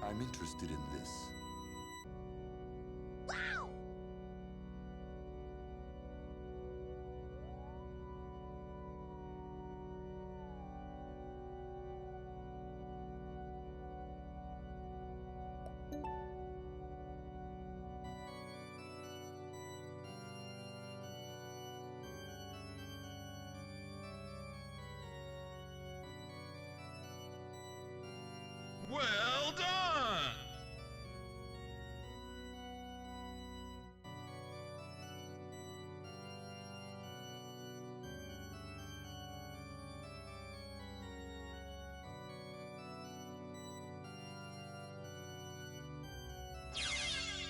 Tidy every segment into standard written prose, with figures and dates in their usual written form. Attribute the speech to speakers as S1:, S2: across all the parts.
S1: I'm interested in this.
S2: Wow!
S3: Well done!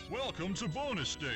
S3: Welcome to bonus stage.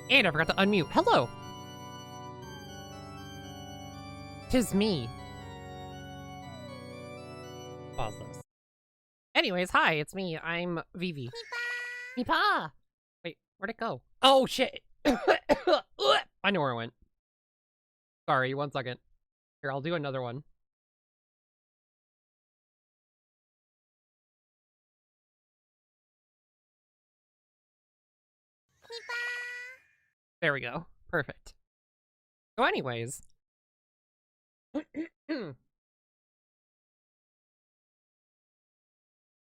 S4: And I forgot to unmute. Hello! 'Tis me. Pause this. Anyways, hi, it's me. I'm Vivi. Meepa! Wait, where'd it go? Oh, shit! I know where it went. Sorry, 1 second. Here, I'll do another one. There we go. Perfect. So anyways.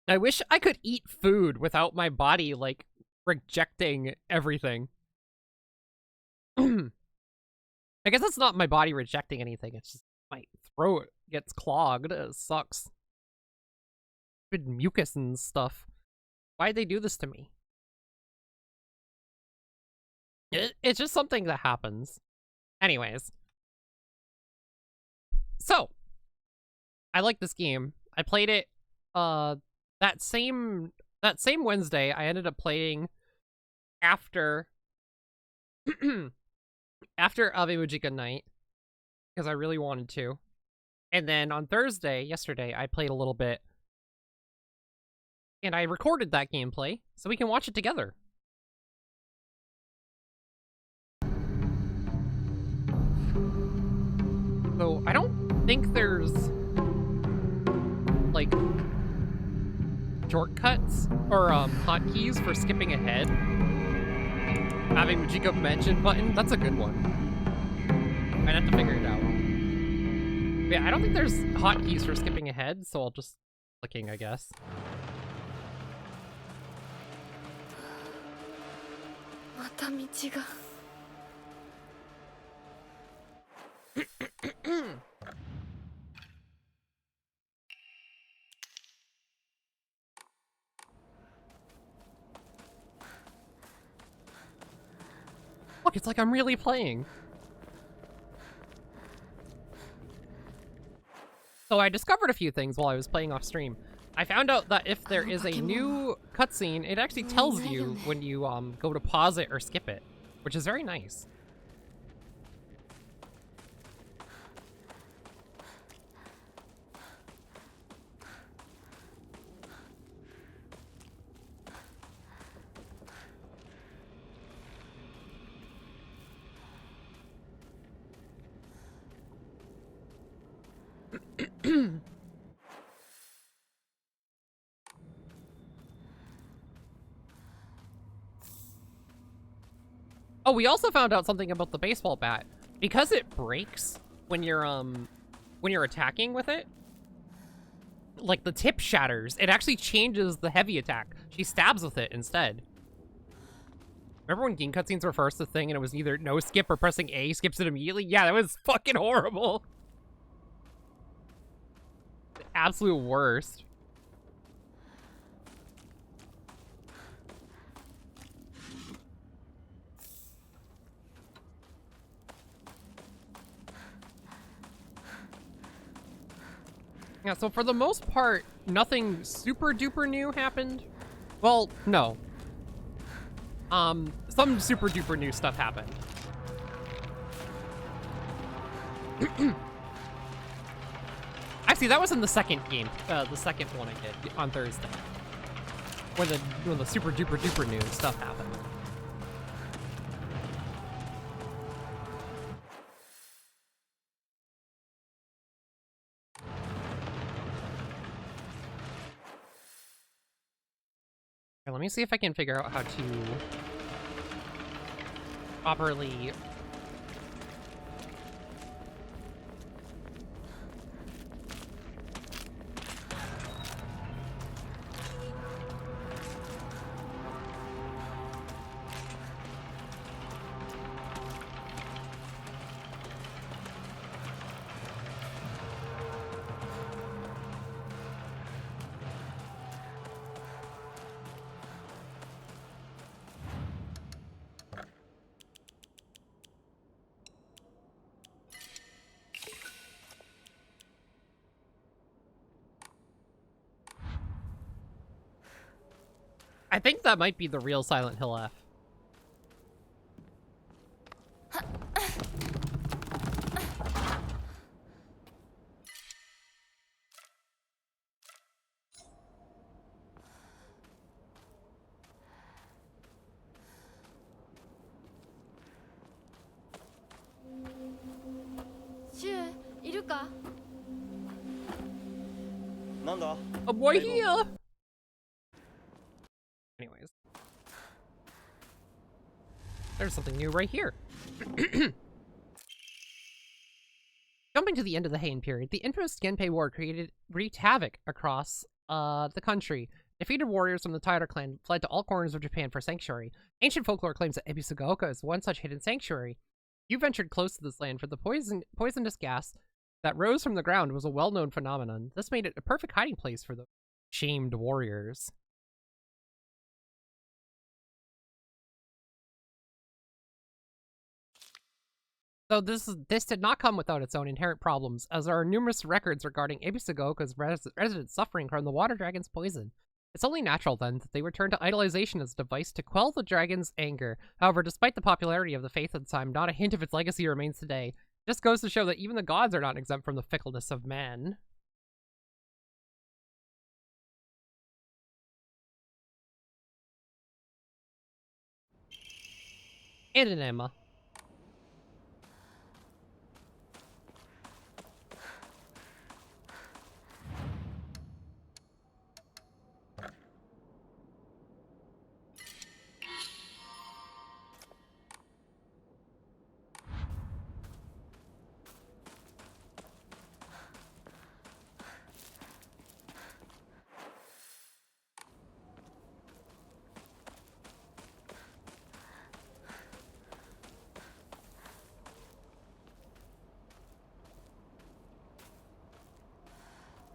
S4: I wish I could eat food without my body, like, rejecting everything. I guess that's not my body rejecting anything, it's just my throat gets clogged. It sucks. Stupid mucus and stuff. Why'd they do this to me? It's just something that happens. Anyways. So. I like this game. I played it, that same Wednesday. I ended up playing after, after Ave Mujika night. Because I really wanted to. And then on Thursday, yesterday, I played a little bit. And I recorded that gameplay, so we can watch it together. So, I don't think there's, like, shortcuts or hotkeys for skipping ahead. Having Mujiko mention button, that's a good one. I'd have to figure it out. But yeah, I don't think there's hotkeys for skipping ahead, so I'll just clicking, I guess. Look, it's like I'm really playing. So I discovered a few things while I was playing off stream. I found out that if there is a new cutscene, it actually tells you when you go to pause it or skip it, which is very nice. Oh, we also found out something about the baseball bat. Because it breaks when you're attacking with it, like the tip shatters. It actually changes the heavy attack. She stabs with it instead. Remember when game cutscenes were first a thing and it was either no skip or pressing A skips it immediately? Yeah, that was fucking horrible. The absolute worst. Yeah, so for the most part, nothing super duper new happened. Well, no. Some super duper new stuff happened. Actually, that was in the second game, the second one I did on Thursday. When the super duper duper new stuff happened. Okay, let me see if I can figure out how to properly I think that might be the real Silent Hill F. A boy here! Anyways. There's something new right here. Jumping to the end of the Heian period, the infamous Genpei War wreaked havoc across the country. Defeated warriors from the Taira clan fled to all corners of Japan for sanctuary. Ancient folklore claims that Ebisugaoka is one such hidden sanctuary. You ventured close to this land, for the poisonous gas that rose from the ground was a well-known phenomenon. This made it a perfect hiding place for the shamed warriors. So this did not come without its own inherent problems, as there are numerous records regarding Ebisugaoka's residents suffering from the water dragon's poison. It's only natural, then, that they return to idolization as a device to quell the dragon's anger. However, despite the popularity of the faith at the time, not a hint of its legacy remains today. It just goes to show that even the gods are not exempt from the fickleness of man. And an Emma.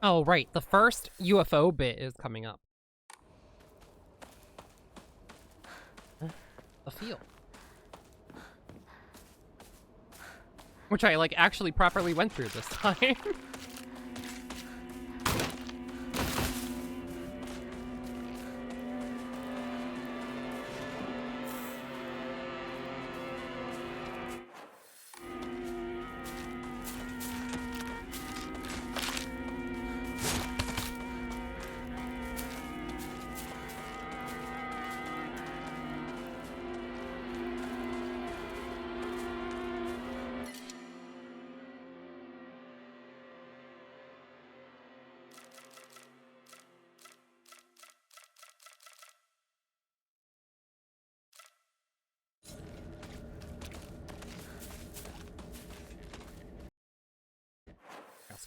S4: Oh, right. The first UFO bit is coming up. The field. Which I, like, actually properly went through this time.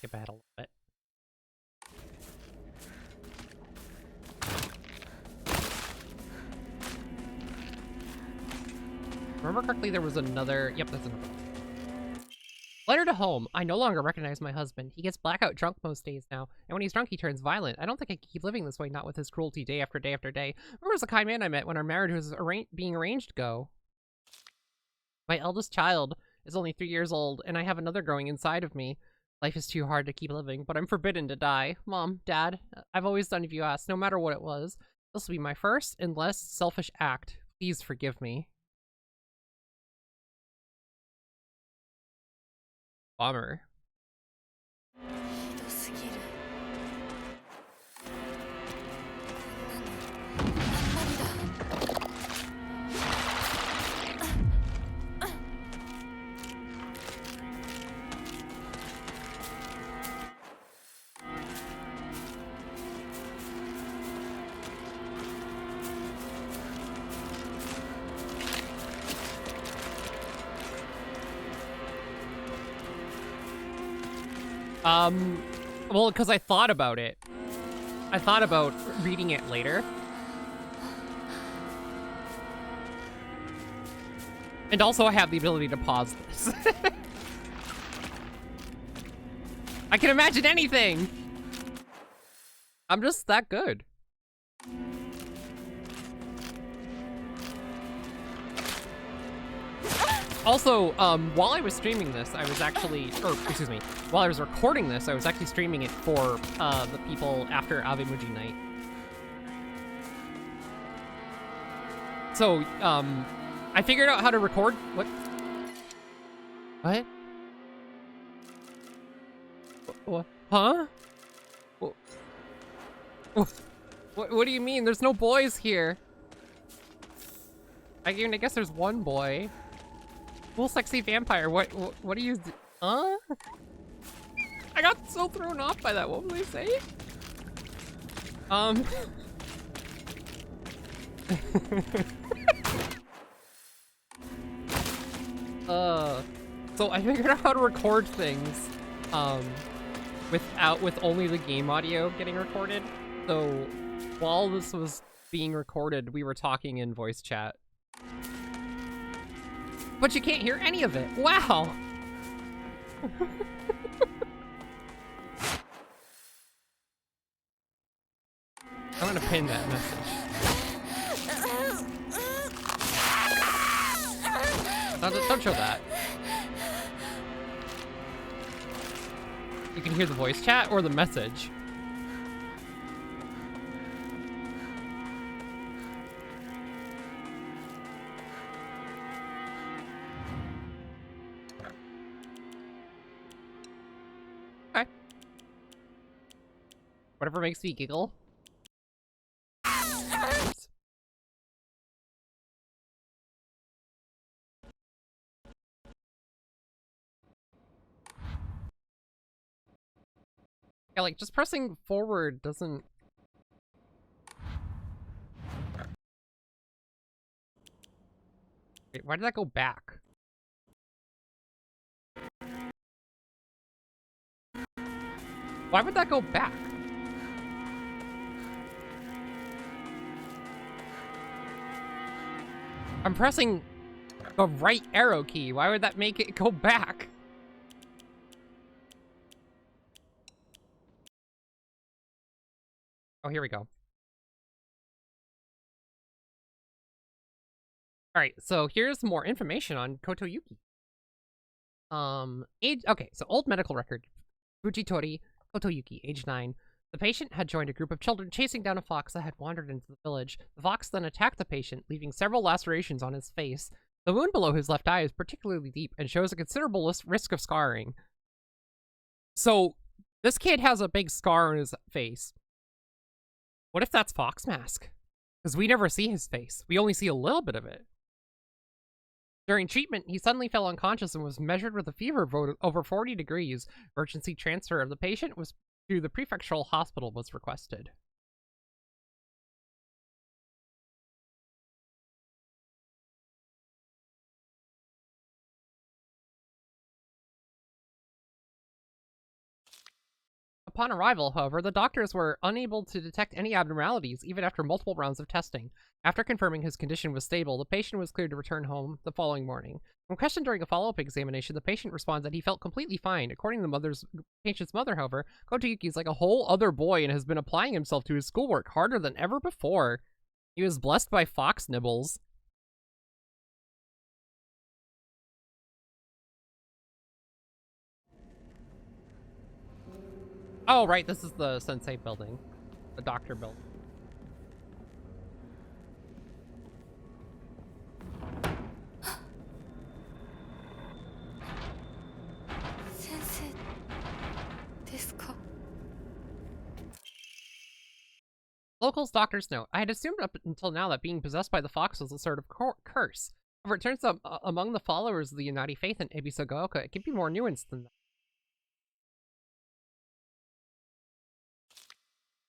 S4: skip ahead a little bit. Remember correctly, there was another... Yep, that's another one. Letter to home. I no longer recognize my husband. He gets blackout drunk most days now, and when he's drunk, he turns violent. I don't think I can keep living this way, not with his cruelty day after day after day. Where was the kind man I met when our marriage was being arranged go? My eldest child is only 3 years old, and I have another growing inside of me. Life is too hard to keep living, but I'm forbidden to die. Mom, Dad, I've always done if you ask, no matter what it was. This will be my first and last selfish act. Please forgive me. Bummer. Well, because I thought about it. I thought about reading it later. And also I have the ability to pause this. I can imagine anything! I'm just that good. Also, while I was streaming this, I was actually, or excuse me, while I was recording this, I was actually streaming it for the people after Avemuji night. So, I figured out how to record. What? What? Huh? What do you mean? There's no boys here. I guess there's one boy. Cool, sexy vampire. What do you... Huh? I got so thrown off by that. What was I saying? So I figured out how to record things, with only the game audio getting recorded. So while this was being recorded, we were talking in voice chat. But you can't hear any of it. Wow. I'm gonna pin that message. Don't show that. You can hear the voice chat or the message. Okay. Whatever makes me giggle. Yeah, like, just pressing forward doesn't... Wait, why did that go back? Why would that go back? I'm pressing the right arrow key. Why would that make it go back? Oh, here we go. Alright, so here's more information on Kotoyuki. Okay, so old medical record. Fujitori Kotoyuki, age 9. The patient had joined a group of children chasing down a fox that had wandered into the village. The fox then attacked the patient, leaving several lacerations on his face. The wound below his left eye is particularly deep and shows a considerable risk of scarring. So, this kid has a big scar on his face. What if that's Fox Mask? Because we never see his face. We only see a little bit of it. During treatment, he suddenly fell unconscious and was measured with a fever of over 40 degrees. Emergency transfer of the patient was to the prefectural hospital was requested. Upon arrival, however, the doctors were unable to detect any abnormalities, even after multiple rounds of testing. After confirming his condition was stable, the patient was cleared to return home the following morning. When questioned during a follow-up examination, the patient responds that he felt completely fine. According to the patient's mother, however, Kotayuki is like a whole other boy and has been applying himself to his schoolwork harder than ever before. He was blessed by fox nibbles. Oh, right, this is the Sensei building. The doctor building.
S1: Sensei, desu ka?
S4: Locals' doctor's note. I had assumed up until now that being possessed by the fox was a sort of curse. However, it turns out among the followers of the Unagi faith in Ebisagaoka, it can be more nuanced than that.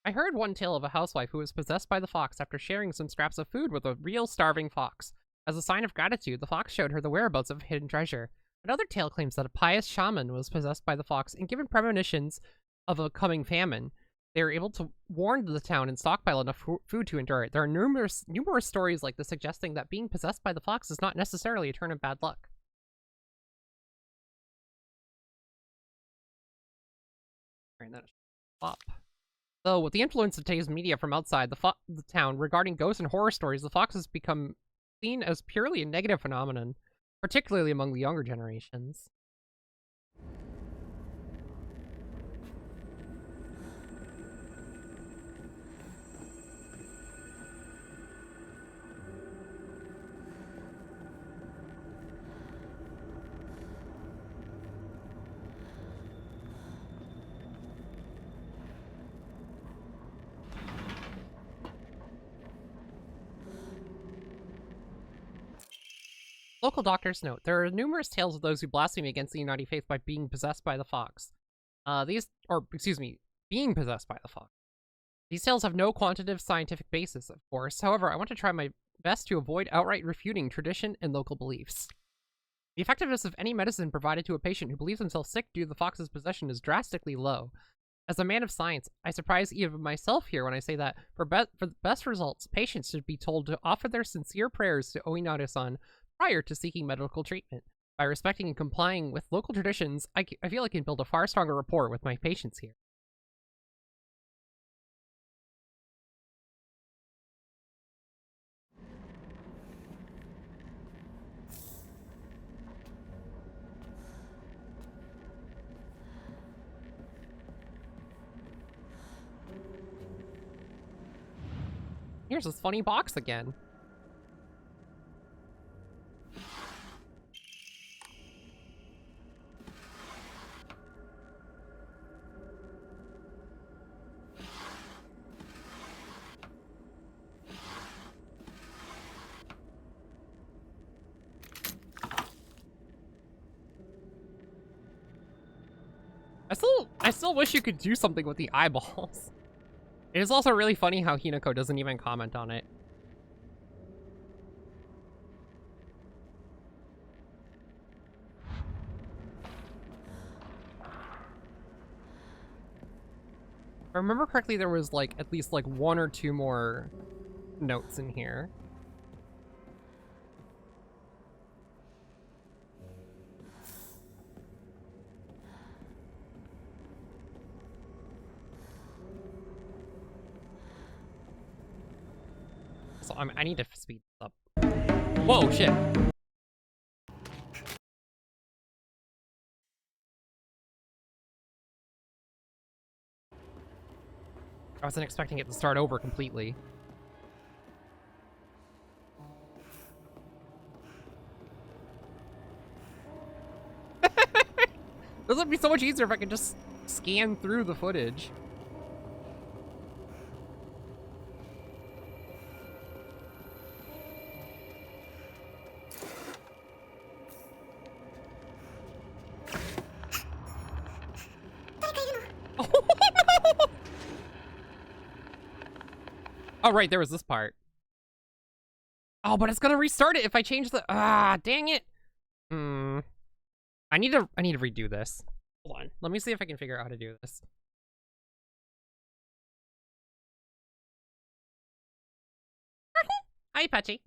S4: I heard one tale of a housewife who was possessed by the fox after sharing some scraps of food with a real starving fox. As a sign of gratitude, the fox showed her the whereabouts of a hidden treasure. Another tale claims that a pious shaman was possessed by the fox and given premonitions of a coming famine. They were able to warn the town and stockpile enough food to endure it. There are numerous stories like this suggesting that being possessed by the fox is not necessarily a turn of bad luck. And then up. Though, with the influence of today's media from outside the town regarding ghosts and horror stories, the fox has become seen as purely a negative phenomenon, particularly among the younger generations. Local doctors note, there are numerous tales of those who blaspheme against the Unagi faith by being possessed by the fox. Being possessed by the fox. These tales have no quantitative scientific basis, of course. However, I want to try my best to avoid outright refuting tradition and local beliefs. The effectiveness of any medicine provided to a patient who believes himself sick due to the fox's possession is drastically low. As a man of science, I surprise even myself here when I say that for the best results, patients should be told to offer their sincere prayers to Oinari-san prior to seeking medical treatment. By respecting and complying with local traditions, I feel I can build a far stronger rapport with my patients here. Here's this funny box again. I still wish you could do something with the eyeballs. It is also really funny how Hinako doesn't even comment on it. If I remember correctly, there was like at least like one or two more notes in here. So I need to speed this up. Whoa, shit. I wasn't expecting it to start over completely. This would be so much easier if I could just scan through the footage. Oh, right, there was this part. Oh, but it's gonna restart it if I change the... Ah, dang it. I need to redo this. Hold on. Let me see if I can figure out how to do this. Hi, Patchy.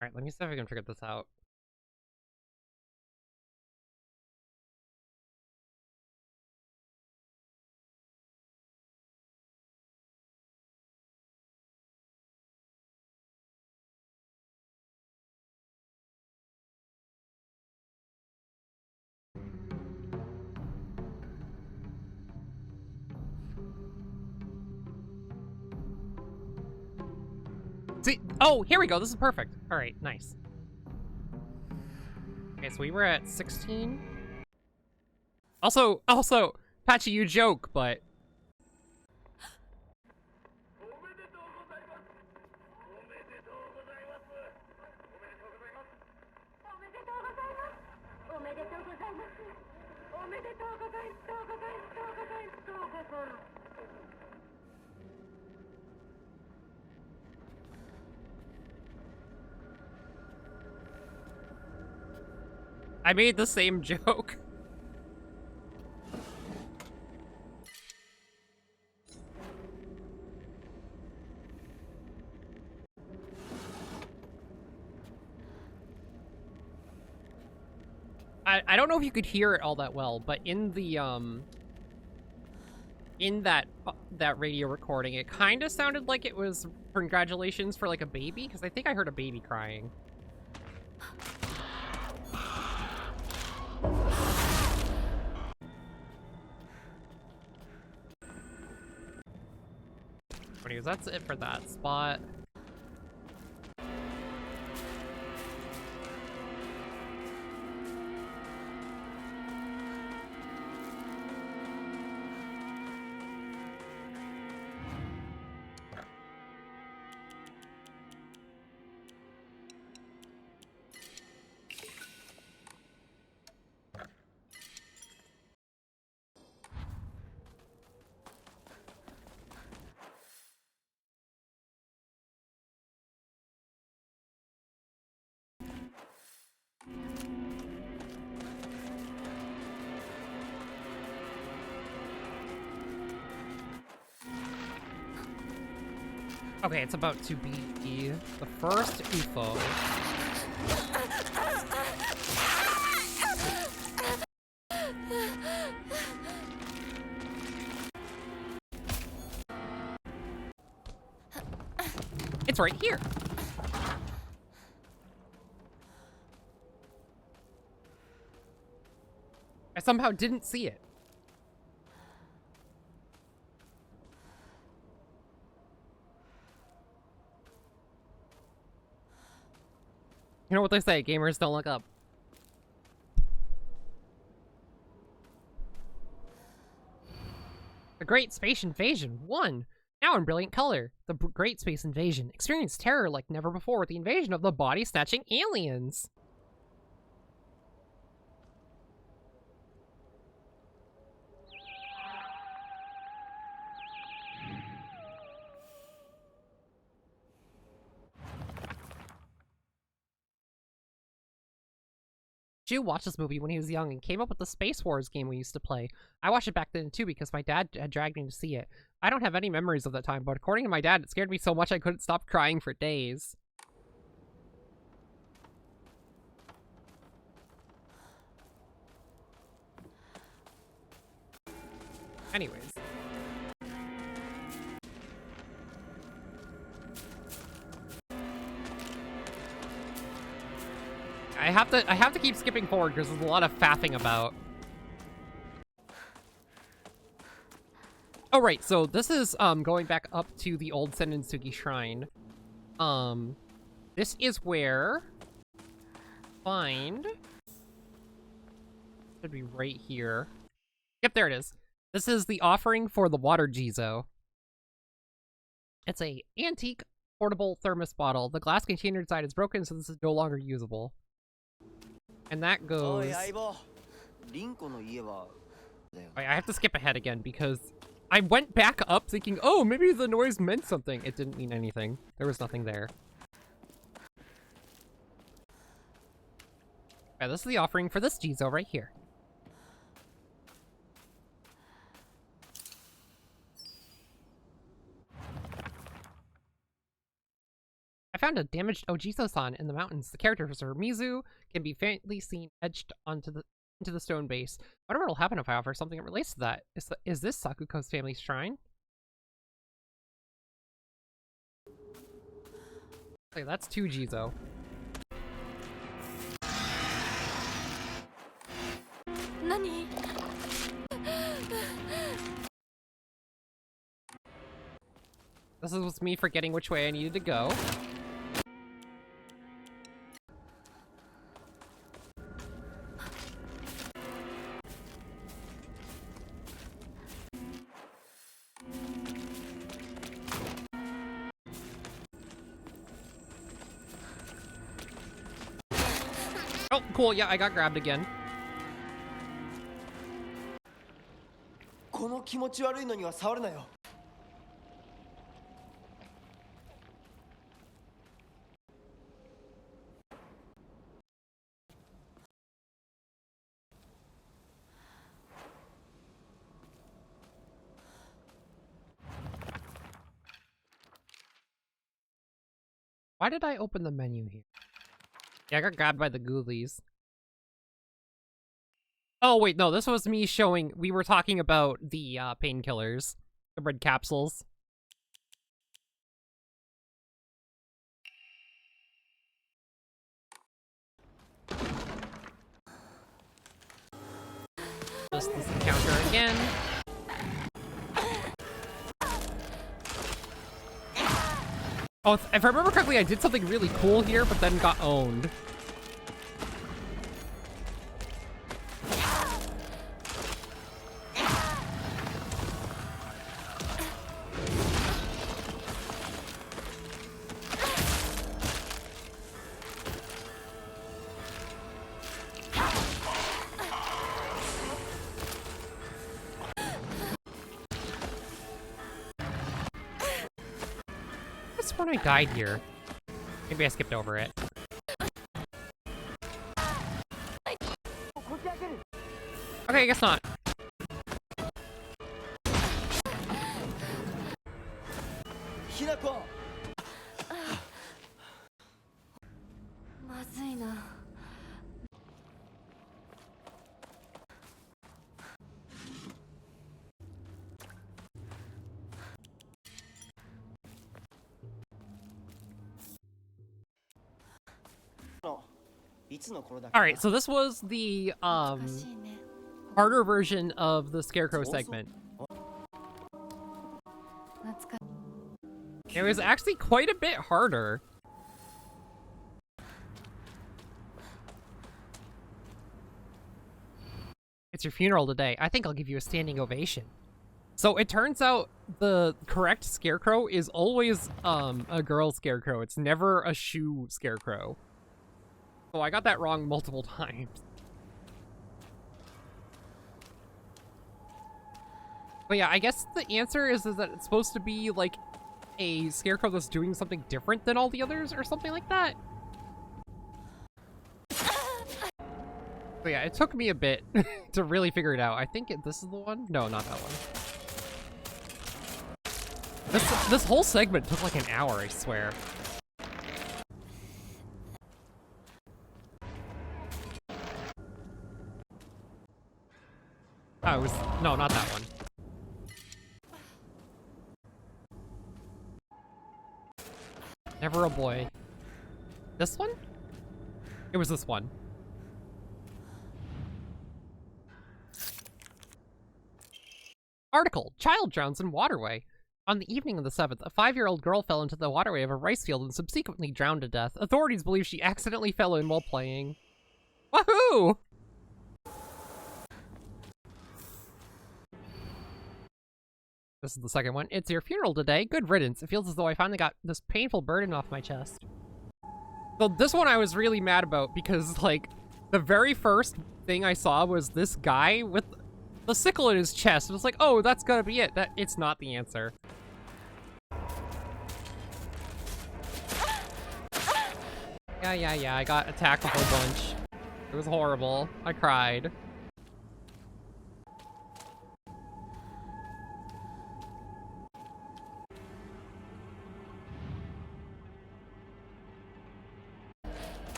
S4: Alright, let me see if I can figure this out. See, oh, here we go. This is perfect. All right, nice. Okay, so we were at 16. Also, Patchy, you joke, but I made the same joke. I don't know if you could hear it all that well, but in the in that radio recording, it kind of sounded like it was congratulations for like a baby, because I think I heard a baby crying. Anyways, that's it for that spot. Okay, it's about to be the first UFO. It's right here. I somehow didn't see it. You know what they say, gamers don't look up. The Great Space Invasion 1. Now in brilliant color. The Great Space Invasion. Experience terror like never before with the invasion of the body-snatching aliens. Ju watched this movie when he was young and came up with the Space Wars game we used to play. I watched it back then too because my dad had dragged me to see it. I don't have any memories of that time, but according to my dad, it scared me so much I couldn't stop crying for days. Anyways. I have to keep skipping forward because there's a lot of faffing about. Oh right, so this is going back up to the old Senninsugi Shrine. This is where find should be right here. Yep, there it is. This is the offering for the water Jizo. It's a antique portable thermos bottle. The glass container inside is broken, so this is no longer usable. And that goes I have to skip ahead again because I went back up thinking, oh, maybe the noise meant something. It didn't mean anything. There was nothing there. Yeah, this is the offering for this Jizo right here. I found a damaged Ojizo-san in the mountains. The character for Sir Mizu can be faintly seen etched into the stone base. I wonder what'll happen if I offer something that relates to that. Is this Sakuko's family shrine? Okay, that's 2 Jizo.
S1: Nani?
S4: This was me forgetting which way I needed to go. Oh, cool. Yeah, I got grabbed again. Why did I open the menu here? Yeah, I got grabbed by the ghoulies. Oh, wait, no, this was me showing... We were talking about the painkillers. The red capsules. Just this encounter again. Oh, if I remember correctly, I did something really cool here, but then got owned. When I died here. Maybe I skipped over it. Okay, I guess not. Alright, so this was the harder version of the Scarecrow segment. It was actually quite a bit harder. It's your funeral today. I think I'll give you a standing ovation. So it turns out the correct Scarecrow is always a girl Scarecrow. It's never a shoe Scarecrow. So I got that wrong multiple times. But yeah, I guess the answer is that it's supposed to be like a Scarecrow that's doing something different than all the others or something like that. But yeah, it took me a bit to really figure it out. I think this is the one? No, not that one. This whole segment took like an hour, I swear. Oh, it was... No, not that one. Never a boy. This one? It was this one. Article. Child drowns in waterway. On the evening of the 7th, a 5-year-old girl fell into the waterway of a rice field and subsequently drowned to death. Authorities believe she accidentally fell in while playing. Wahoo! This is the second one. It's your funeral today. Good riddance. It feels as though I finally got this painful burden off my chest. So this one I was really mad about because, like, The very first thing I saw was this guy with the sickle in his chest. It was like, oh, that's gonna be it. It's not the answer. Yeah, I got attacked a whole bunch. It was horrible. I cried.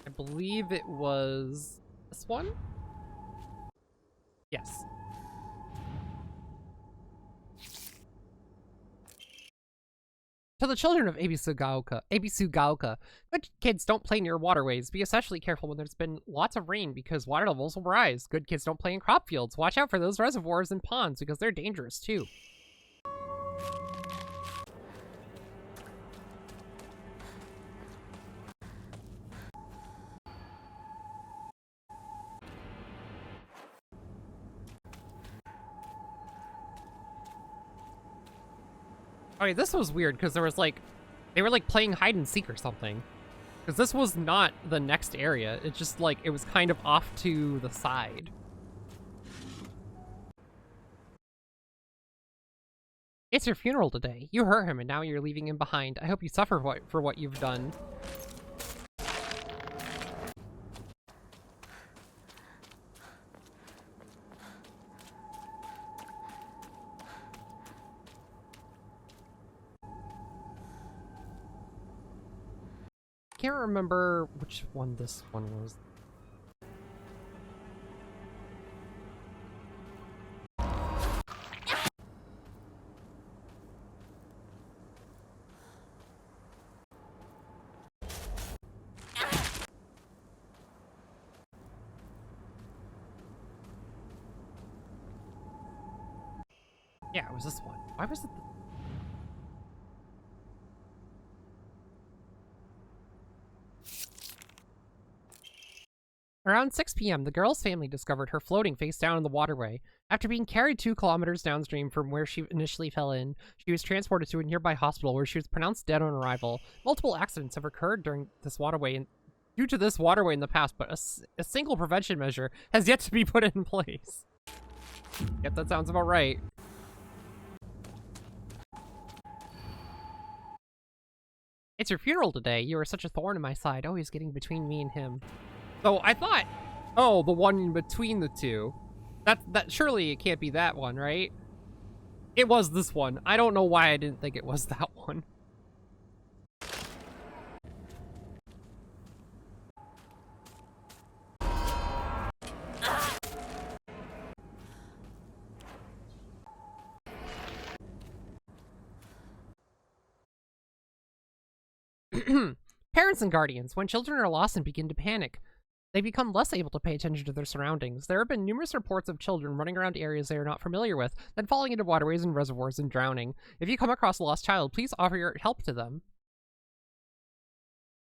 S4: I believe it was this one? Yes. To the children of Abisugaoka, good kids don't play near waterways. Be especially careful when there's been lots of rain because water levels will rise. Good kids don't play in crop fields. Watch out for those reservoirs and ponds because they're dangerous too. Okay, this was weird because there was like, they were like playing hide and seek or something. Because this was not the next area. It's just like, it was kind of off to the side. It's your funeral today. You hurt him and now you're leaving him behind. I hope you suffer for what you've done. Can't remember which one this one was. Yeah, it was this one. Why was it? Around 6 p.m., the girl's family discovered her floating face down in the waterway. After being carried 2 kilometers downstream from where she initially fell in, she was transported to a nearby hospital where she was pronounced dead on arrival. Multiple accidents have occurred during this waterway and due to this waterway in the past, but a single prevention measure has yet to be put in place. Yep, that sounds about right. It's your funeral today. You are such a thorn in my side, always getting between me and him. So I thought, oh, the one in between the two. That surely it can't be that one, right? It was this one. I don't know why I didn't think it was that one. Parents and guardians. When children are lost and begin to panic, they become less able to pay attention to their surroundings. There have been numerous reports of children running around areas they are not familiar with, then falling into waterways and reservoirs and drowning. If you come across a lost child, please offer your help to them.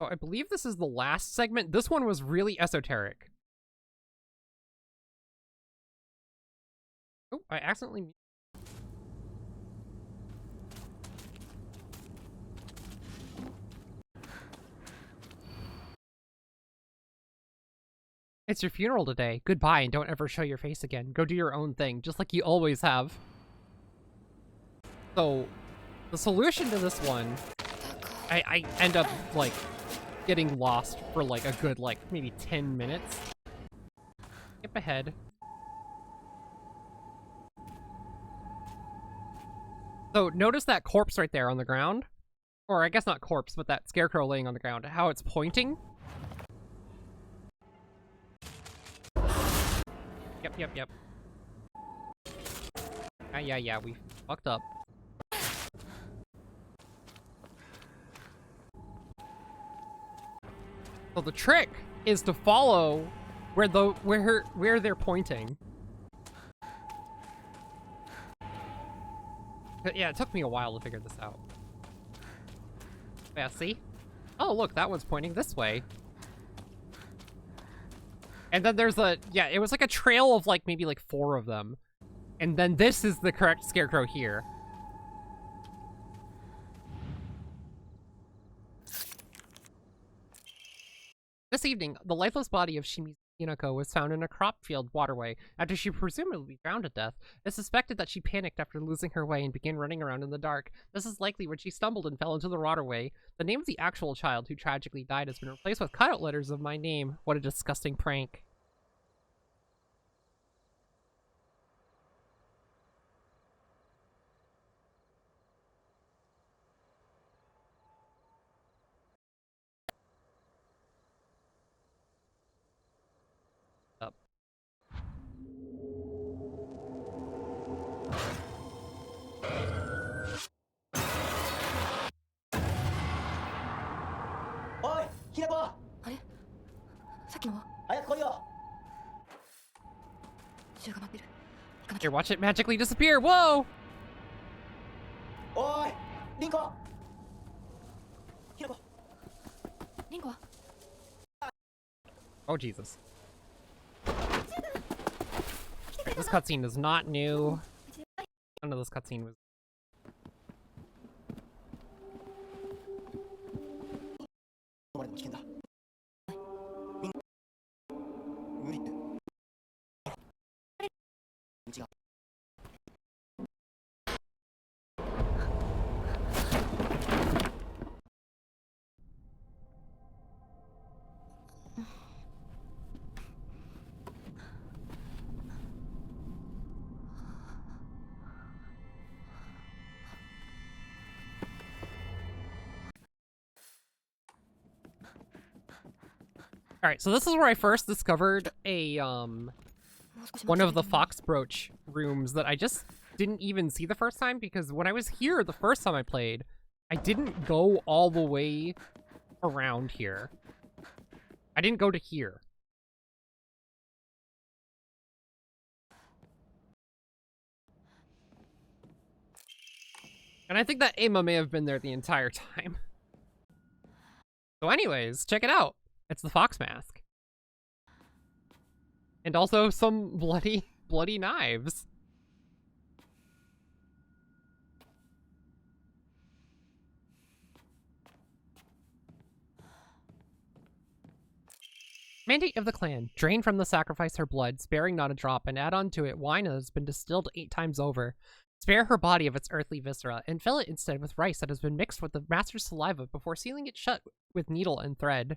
S4: Oh, I believe this is the last segment. This one was really esoteric. Oh, I accidentally... It's your funeral today. Goodbye, and don't ever show your face again. Go do your own thing, just like you always have. So, the solution to this one, I end up, like, getting lost for, like, a good, like, maybe 10 minutes. Skip ahead. So, notice that corpse right there on the ground? Or, I guess not corpse, but that scarecrow laying on the ground. How it's pointing? Yep. Yeah, we fucked up. So the trick is to follow where they're pointing. But yeah, it took me a while to figure this out. Yeah, see? Oh, look, that one's pointing this way. And then there's yeah, it was like a trail of like maybe like 4 of them. And then this is the correct scarecrow here. This evening, the lifeless body of Shimizu Hinako was found in a crop field waterway after she presumably drowned to death. It's suspected that she panicked after losing her way and began running around in the dark. This is likely when she stumbled and fell into the waterway. The name of the actual child who tragically died has been replaced with cutout letters of my name. What a disgusting prank. Up.
S2: Oi, Hinako!
S1: あれさっきのは
S2: 早く来いよ。
S1: 銃が待ってる。行かなきゃ。
S4: Here, watch it magically disappear. Whoa!
S2: おい、リンコ。Hinako.
S1: リンコは
S4: Oh, Jesus. Right, this cutscene is not new. None of this cutscene was.
S2: 止まれでも危険だ。リンコ。無理って。違う。
S4: Alright, so this is where I first discovered a,
S1: もう少し
S4: one
S1: 待
S4: of
S1: って
S4: the
S1: くれても
S4: fox brooch rooms that I just didn't even see the first time because when I was here the first time I played, I didn't go all the way around here. I didn't go to here. And I think that Emma may have been there the entire time. So anyways, check it out. It's the fox mask. And also some bloody knives. Mandate of the clan. Drain from the sacrifice her blood, sparing not a drop, and add onto it wine that has been distilled 8 times over. Spare her body of its earthly viscera, and fill it instead with rice that has been mixed with the master's saliva before sealing it shut with needle and thread.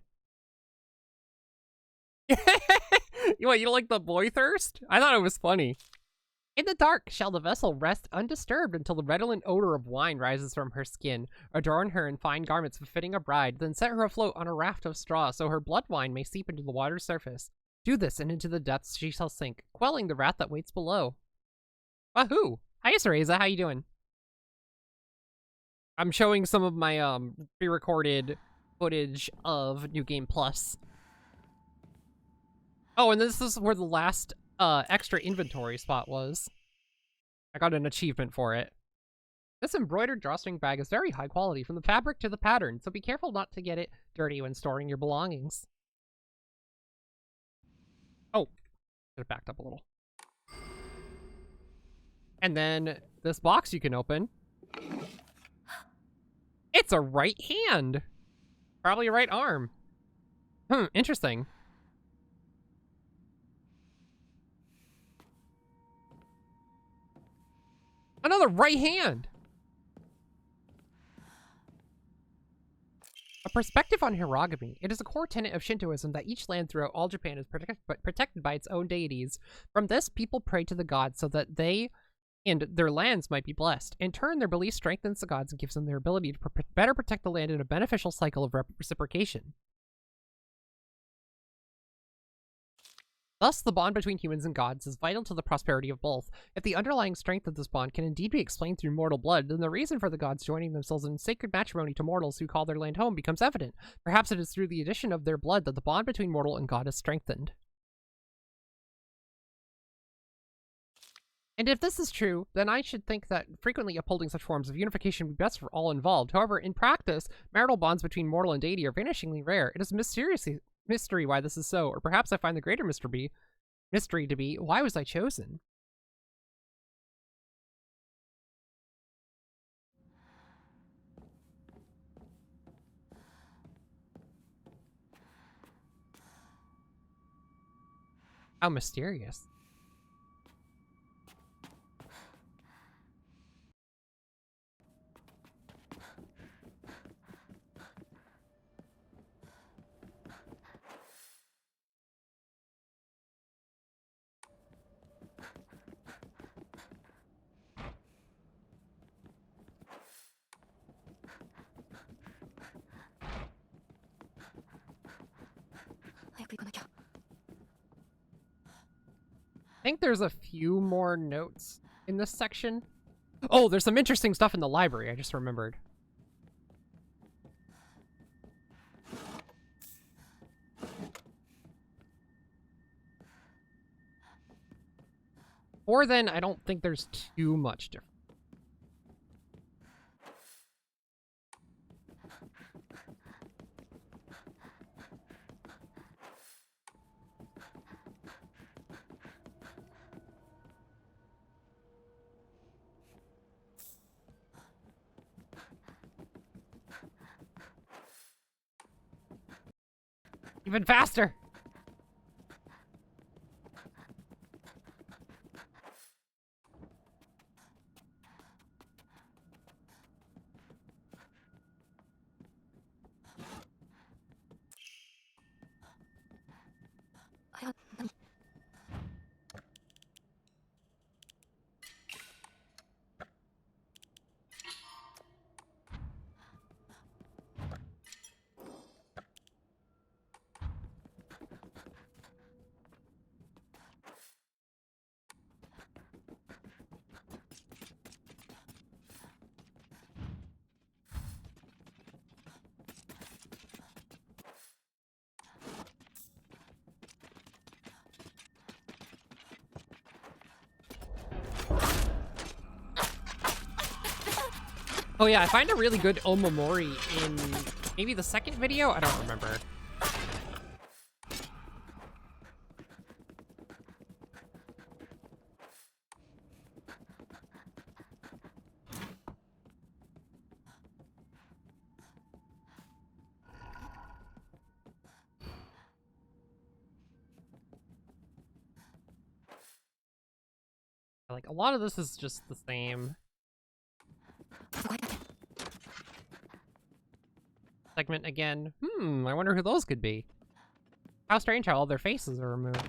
S4: What, you don't like the boy thirst? I thought it was funny. In the dark shall the vessel rest undisturbed until the redolent odor of wine rises from her skin. Adorn her in fine garments befitting a bride, then set her afloat on a raft of straw so her blood wine may seep into the water's surface. Do this, and into the depths she shall sink, quelling the wrath that waits below. Wahoo! Hi, Cereza, how you doing? I'm showing some of my pre-recorded footage of New Game Plus. Oh, and this is where the last extra inventory spot was. I got an achievement for it. This embroidered drawstring bag is very high quality, from the fabric to the pattern, so be careful not to get it dirty when storing your belongings. Oh, should have backed up a little. And then this box you can open. It's a right hand! Probably a right arm. Interesting. Another right hand! A perspective on hiragami. It is a core tenet of Shintoism that each land throughout all Japan is protected by its own deities. From this, people pray to the gods so that they and their lands might be blessed. In turn, their belief strengthens the gods and gives them their ability to better protect the land in a beneficial cycle of reciprocation. Thus, the bond between humans and gods is vital to the prosperity of both. If the underlying strength of this bond can indeed be explained through mortal blood, then the reason for the gods joining themselves in sacred matrimony to mortals who call their land home becomes evident. Perhaps it is through the addition of their blood that the bond between mortal and god is strengthened. And if this is true, then I should think that frequently upholding such forms of unification would be best for all involved. However, in practice, marital bonds between mortal and deity are vanishingly rare. It is mystery why this is so, or perhaps I find the greater mystery to be, why was I chosen? How mysterious. I think there's a few more notes in this section. Oh, there's some interesting stuff in the library, I just remembered. Or then, I don't think there's too much difference. Even faster! Oh yeah, I find a really good Omamori in maybe the second video? I don't remember. Like, a lot of this is just the same. Segment again. I wonder who those could be. How strange how all their faces are removed.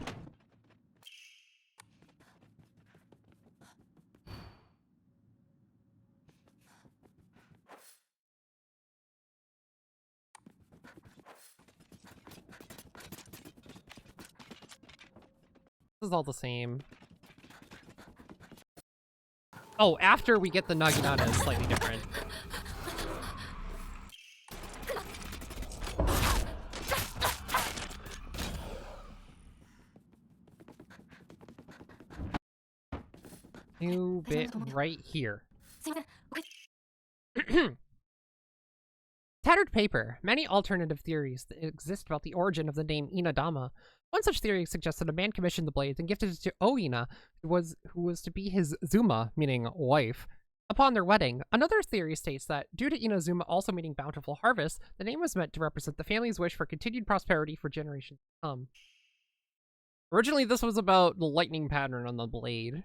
S4: This is all the same. Oh, after we get the Naginata, it's slightly different. New bit right here. Tattered paper. Many alternative theories that exist about the origin of the name Inadama. One such theory suggests that a man commissioned the blades and gifted it to Oina, who was to be his Zuma, meaning wife, upon their wedding. Another theory states that, due to Inazuma also meaning bountiful harvest, the name was meant to represent the family's wish for continued prosperity for generations to come. Originally, this was about the lightning pattern on the blade.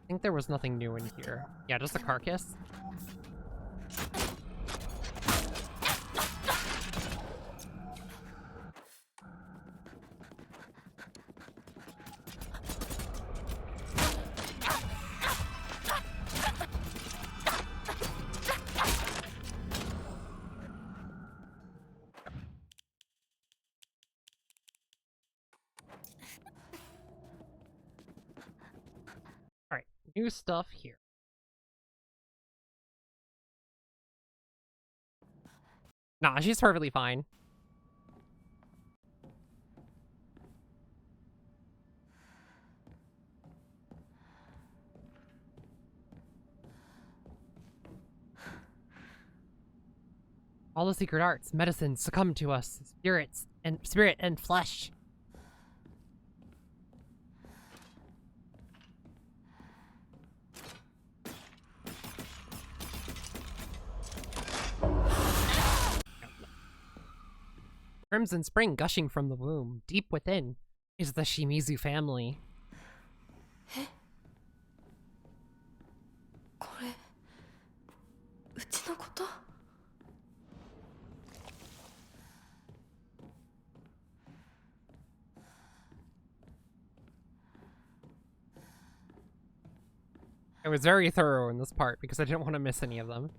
S4: I think there was nothing new in here. Yeah, just a carcass. Alright, new stuff here. Nah, she's perfectly fine. All the secret arts, medicine succumb to us, spirit and flesh. Crimson spring gushing from the womb, deep within, is the Shimizu family.
S1: これうちのこと
S4: I was very thorough in this part because I didn't want to miss any of them.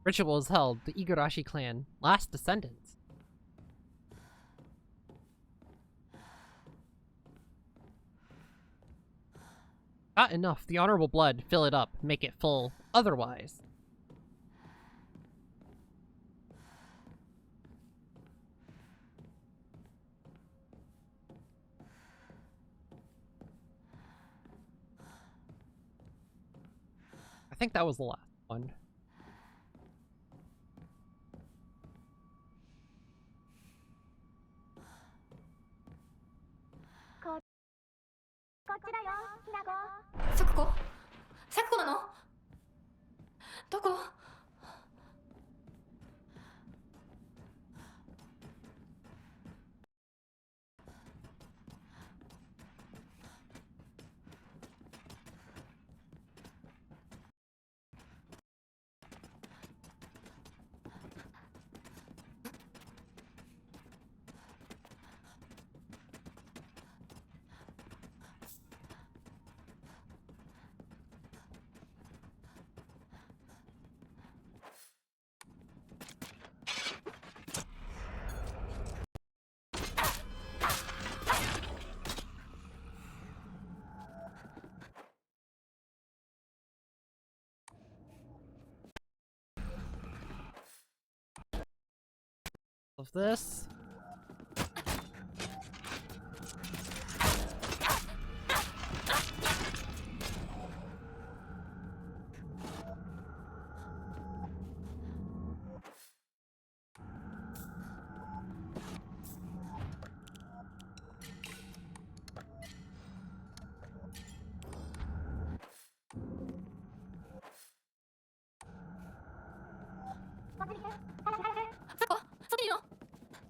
S4: Ritual is held, the Igarashi clan, last descendants. Not enough, the honorable blood, fill it up, make it full, otherwise. I think that was the last one.
S1: Sakuko? Sakuko なの? どこ?
S4: Of this.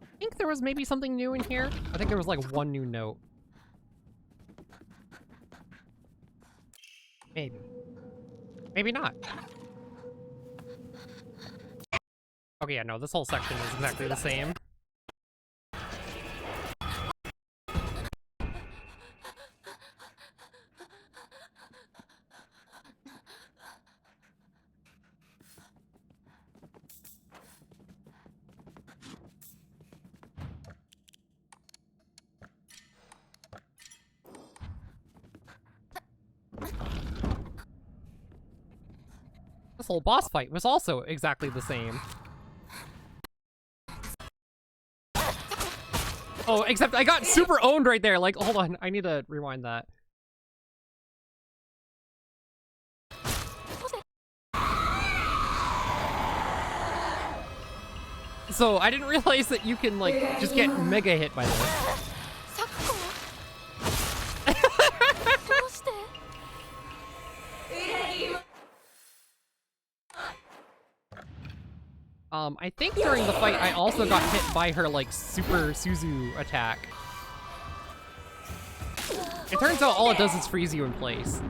S4: I think there was maybe something new in here. I think there was like one new note. Maybe. Maybe not. Okay, yeah, no, this whole section is exactly the same. This whole boss fight was also exactly the same. Oh, except I got super owned right there. Like, hold on, I need to rewind that. So, I didn't realize that you can, like, just get mega hit by this. I think during the fight, I also got hit by her, like, super Suzu attack. It turns out all it does is freeze you in place.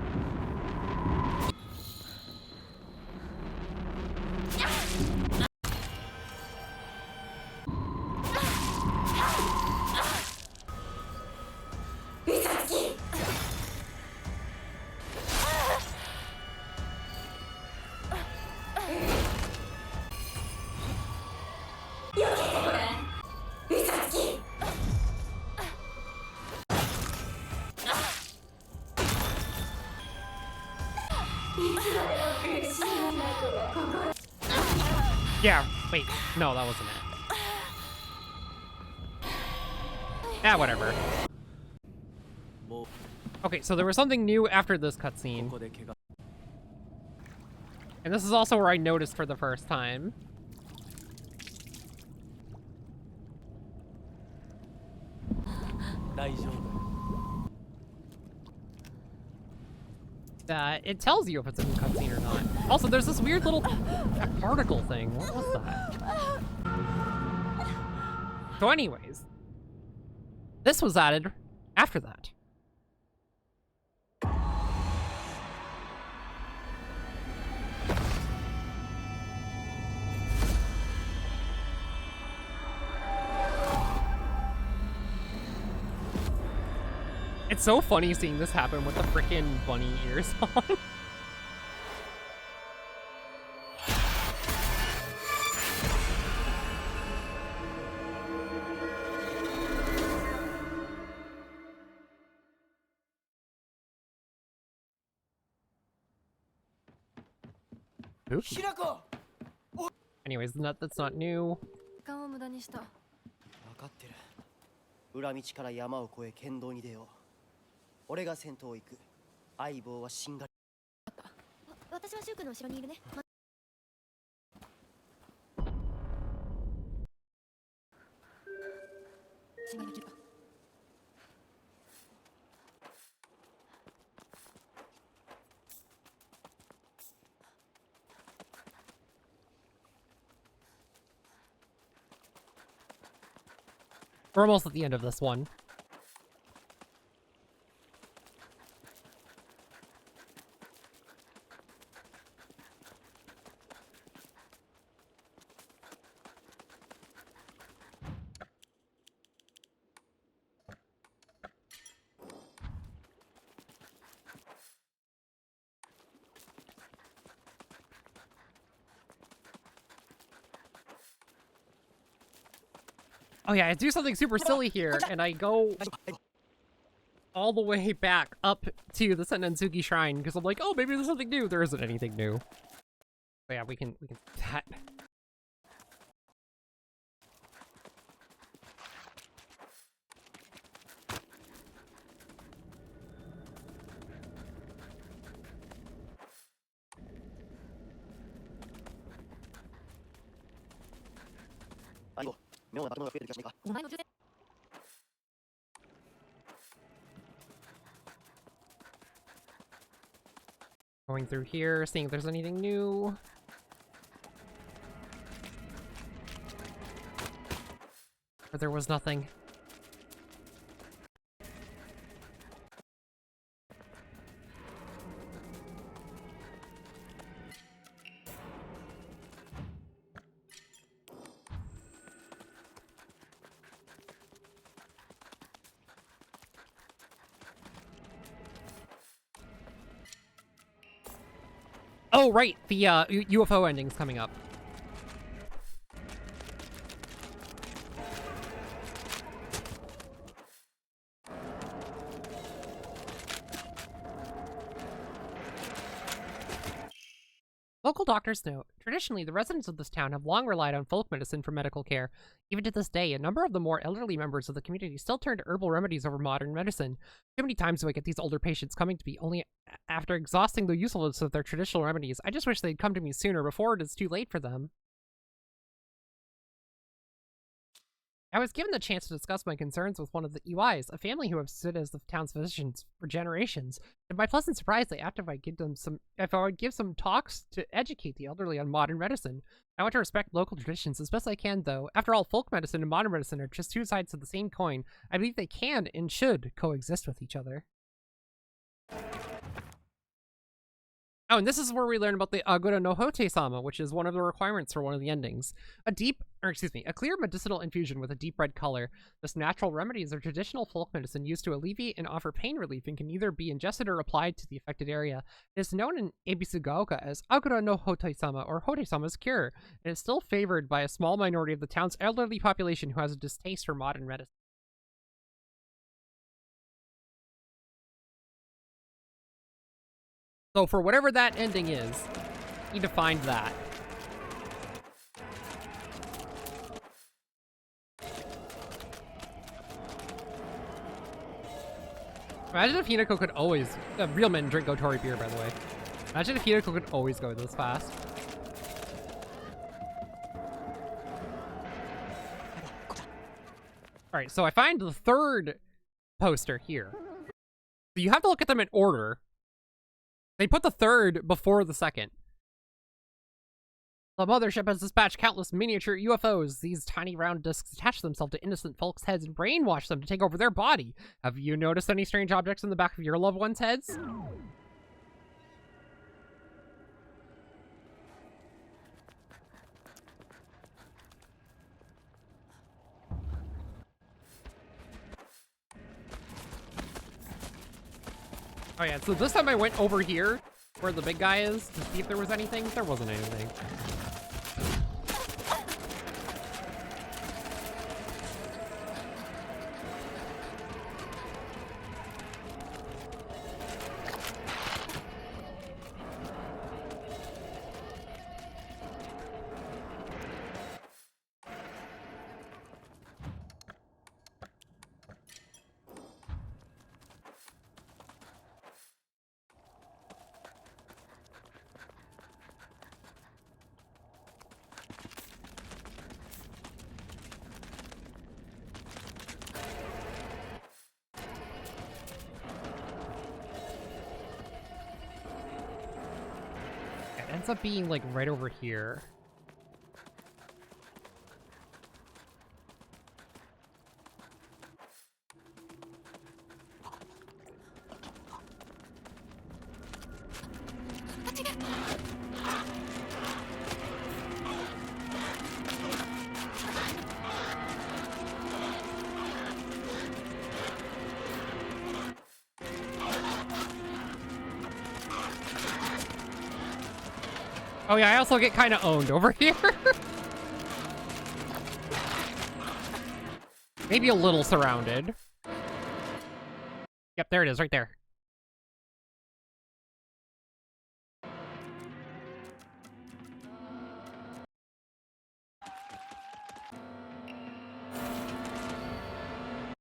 S4: Yeah, wait. No, that wasn't it. Ah, whatever. Okay, so there was something new after this cutscene. And this is also where I noticed for the first time. That it tells you if it's a new cutscene or not. Also, there's this weird little particle thing. What was that? So anyways, this was added after that. It's so funny seeing this happen with the freaking bunny ears on. Spooky. Anyways, that's not new.
S1: 時間を無駄にした。
S2: 分かってる。裏道から山を越え剣道に出よう。俺が先頭を行く。相棒はしんがり。
S1: 私はシュウ君の後ろにいるね。しんがり切るか。
S4: We're almost at the end of this one. Oh yeah, I do something super silly here, and I go all the way back up to the Sennensuki Shrine, because I'm like, oh, maybe there's something new. There isn't anything new. But yeah, we can do that. Going through here, seeing if there's anything new. But there was nothing. Oh, right, the UFO ending's coming up. Local doctors note, traditionally, the residents of this town have long relied on folk medicine for medical care. Even to this day, a number of the more elderly members of the community still turn to herbal remedies over modern medicine. Too many times do I get these older patients coming to me only after exhausting the usefulness of their traditional remedies. I just wish they'd come to me sooner before it is too late for them. I was given the chance to discuss my concerns with one of the EYs, a family who have stood as the town's physicians for generations. To my pleasant surprise, they asked if I would give some talks to educate the elderly on modern medicine. I want to respect local traditions as best I can, though. After all, folk medicine and modern medicine are just two sides of the same coin. I believe they can and should coexist with each other. Oh, and this is where we learn about the Agura no Hote-sama, which is one of the requirements for one of the endings. A clear medicinal infusion with a deep red color. This natural remedy is a traditional folk medicine used to alleviate and offer pain relief and can either be ingested or applied to the affected area. It is known in Ebisugaoka as Agura no Hote-sama, or Hote-sama's cure, and is still favored by a small minority of the town's elderly population who has a distaste for modern medicine. So for whatever that ending is, Need to find that. Imagine if Hinako could always... real men drink Otori beer, by the way. Imagine if Hinako could always go this fast. Alright, so I find the third poster here. So you have to look at them in order. They put the third before the second. The mothership has dispatched countless miniature UFOs. These tiny round discs attach themselves to innocent folks' heads and brainwash them to take over their body. Have you noticed any strange objects in the back of your loved ones' heads? Oh yeah, so this time I went over here, where the big guy is, to see if there was anything. There wasn't anything. Ends up being like right over here. Oh yeah, I also get kind of owned over here. Maybe a little surrounded. Yep, there it is, right there.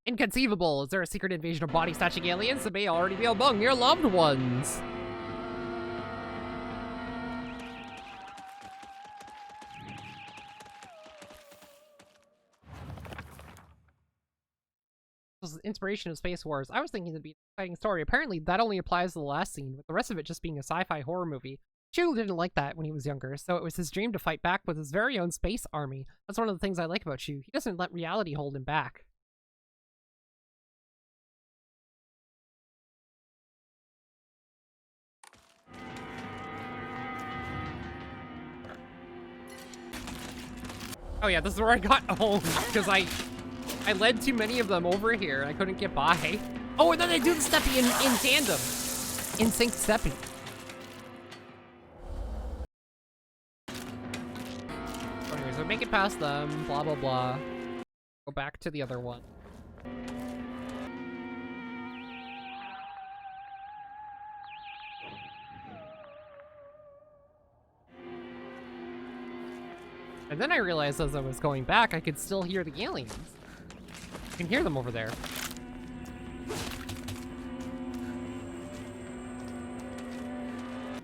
S4: Inconceivable! Is there a secret invasion of body-snatching aliens that may already be among your loved ones? Was the inspiration of Space Wars. I was thinking it'd be an exciting story. Apparently, that only applies to the last scene, with the rest of it just being a sci-fi horror movie. Shu didn't like that when he was younger, so it was his dream to fight back with his very own space army. That's one of the things I like about Shu. He doesn't let reality hold him back. Oh yeah, this is where I got owned, because I led too many of them over here, and I couldn't get by. Oh, and then they do the steppy in tandem. In sync steppy. Anyways, we make it past them, blah, blah, blah. Go back to the other one. And then I realized as I was going back, I could still hear the aliens. I can hear them over there.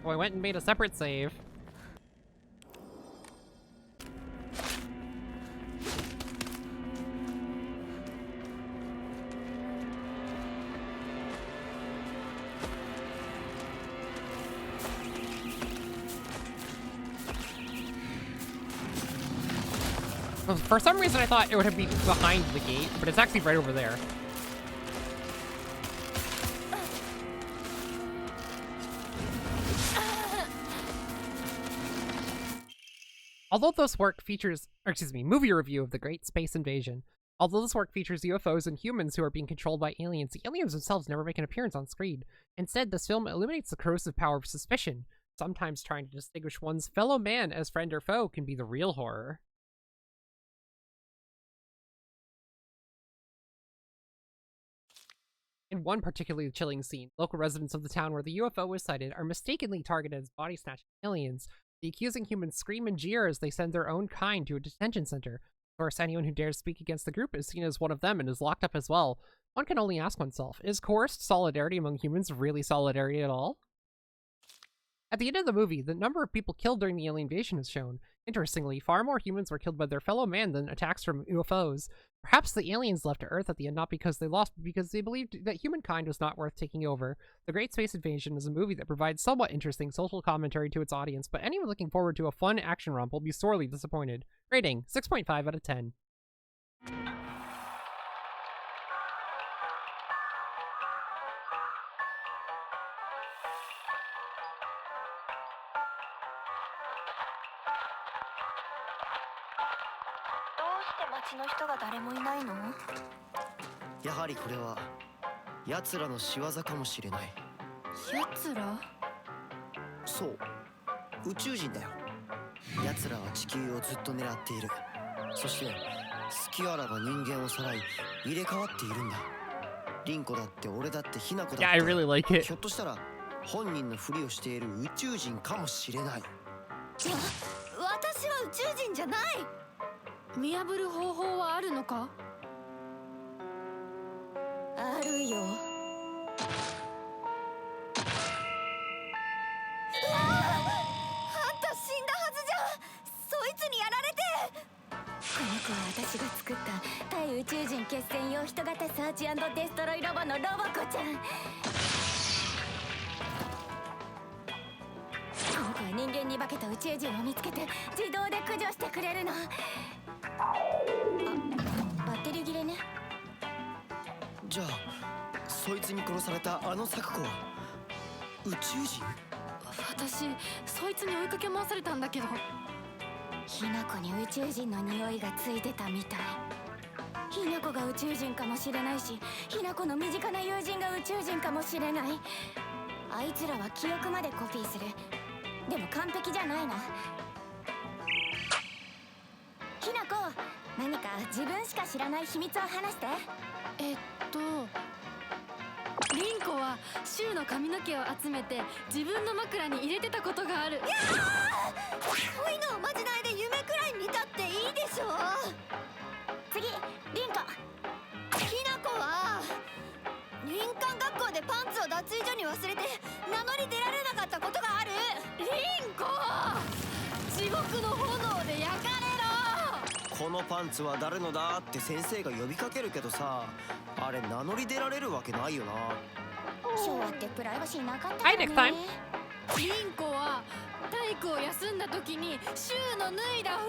S4: Oh, I went and made a separate save. For some reason, I thought it would be behind the gate, but it's actually right over there. Although this work features, or excuse me, movie review of the Great Space Invasion. Although this work features UFOs and humans who are being controlled by aliens, the aliens themselves never make an appearance on screen. Instead, this film eliminates the corrosive power of suspicion. Sometimes trying to distinguish one's fellow man as friend or foe can be the real horror. In one particularly chilling scene, local residents of the town where the UFO was sighted are mistakenly targeted as body-snatching aliens. The accusing humans scream and jeer as they send their own kind to a detention center. Of course, anyone who dares speak against the group is seen as one of them and is locked up as well. One can only ask oneself, is coerced solidarity among humans really solidarity at all? At the end of the movie, the number of people killed during the alien invasion is shown. Interestingly, far more humans were killed by their fellow man than attacks from UFOs. Perhaps the aliens left Earth at the end not because they lost, but because they believed that humankind was not worth taking over. The Great Space Invasion is a movie that provides somewhat interesting social commentary to its audience, but anyone looking forward to a fun action romp will be sorely disappointed. Rating, 6.5 out of 10.
S1: 町の人が誰もいないの？
S2: やはりこれは奴らの仕業かもしれない。
S1: 奴ら？
S2: そう、宇宙人だよ。奴らは地球をずっと狙っている。そして隙あらば人間をさらい入れ替わっているんだ。リンコだって俺だってヒナコだって、
S4: Yeah, I really like it.
S2: ひょっとしたら本人のふりをしている宇宙人かもしれない。
S1: 私は宇宙人じゃない。見破る方法はあるのか？あるよ。この子は私が作った対宇宙人決戦用人型サーチ&デストロイロボのロボコちゃん。この子は人間に化けた宇宙人を見つけて自動で駆除してくれるの。バッテリー切れね。
S2: じゃあそいつに殺されたあのサクコは宇宙人？
S1: 私そいつに追いかけ回されたんだけど、ひなこに宇宙人の匂いがついてたみたい。ひなこが宇宙人かもしれないし、ひなこの身近な友人が宇宙人かもしれない。あいつらは記憶までコピーする。でも完璧じゃないな。ひなこ、何か自分しか知らない秘密を話して。リンコはシュウの髪の毛を集めて自分の枕に入れてたことがある。いやー、こういうのおまじないで夢くらい見たっていいでしょ。次、リンコ。ひなこは林間学校でパンツを脱衣所に忘れて名乗り出られなかったことがある。リンコ、地獄の炎で焼かれろ。
S2: このパンツは誰のだって先生が呼びかけるけどさ、あれ名乗り出られるわけないよな。
S1: 昭和ってプライバシーなかったからね。リンコは体育を休んだ時にシュウの脱いだ服を。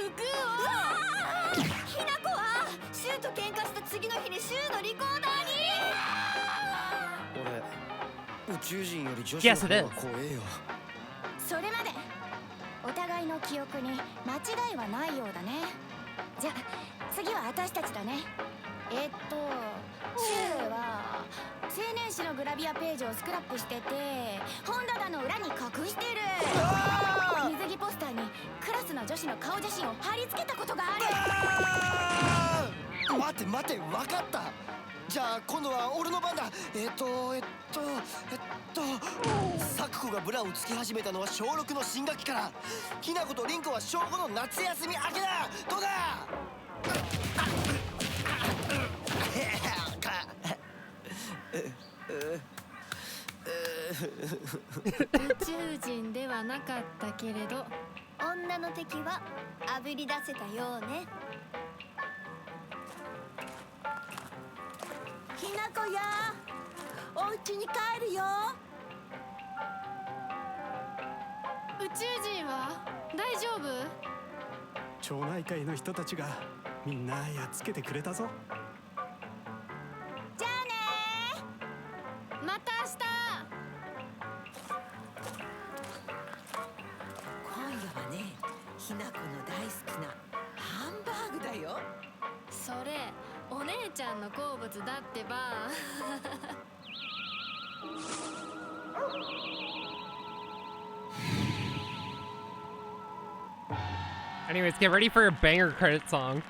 S1: ひなこはシュウと喧嘩した次の日にシュウのリコーダーに。
S2: 俺宇宙人より女子の方が怖えよ。
S1: それまでお互いの記憶に間違いはないようだね。じゃあ次は私たちだね。シュウは青年誌のグラビアページをスクラップしてて本棚の裏に隠してる。水着ポスターにクラスの女子の顔写真を貼り付けたことがある。
S2: 待て待て、分かった。じゃあ今度は俺の番だ。サクコがブラをつけ始めたのは小6の新学期から。ひなことリンコは小5の夏休み明けだ。どうだ。
S1: 宇宙人ではなかったけれど女の敵はあぶり出せたようね。ひなこや、お家に帰るよ。宇宙人は大丈夫？
S5: 町内会の人たちがみんなやっつけてくれたぞ。
S1: じゃあねー、また明日。
S6: 今夜はね、ひなこの大好きなハンバーグだよ。
S1: それお姉ちゃんの好物だってば。
S4: Anyways, get ready for a banger credit song.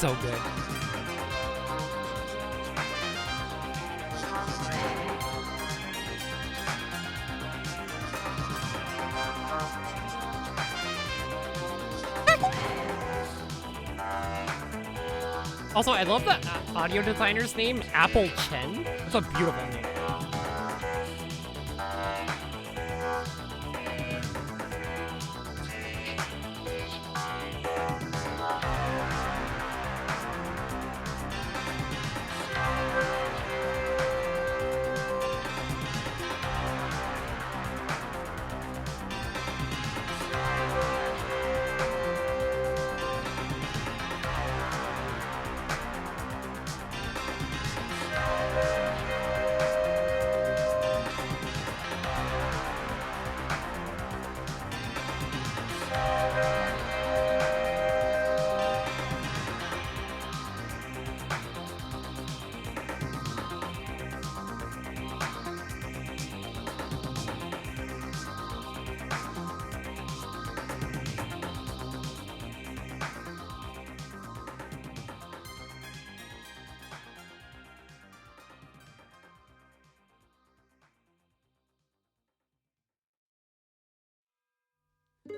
S4: so good. Also, I love the audio designer's name, Apple Chen. It's a beautiful name.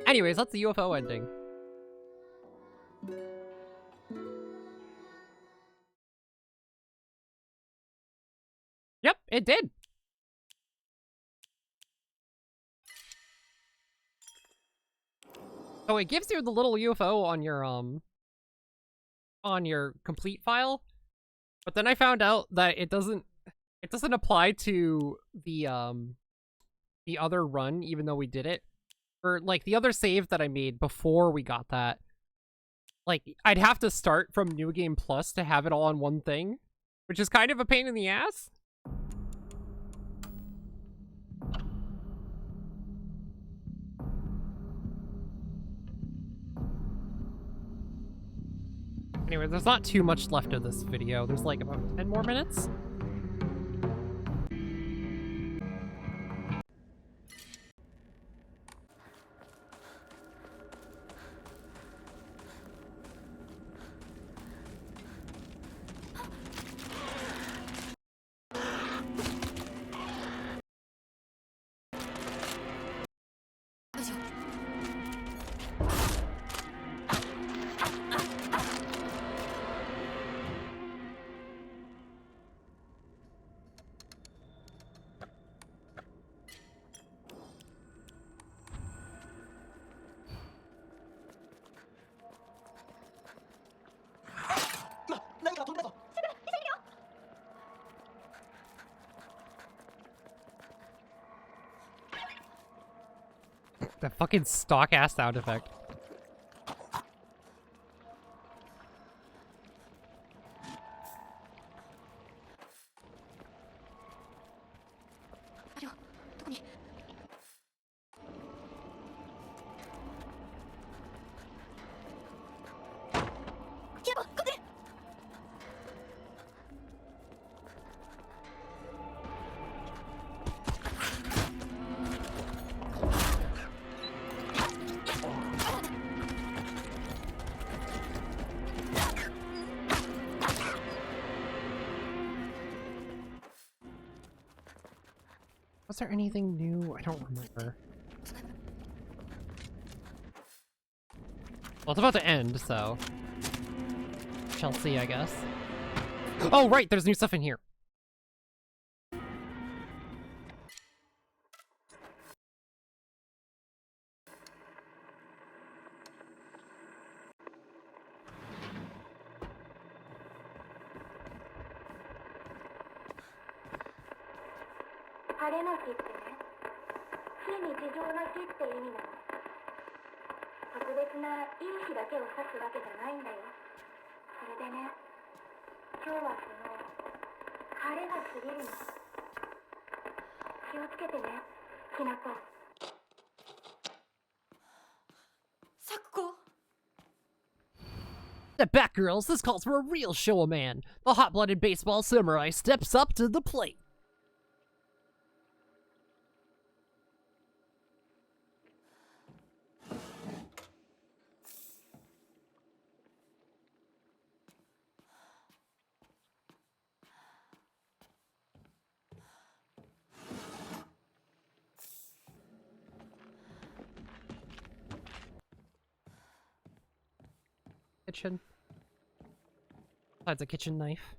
S4: Anyways, that's the UFO ending. Yep, it did. So it gives you the little UFO on your complete file, but then I found out that it doesn't apply to the other run, even though we did it. Or like the other save that I made before we got that. Like I'd have to start from New Game Plus to have it all on one thing, which is kind of a pain in the ass. Anyway, there's not too much left of this video. There's like about 10 more minutes. That fucking stock ass sound effect. Was there anything new? I don't remember. Well, it's about to end, so... shall see, I guess. Oh, right! There's new stuff in here! Step back, girls. This calls for a real show man. The hot-blooded baseball samurai steps up to the plate. kitchen? Besides a kitchen knife.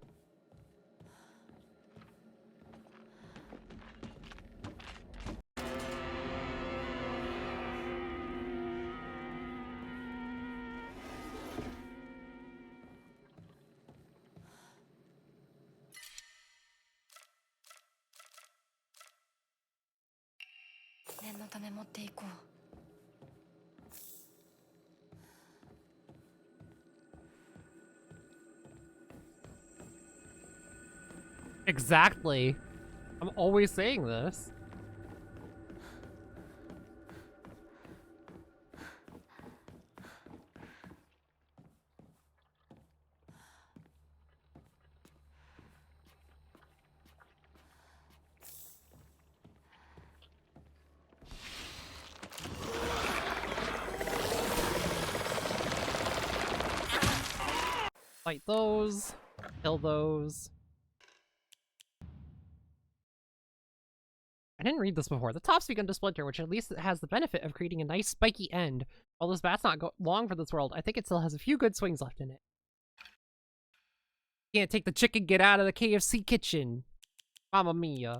S4: Exactly. I'm always saying this. Fight those. Kill those. I didn't read this before. The top's begun to splinter, which at least has the benefit of creating a nice spiky end. While this bat's not long for this world, I think it still has a few good swings left in it. Can't take the chicken, get out of the KFC kitchen. Mamma mia.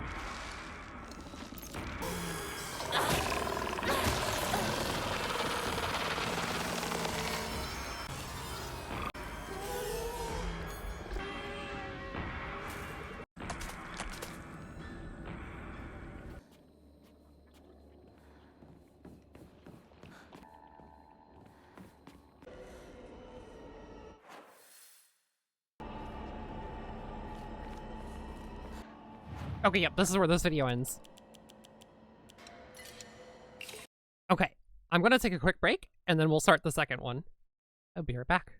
S4: Okay, yep, this is where this video ends. Okay, I'm gonna take a quick break, and then we'll start the second one. I'll be right back.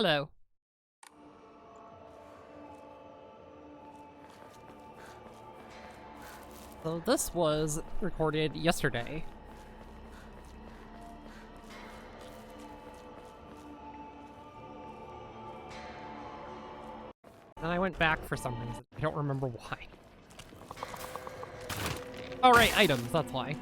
S4: Hello. So this was recorded yesterday. And I went back for some reason. I don't remember why. Oh right, items, that's why.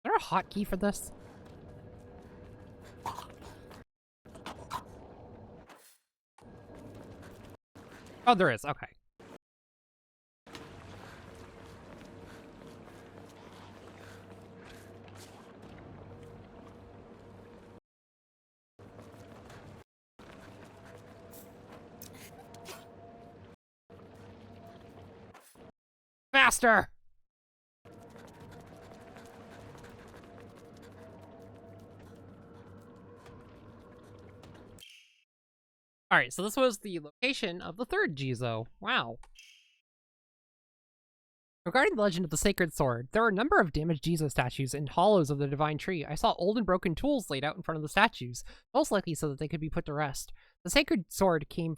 S4: Is there a hotkey for this? Oh, there is. Okay. Faster! Alright, so this was the location of the third Jizo. Wow. Regarding the legend of the Sacred Sword, there are a number of damaged Jizo statues in hollows of the Divine Tree. I saw old and broken tools laid out in front of the statues, most likely so that they could be put to rest. The Sacred Sword came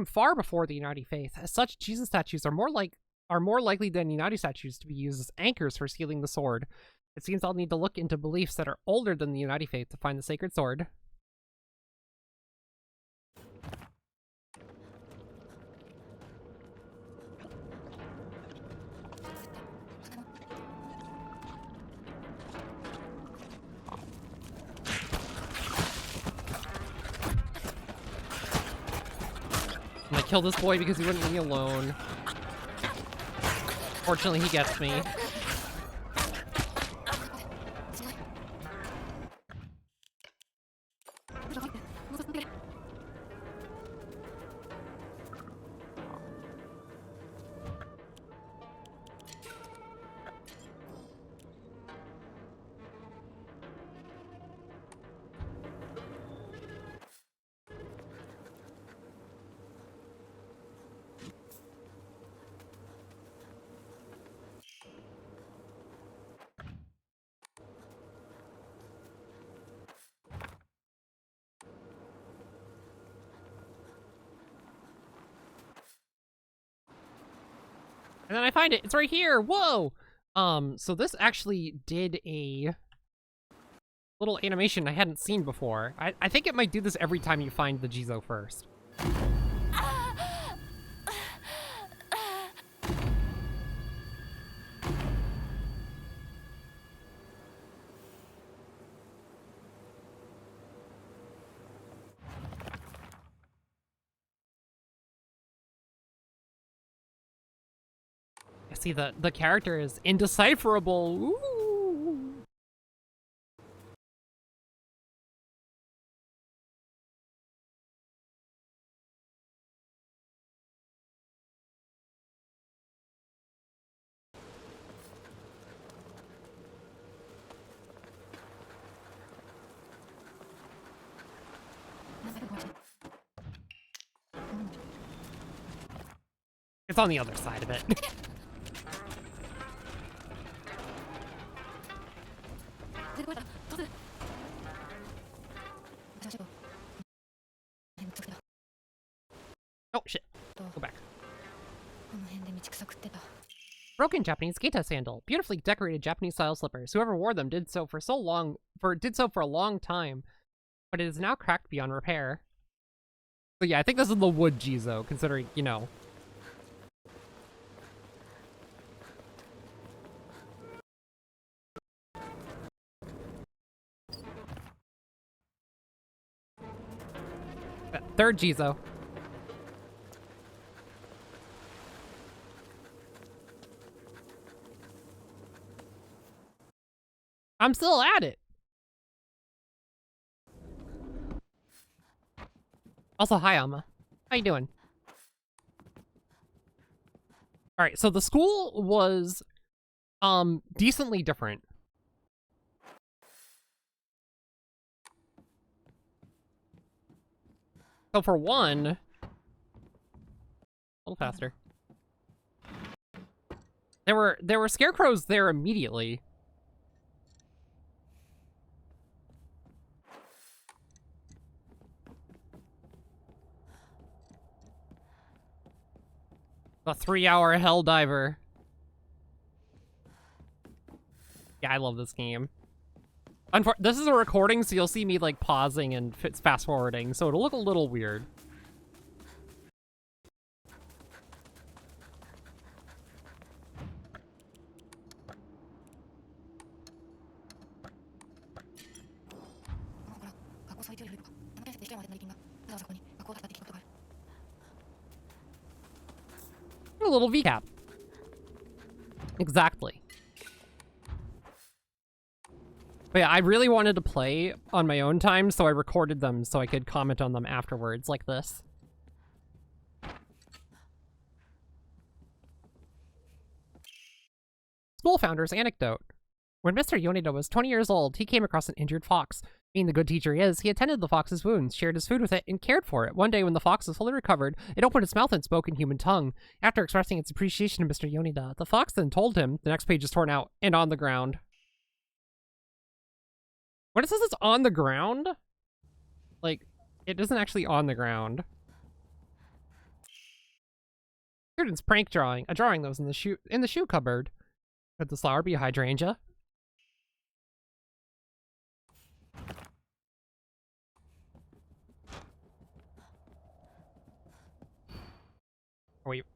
S4: far before the Unity Faith. As such, Jizo statues are more likely than Unity statues to be used as anchors for sealing the sword. It seems I'll need to look into beliefs that are older than the Unity Faith to find the Sacred Sword. I'm gonna kill this boy because he wouldn't leave me alone. Fortunately, he gets me. And then I find it. It's right here. Whoa! So this actually did a little animation I hadn't seen before. I think it might do this every time you find the Jizo first. I see the character is indecipherable. Ooh. It's on the other side of it. Oh shit. Go back. Broken Japanese Geita sandal. Beautifully decorated Japanese style slippers. Whoever wore them did so for a long time, but it is now cracked beyond repair. So yeah, I think this is the wood Jizo, considering, you know. Third Jizo. I'm still at it. Also, hi, Alma. How you doing? All right, so the school was decently different. So for one, a little faster. There were scarecrows there immediately. A 3-hour hell diver. Yeah, I love this game. This is a recording, so you'll see me like pausing and fast forwarding, so it'll look a little weird. A little VCAP. Exactly. But yeah, I really wanted to play on my own time, so I recorded them so I could comment on them afterwards, like this. School founder's anecdote. When Mr. Yoneda was 20 years old, he came across an injured fox. Being the good teacher he is, he attended the fox's wounds, shared his food with it, and cared for it. One day, when the fox was fully recovered, it opened its mouth and spoke in human tongue. After expressing its appreciation to Mr. Yoneda, the fox then told him, the next page is torn out, and on the ground. When it says it's on the ground, like, it isn't actually on the ground. Student's prank drawing, a drawing that was in the shoe cupboard. Could this flower be a hydrangea?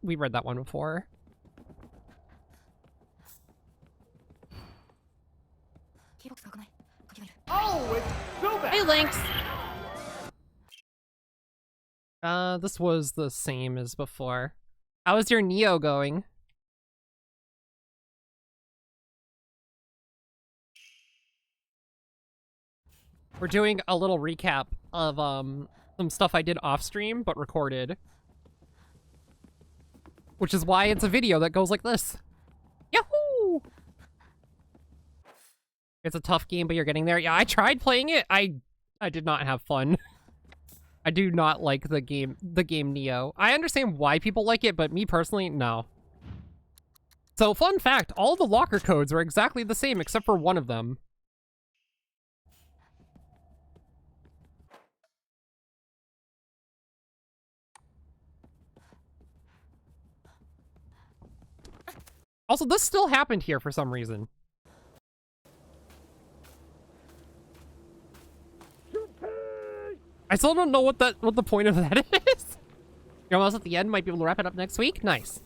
S4: We read that one before.
S5: Oh, it's Zubat!
S4: Hey, Lynx! This was the same as before. How is your Neo going? We're doing a little recap of, some stuff I did off-stream, but recorded. Which is why it's a video that goes like this. Yahoo! It's a tough game, but you're getting there. Yeah, I tried playing it. I did not have fun. I do not like the game Neo. I understand why people like it, but me personally, no. So, fun fact, all the locker codes are exactly the same except for one of them. Also, this still happened here for some reason. I still don't know what the point of that is. You're almost at the end, might be able to wrap it up next week. Nice.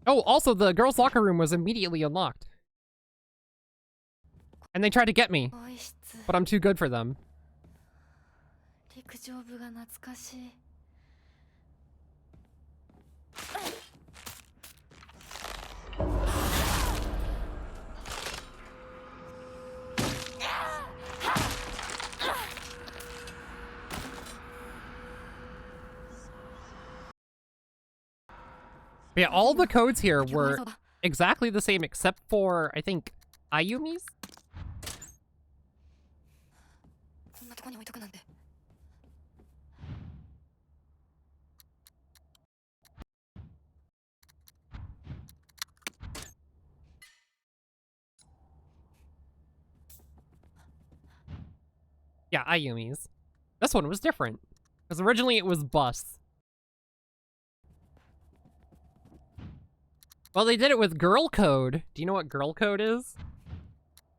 S4: Oh, also, the girls' locker room was immediately unlocked. And they tried to get me, but I'm too good for them. But yeah, all the codes here were exactly the same except for, I think, Ayumi's? Yeah, Ayumi's. This one was different. Because originally it was bus. Well, they did it with girl code. Do you know what girl code is?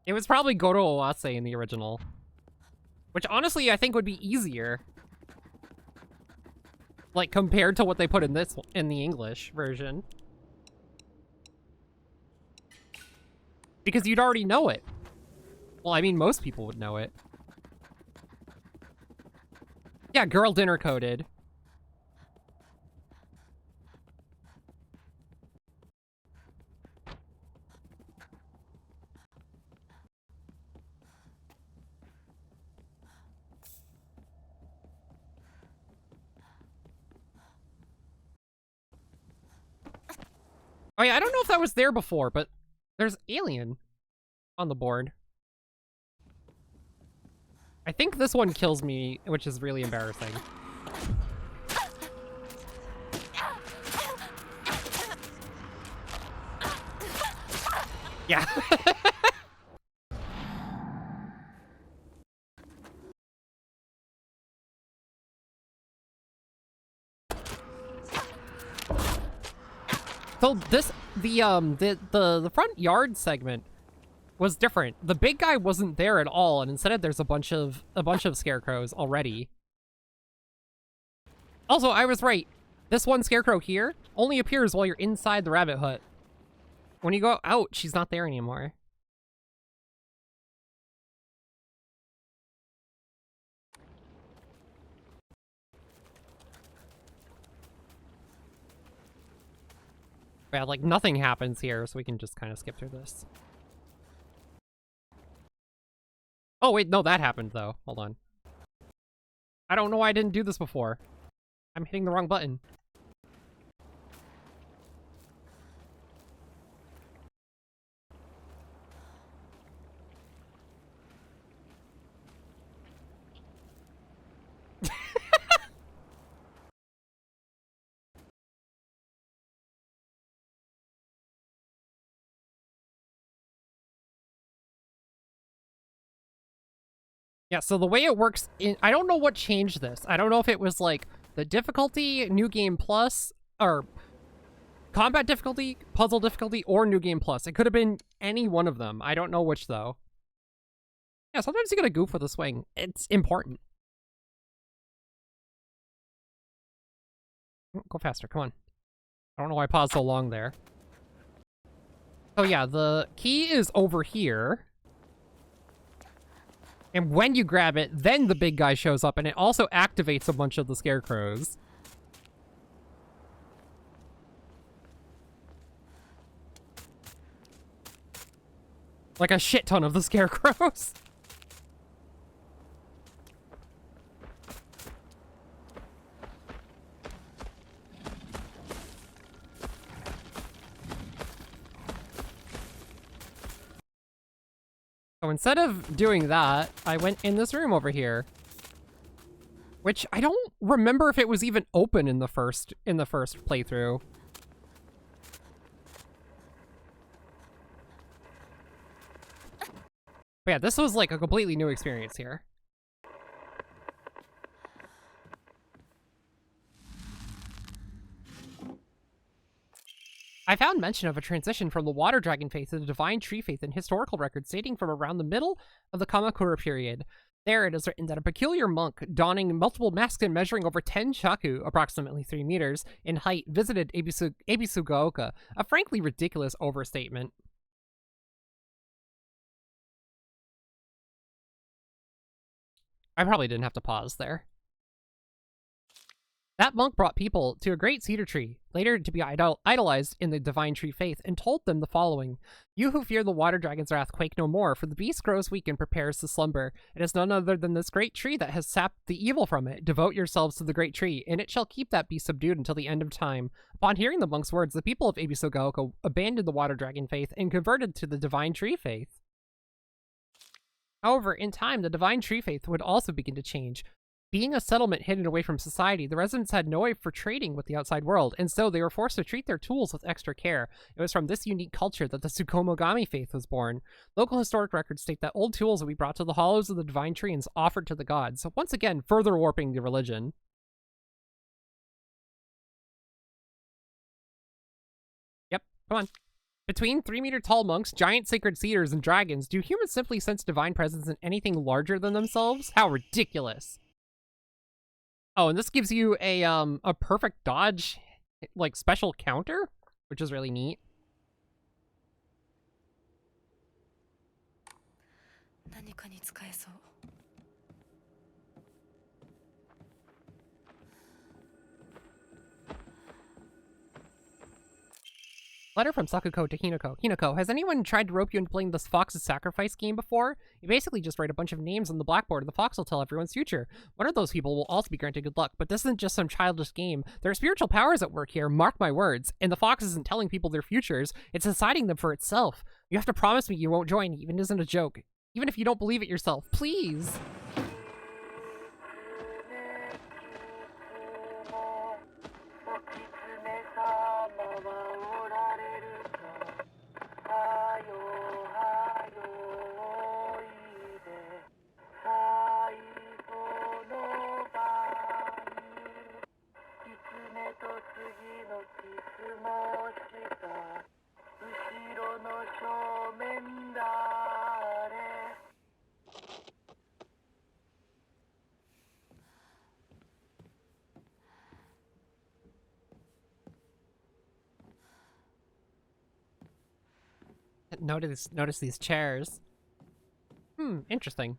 S4: It was probably Goro Owase in the original. Which honestly I think would be easier. Like compared to what they put in in the English version. Because you'd already know it. Well, I mean most people would know it. Yeah, girl dinner coded. Oh yeah, I don't know if that was there before, but there's alien on the board. I think this one kills me, which is really embarrassing. Yeah. So this, the front yard segment was different. The big guy wasn't there at all, and instead there's a bunch of scarecrows already. Also, I was right. This one scarecrow here only appears while you're inside the rabbit hut. When you go out, she's not there anymore. Yeah, like nothing happens here, so we can just kind of skip through this. Oh wait, no, that happened though. Hold on. I don't know why I didn't do this before. I'm hitting the wrong button. Yeah, so the way it works, I don't know what changed this. I don't know if it was like the difficulty, New Game Plus, or combat difficulty, puzzle difficulty, or New Game Plus. It could have been any one of them. I don't know which though. Yeah, sometimes you gotta goof with a swing. It's important. Go faster, come on. I don't know why I paused so long there. Oh yeah, the key is over here. And when you grab it, then the big guy shows up, and it also activates a bunch of the scarecrows. Like a shit ton of the scarecrows. So instead of doing that, I went in this room over here. Which I don't remember if it was even open in the first playthrough. But yeah, this was like a completely new experience here. I found mention of a transition from the water dragon faith to the divine tree faith in historical records dating from around the middle of the Kamakura period. There it is written that a peculiar monk, donning multiple masks and measuring over 10 shaku, approximately 3 meters, in height, visited Ebisugaoka, a frankly ridiculous overstatement. I probably didn't have to pause there. That monk brought people to a great cedar tree, later to be idolized in the divine tree faith, and told them the following. You who fear the water dragon's wrath quake no more, for the beast grows weak and prepares to slumber. It is none other than this great tree that has sapped the evil from it. Devote yourselves to the great tree, and it shall keep that beast subdued until the end of time. Upon hearing the monk's words, the people of Ebisugaoka abandoned the water dragon faith and converted to the divine tree faith. However, in time, the divine tree faith would also begin to change. Being a settlement hidden away from society, the residents had no way for trading with the outside world, and so they were forced to treat their tools with extra care. It was from this unique culture that the Tsukomogami faith was born. Local historic records state that old tools would be brought to the hollows of the divine tree and offered to the gods, once again further warping the religion. Yep, come on. Between 3-meter-tall monks, giant sacred cedars, and dragons, do humans simply sense divine presence in anything larger than themselves? How ridiculous. Oh, and this gives you a perfect dodge, like, special counter, which is really neat. Letter from Sakuko to Hinako. Hinako, has anyone tried to rope you into playing this Fox's Sacrifice game before? You basically just write a bunch of names on the blackboard and the fox will tell everyone's future. One of those people will also be granted good luck, but this isn't just some childish game. There are spiritual powers at work here, mark my words. And the fox isn't telling people their futures, it's deciding them for itself. You have to promise me you won't join, even isn't a joke. Even if you don't believe it yourself, please! Notice these chairs. Interesting.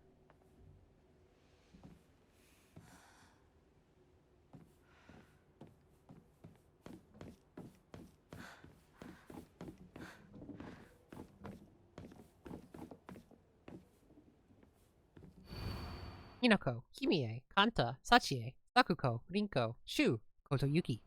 S4: Hinako, Kimie, Kanta, Sachie, Sakuko, Rinko, Shu, Kotoyuki.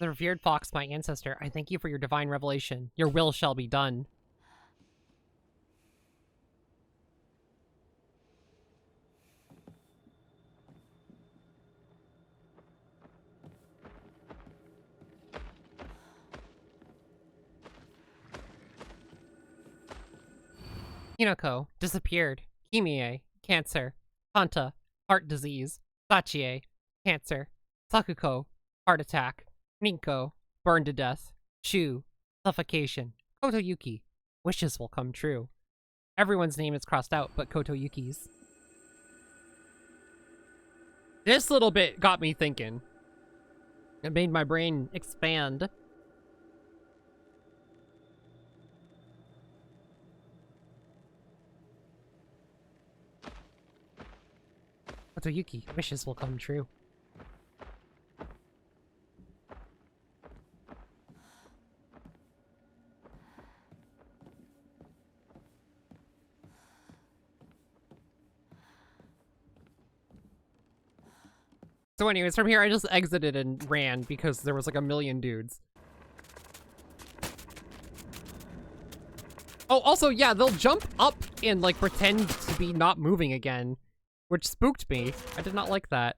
S4: The revered fox, my ancestor, I thank you for your divine revelation. Your will shall be done. Hinako, disappeared. Kimie, cancer. Kanta, heart disease. Sachie, cancer. Sakuko, heart attack. Rinko, burned to death. Shu, suffocation. Kotoyuki, wishes will come true. Everyone's name is crossed out but Kotoyuki's. This little bit got me thinking. It made my brain expand. Kotoyuki, wishes will come true. So anyways, from here I just exited and ran because there was like a million dudes. Oh, also, yeah, they'll jump up and like pretend to be not moving again, which spooked me. I did not like that.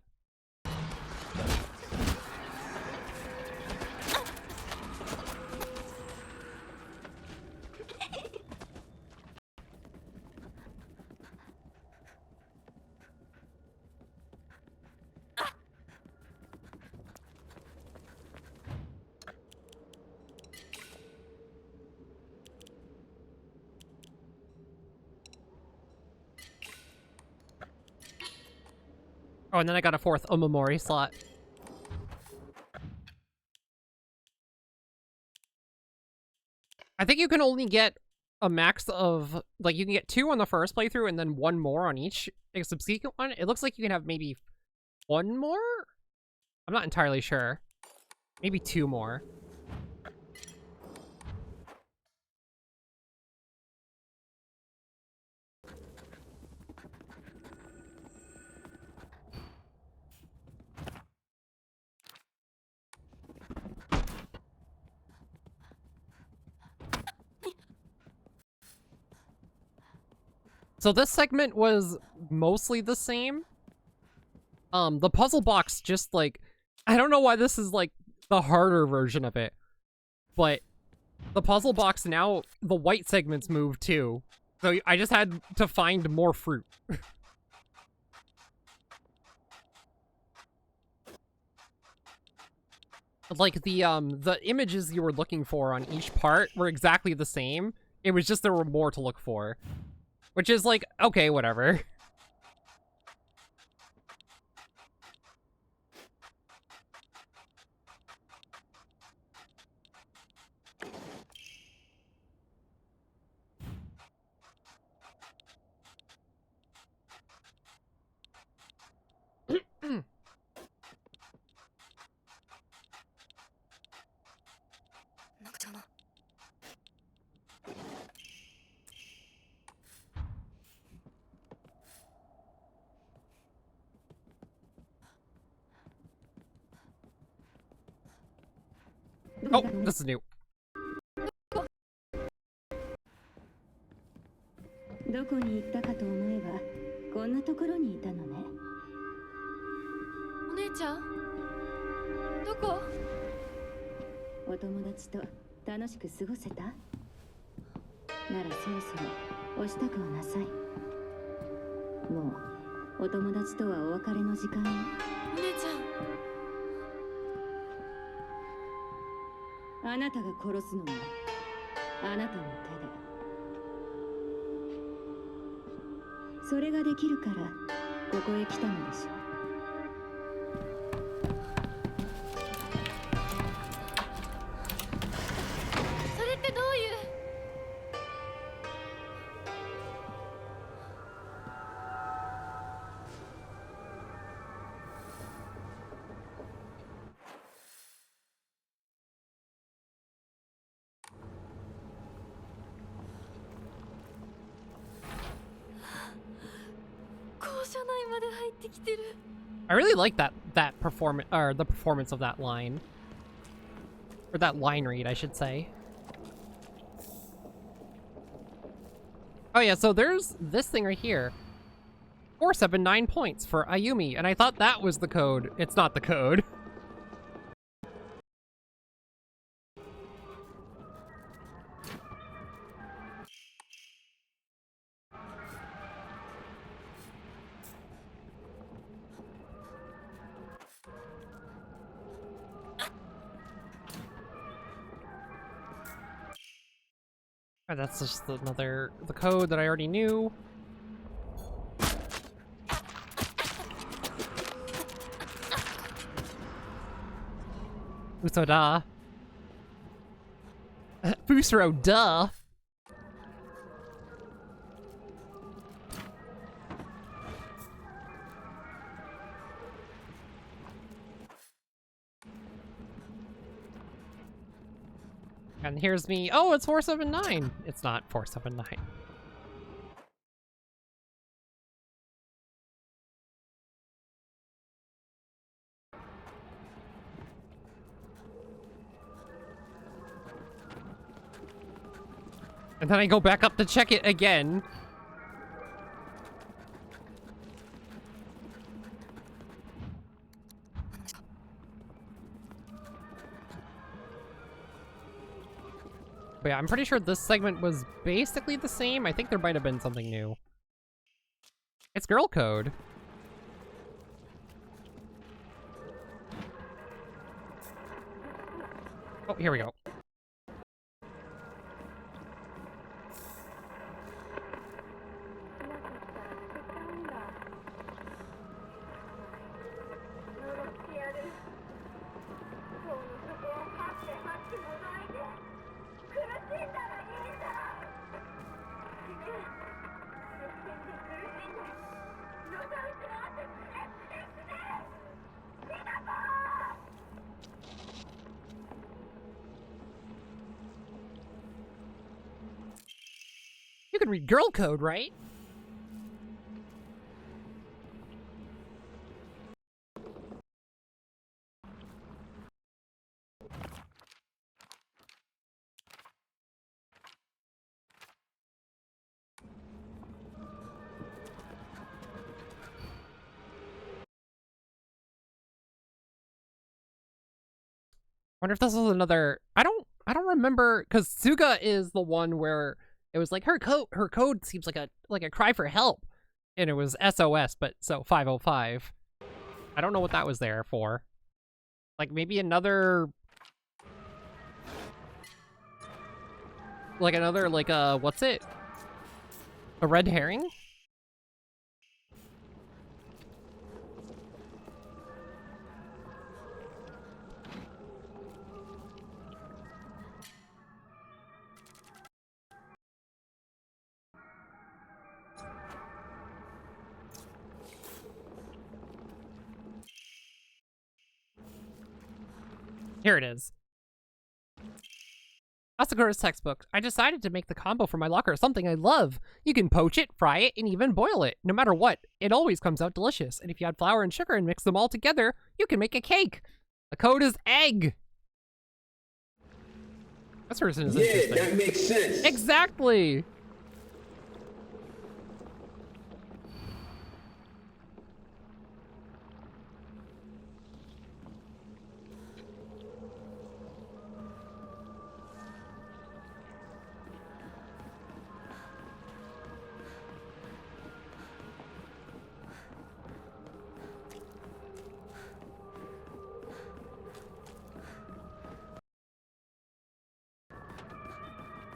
S4: Oh, and then I got a fourth Omamori slot. I think you can only get a max of, like, you can get 2 on the first playthrough and then 1 more on each subsequent one. It looks like you can have maybe 1 more? I'm not entirely sure. Maybe 2 more. So this segment was mostly the same. The puzzle box just like, I don't know why this is like the harder version of it, but the puzzle box now, the white segments move too. So I just had to find more fruit. Like the images you were looking for on each part were exactly the same. It was just there were more to look for. Which is like, okay, whatever. Oh, this is new.
S7: どこに行ったかと思えばこんなところにいたのね。
S1: お姉ちゃんどこ？
S7: お友達と楽しく過ごせた？ならそろそろお支度をなさい。もうお友達とはお別れの時間よ。
S1: お姉ちゃん。
S7: あなたが殺すのもあなたの手で。それができるからここへ来たのでしょ。
S1: それってどういう？校舎内まで入ってきてる。
S4: I really like that performance, or the performance of that line. Or that line read, I should say. Oh yeah, so there's this thing right here. 479 points for Ayumi, and I thought that was the code. It's not the code. Oh, that's just the code that I already knew. Usoda. Fusro, duh. And here's me. Oh, it's 479. It's not 479. And then I go back up to check it again. But yeah, I'm pretty sure this segment was basically the same. I think there might have been something new. It's girl code. Oh, here we go. You can read girl code, right? Wonder if this is another. I don't remember, because Suga is the one where it was like her code seems like a cry for help, and it was SOS, but so 505. I don't know what that was there for. Like maybe another what's it? A red herring? Here it is. Asakura's textbook. I decided to make the combo for my locker something I love. You can poach it, fry it, and even boil it. No matter what, it always comes out delicious. And if you add flour and sugar and mix them all together, you can make a cake. The code is egg. This person is
S8: Yeah,
S4: interesting.
S8: that makes sense.
S4: Exactly!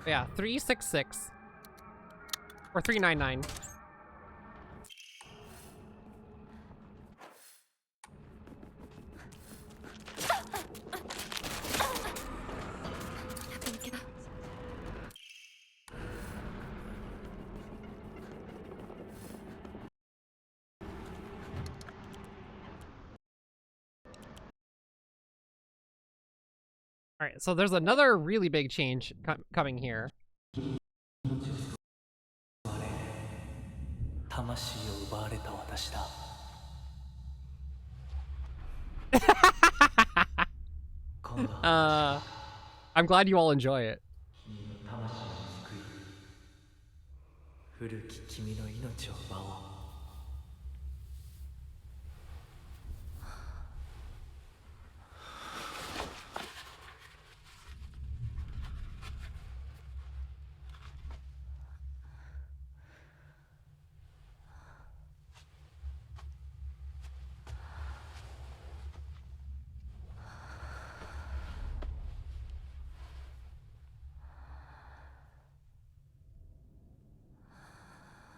S4: Yeah, 366. Or 399. Alright, so there's another really big change coming here.
S9: 魂を奪われた私だ。
S4: I'm glad you all enjoy it.
S9: 魂を救い、古き君の命を奪おう。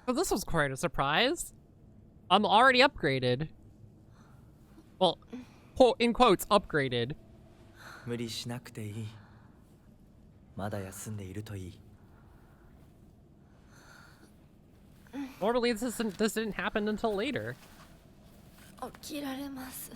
S4: So this was quite a surprise. I'm already upgraded. Well, in quotes, upgraded.
S9: 無理しなくていい。まだ休んでいるといい。
S4: Normally this didn't happen until later.
S1: 起きられます。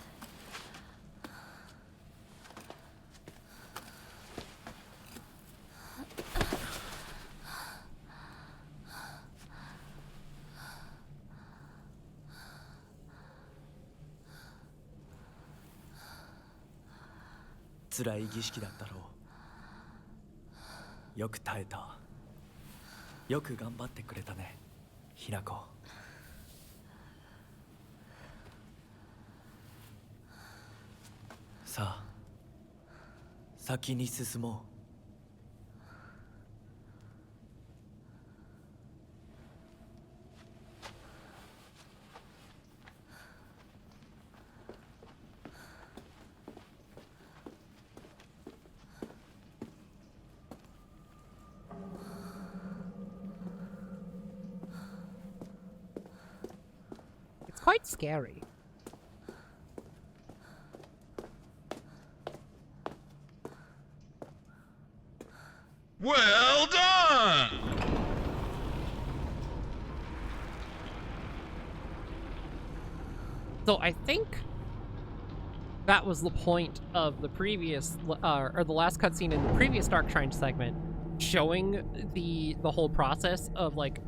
S9: 辛い儀式だったろう。よく耐えた。よく頑張ってくれたね、ひなこ。さあ、先に進もう。
S4: It's quite scary.
S3: Well done!
S4: So I think that was the point of the previous, or the last cutscene in the previous Dark Shrine segment, showing the whole process of like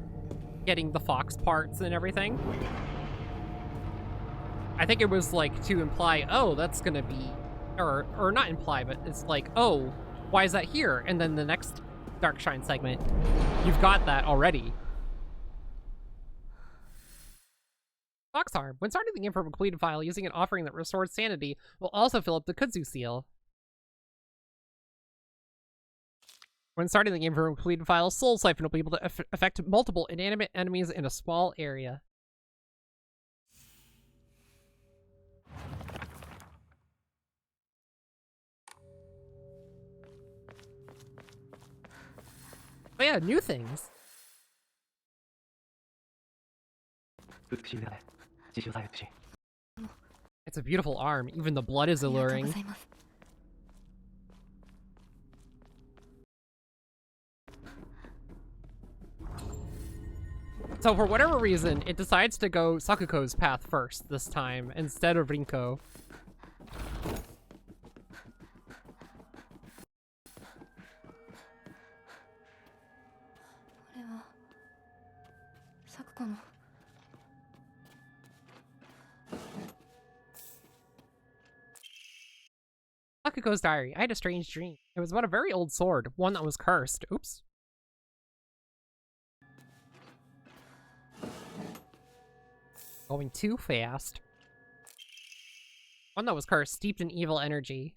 S4: getting the fox parts and everything. I think it was like to imply, oh, that's gonna be, or not imply, but it's like, oh, why is that here? And then the next Dark Shrine segment, you've got that already. Fox Harm. When starting the game from a completed file, using an offering that restores sanity will also fill up the Kudzu seal. When starting the game from a completed file, Soul Siphon will be able to affect multiple inanimate enemies in a small area. Oh yeah, new things. It's a beautiful arm. Even the blood is alluring. So for whatever reason, it decides to go Sakuko's path first this time instead of Rinko. Sakuko's diary. I had a strange dream. It was about a very old sword, one that was cursed. Oops. Going too fast. One that was cursed, steeped in evil energy.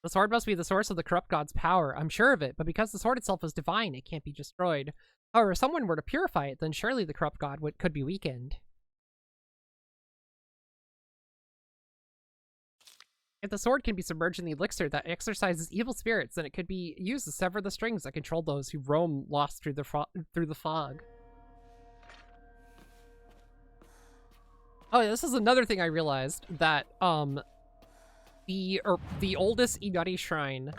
S4: The sword must be the source of the corrupt god's power. I'm sure of it, but because the sword itself is divine, it can't be destroyed. However, if someone were to purify it, then surely the corrupt god could be weakened. If the sword can be submerged in the elixir that exorcises evil spirits, then it could be used to sever the strings that control those who roam lost through the fog. Oh, this is another thing I realized, that the oldest Inari shrine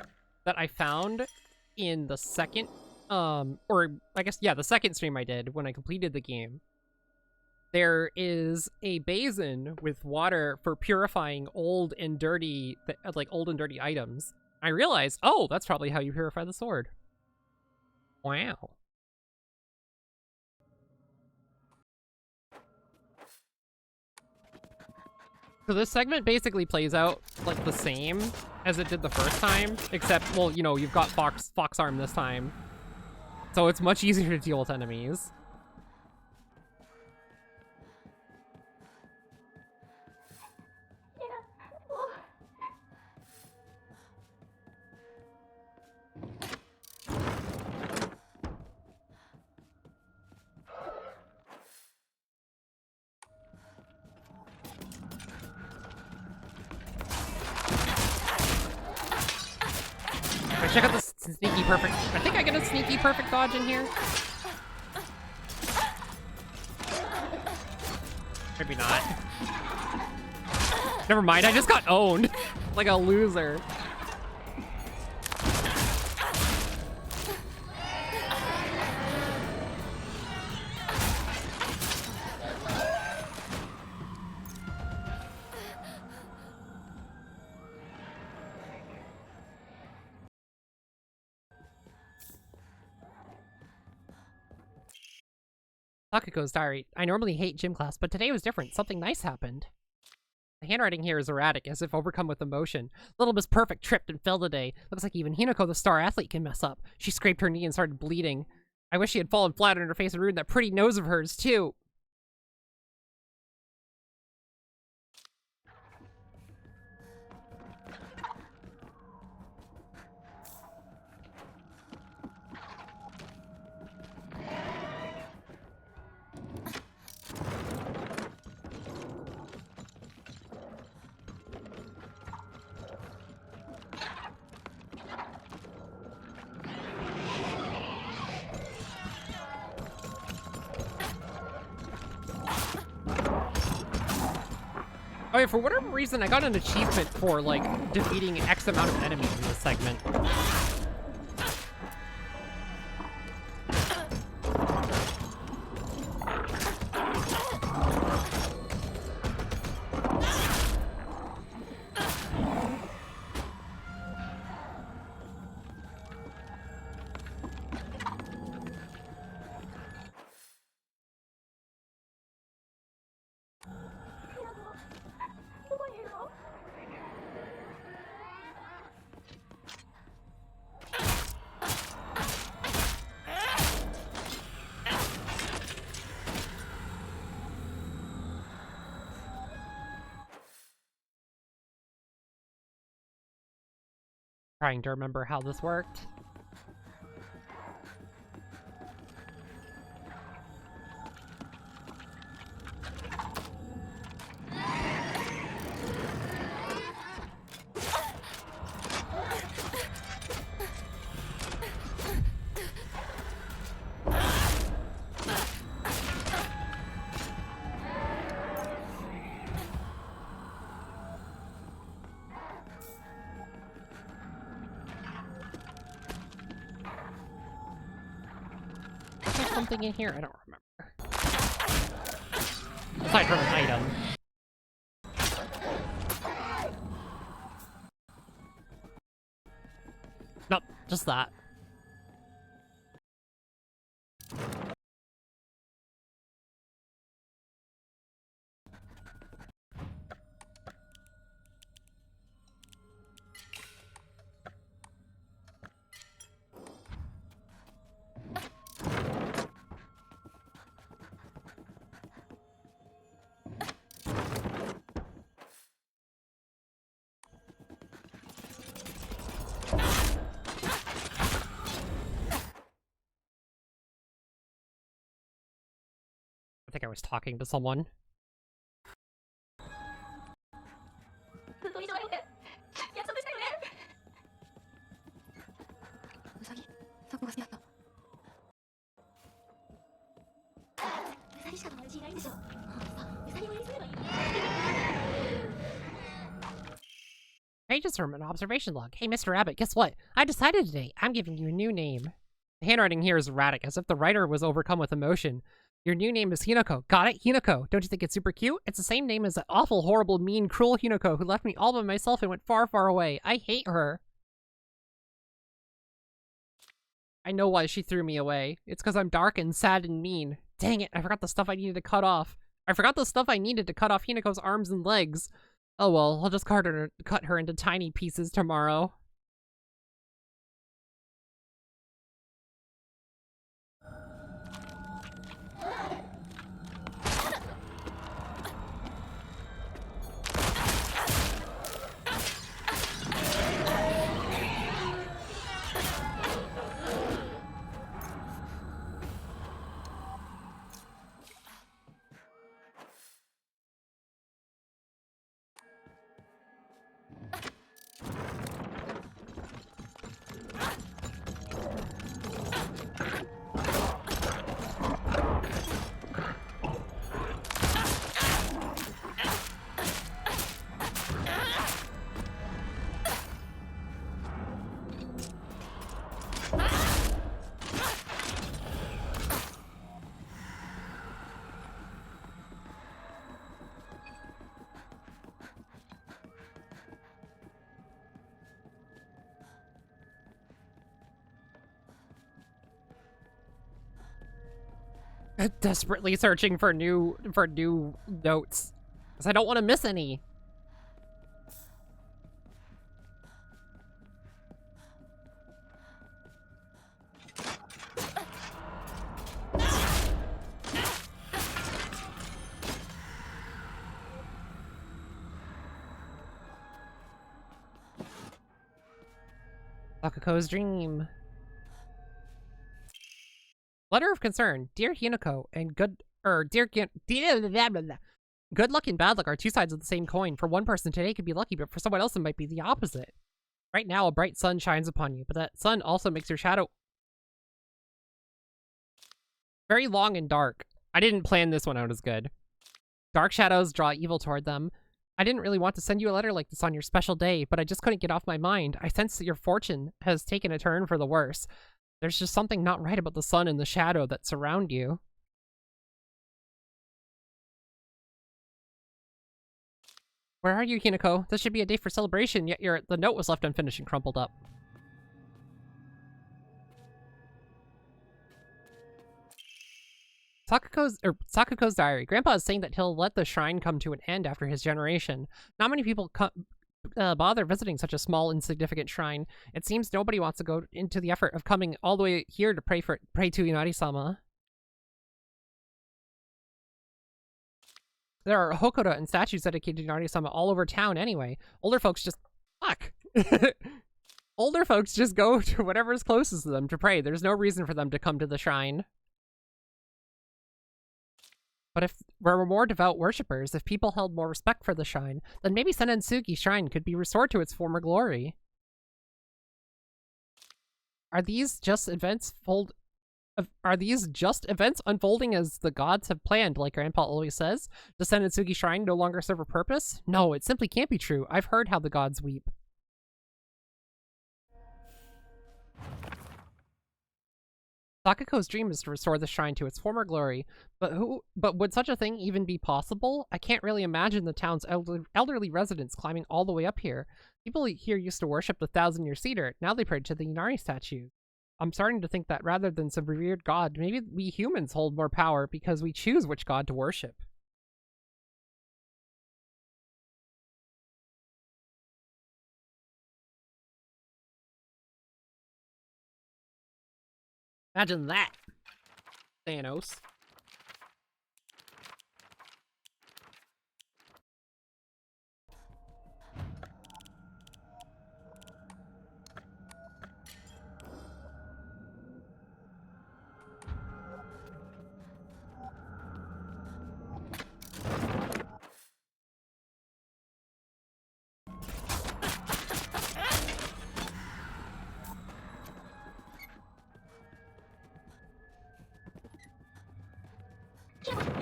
S4: that I found in the second or I guess yeah, the second stream I did when I completed the game. There is a basin with water for purifying old and dirty items. I realized, oh, that's probably how you purify the sword. Wow. So this segment basically plays out like the same as it did the first time, except, well, you know, you've got fox arm this time. So it's much easier to deal with enemies. Check out this sneaky perfect. I think I get a sneaky perfect dodge in here. Maybe not. Never mind, I just got owned. Like a loser. Sakuko's diary. I normally hate gym class, but today was different. Something nice happened. The handwriting here is erratic, as if overcome with emotion. Little Miss Perfect tripped and fell today. Looks like even Hinako, the star athlete, can mess up. She scraped her knee and started bleeding. I wish she had fallen flat on her face and ruined that pretty nose of hers, too. Oh yeah, for whatever reason, I got an achievement for, like, defeating X amount of enemies in this segment. Trying to remember how this worked. Something in here? I don't remember. Aside from an item. Nope, just that. think I was talking to someone.
S1: ずっと一緒だよね。約束したよね。ウサギ、そこが好きだった。ウサギしか友達いないんでしょ。ウサギをやりすればいい。
S4: Pages from an observation log. Hey, Mr. Rabbit, guess what? I decided today. I'm giving you a new name. The handwriting here is erratic, as if the writer was overcome with emotion. Your new name is Hinako. Got it? Hinako. Don't you think it's super cute? It's the same name as that awful, horrible, mean, cruel Hinako who left me all by myself and went far, far away. I hate her. I know why she threw me away. It's because I'm dark and sad and mean. Dang it, I forgot the stuff I needed to cut off. I forgot the stuff I needed to cut off Hinako's arms and legs. Oh well, I'll just cut her into tiny pieces tomorrow. Desperately searching for new notes, because I don't want to miss any. Sakuko's dream. Letter of concern, dear Hinako, and good luck and bad luck are two sides of the same coin. For one person, today could be lucky, but for someone else, it might be the opposite. Right now, a bright sun shines upon you, but that sun also makes your shadow very long and dark. I didn't plan this one out as good. Dark shadows draw evil toward them. I didn't really want to send you a letter like this on your special day, but I just couldn't get off my mind. I sense that your fortune has taken a turn for the worse. There's just something not right about the sun and the shadow that surround you. Where are you, Hinako? This should be a day for celebration, yet the note was left unfinished and crumpled up. Sakuko's diary. Grandpa is saying that he'll let the shrine come to an end after his generation. Not many people bother visiting such a small, insignificant shrine. It seems nobody wants to go into the effort of coming all the way here to pray to Inari-sama. There are hokoda and statues dedicated to Inari-sama all over town anyway. Older folks just... Fuck! Older folks just go to whatever's closest to them to pray. There's no reason for them to come to the shrine. But if there were more devout worshippers, if people held more respect for the shrine, then maybe Senensugi Shrine could be restored to its former glory. Are these just events unfolding as the gods have planned, like Grandpa always says? Does Senensugi Shrine no longer serve a purpose? No, it simply can't be true. I've heard how the gods weep. Sakuko's dream is to restore the shrine to its former glory, but would such a thing even be possible? I can't really imagine the town's elderly residents climbing all the way up here. People here used to worship the 1,000-year cedar, now they pray to the Inari statue. I'm starting to think that rather than some revered god, maybe we humans hold more power because we choose which god to worship. Imagine that, Thanos.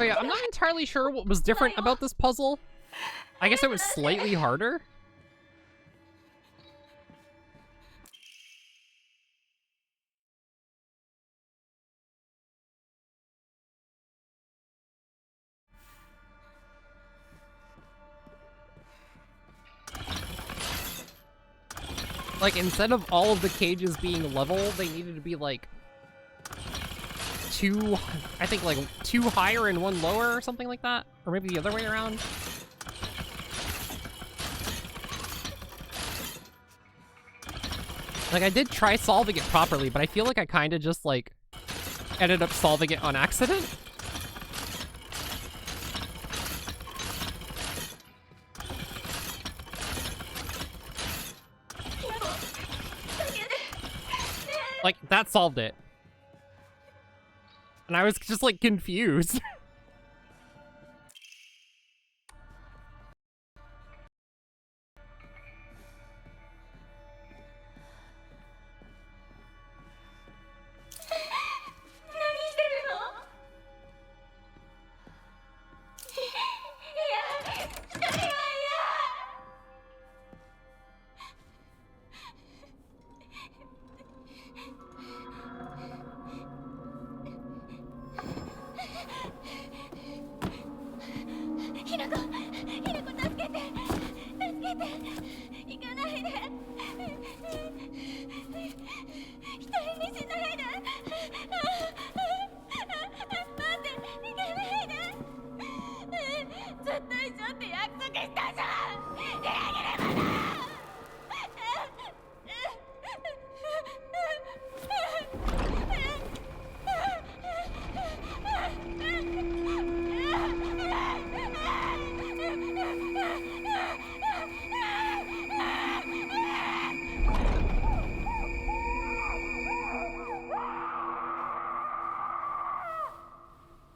S4: Oh yeah, I'm not entirely sure what was different about this puzzle. I guess it was slightly harder. Like, instead of all of the cages being level, they needed to be, like, two, I think, like, two higher and one lower or something like that. Or maybe the other way around. Like, I did try solving it properly, but I feel like I kind of just, like, ended up solving it on accident. Like, that solved it. And I was just, like, confused.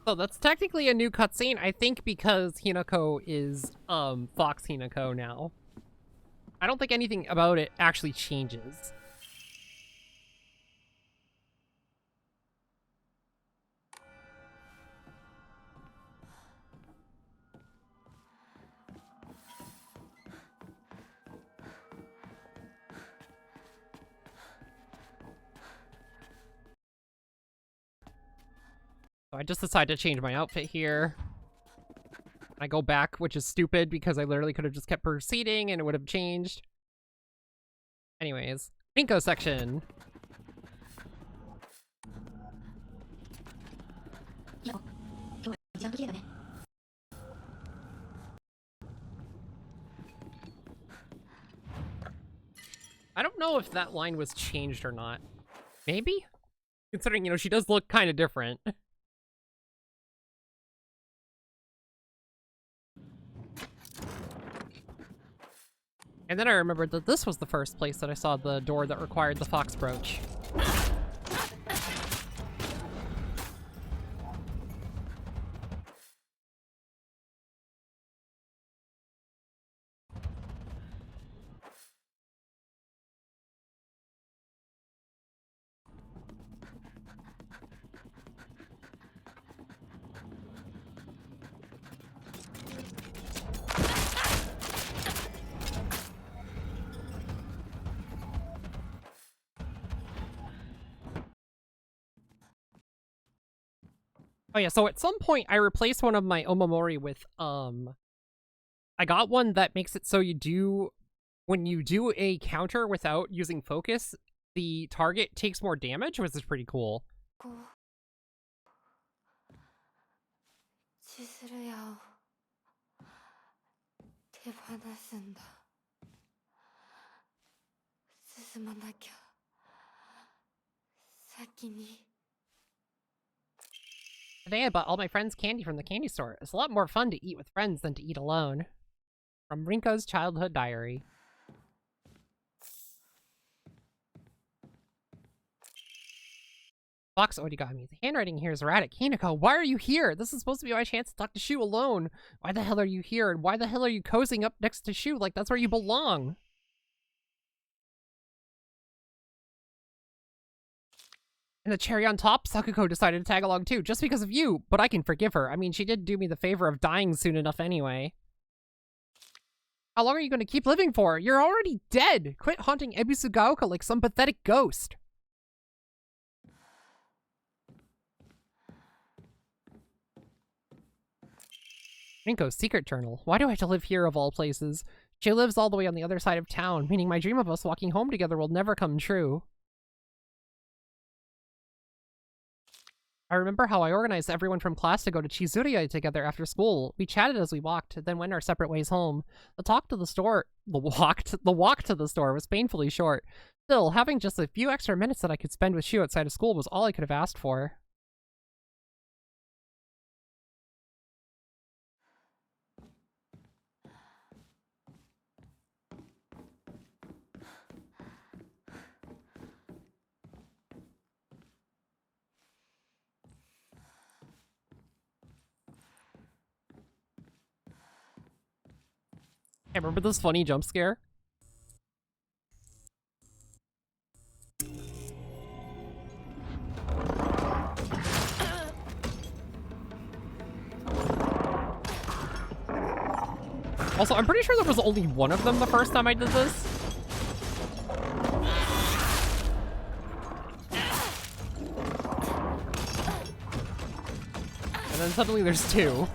S4: So that's technically a new cutscene, I think, because Hinako is, Fox Hinako now. I don't think anything about it actually changes. So I just decided to change my outfit here. I go back, which is stupid because I literally could have just kept proceeding and it would have changed. Anyways, Rinko section. I don't know if that line was changed or not. Maybe? Considering, you know, she does look kind of different. And then I remembered that this was the first place that I saw the door that required the fox brooch. Oh yeah, so at some point I replaced one of my Omamori with, I got one that makes it so when you do a counter without using focus, the target takes more damage, which is pretty cool. Today I bought all my friends candy from the candy store. It's a lot more fun to eat with friends than to eat alone. From Rinko's childhood diary. Fox origami. The handwriting here is erratic. Hinako, why are you here? This is supposed to be my chance to talk to Shu alone. Why the hell are you here? And why the hell are you cozying up next to Shu like that's where you belong? And the cherry on top, Sakuko decided to tag along too, just because of you, but I can forgive her. I mean, she did do me the favor of dying soon enough anyway. How long are you going to keep living for? You're already dead! Quit haunting Ebisugaoka like some pathetic ghost. Rinko's secret journal. Why do I have to live here of all places? She lives all the way on the other side of town, meaning my dream of us walking home together will never come true. I remember how I organized everyone from class to go to Chizuriya together after school. We chatted as we walked, then went our separate ways home. The walk to the store was painfully short. Still, having just a few extra minutes that I could spend with Shu outside of school was all I could have asked for. I remember this funny jump scare. Also, I'm pretty sure there was only one of them the first time I did this. And then suddenly there's two.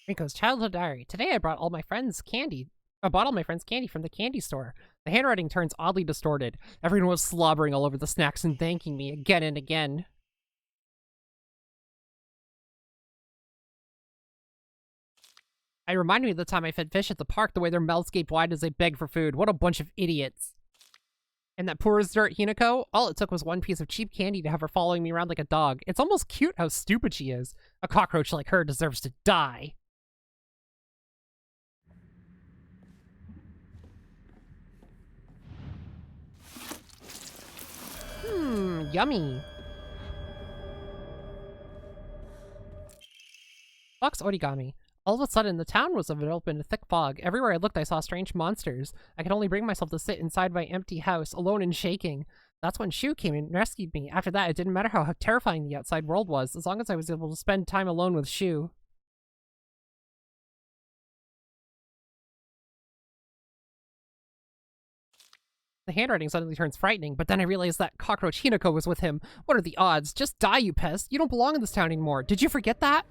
S4: Rinko's childhood diary. Today I brought all my friends candy. I bought all my friends candy from the candy store. The handwriting turns oddly distorted. Everyone was slobbering all over the snacks and thanking me again and again. I reminded me of the time I fed fish at the park, the way their mouths gaped wide as they begged for food. What a bunch of idiots. And that poor as dirt Hinako, all it took was one piece of cheap candy to have her following me around like a dog. It's almost cute how stupid she is. A cockroach like her deserves to die. Yummy. Box origami. All of a sudden, the town was enveloped in a thick fog. Everywhere I looked, I saw strange monsters. I could only bring myself to sit inside my empty house, alone and shaking. That's when Shu came and rescued me. After that, it didn't matter how terrifying the outside world was, as long as I was able to spend time alone with Shu. The handwriting suddenly turns frightening, but then I realized that cockroach Hinako was with him. What are the odds? Just die, you pest. You don't belong in this town anymore. Did you forget that?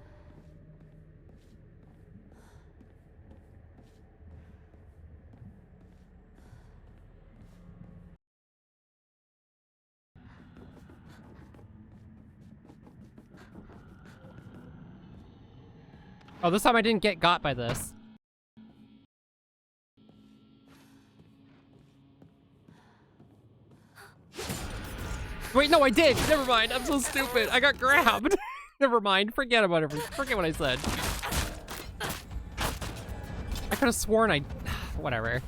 S4: Oh, this time I didn't get got by this. Wait, no, I did. Never mind. I'm so stupid. I got grabbed. Never mind. Forget about everything. Forget what I said. I could have sworn I... Whatever.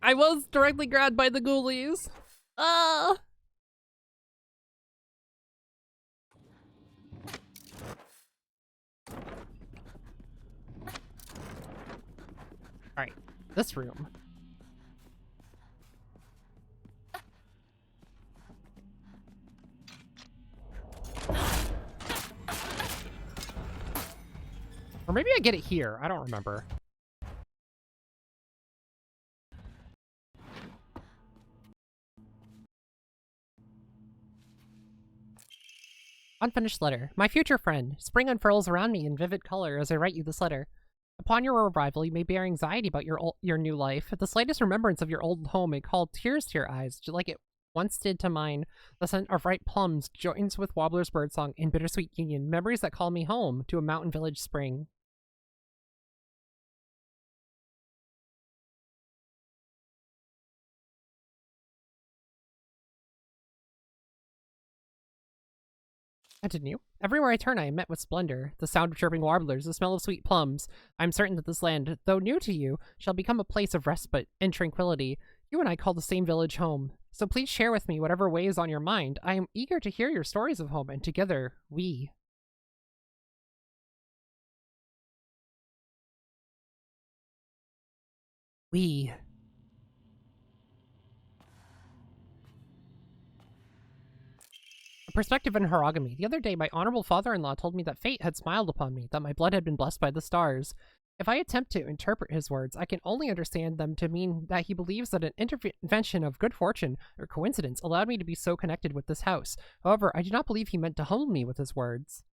S4: I was directly grabbed by the ghoulies. Ah! Alright, this room. Or maybe I get it here. I don't remember. Unfinished letter. My future friend. Spring unfurls around me in vivid color as I write you this letter. Upon your arrival, you may bear anxiety about your new life. The slightest remembrance of your old home may call tears to your eyes, just like it once did to mine. The scent of ripe plums joins with Wobbler's birdsong in bittersweet union. Memories that call me home to a mountain village spring. Continue. Everywhere I turn, I am met with splendor. The sound of chirping warblers, the smell of sweet plums. I am certain that this land, though new to you, shall become a place of respite and tranquility. You and I call the same village home. So please share with me whatever weighs on your mind. I am eager to hear your stories of home, and together, we. Perspective in Haragami. The other day, my honorable father-in-law told me that fate had smiled upon me, that my blood had been blessed by the stars. If I attempt to interpret his words, I can only understand them to mean that he believes that an intervention of good fortune or coincidence allowed me to be so connected with this house. However, I do not believe he meant to humble me with his words.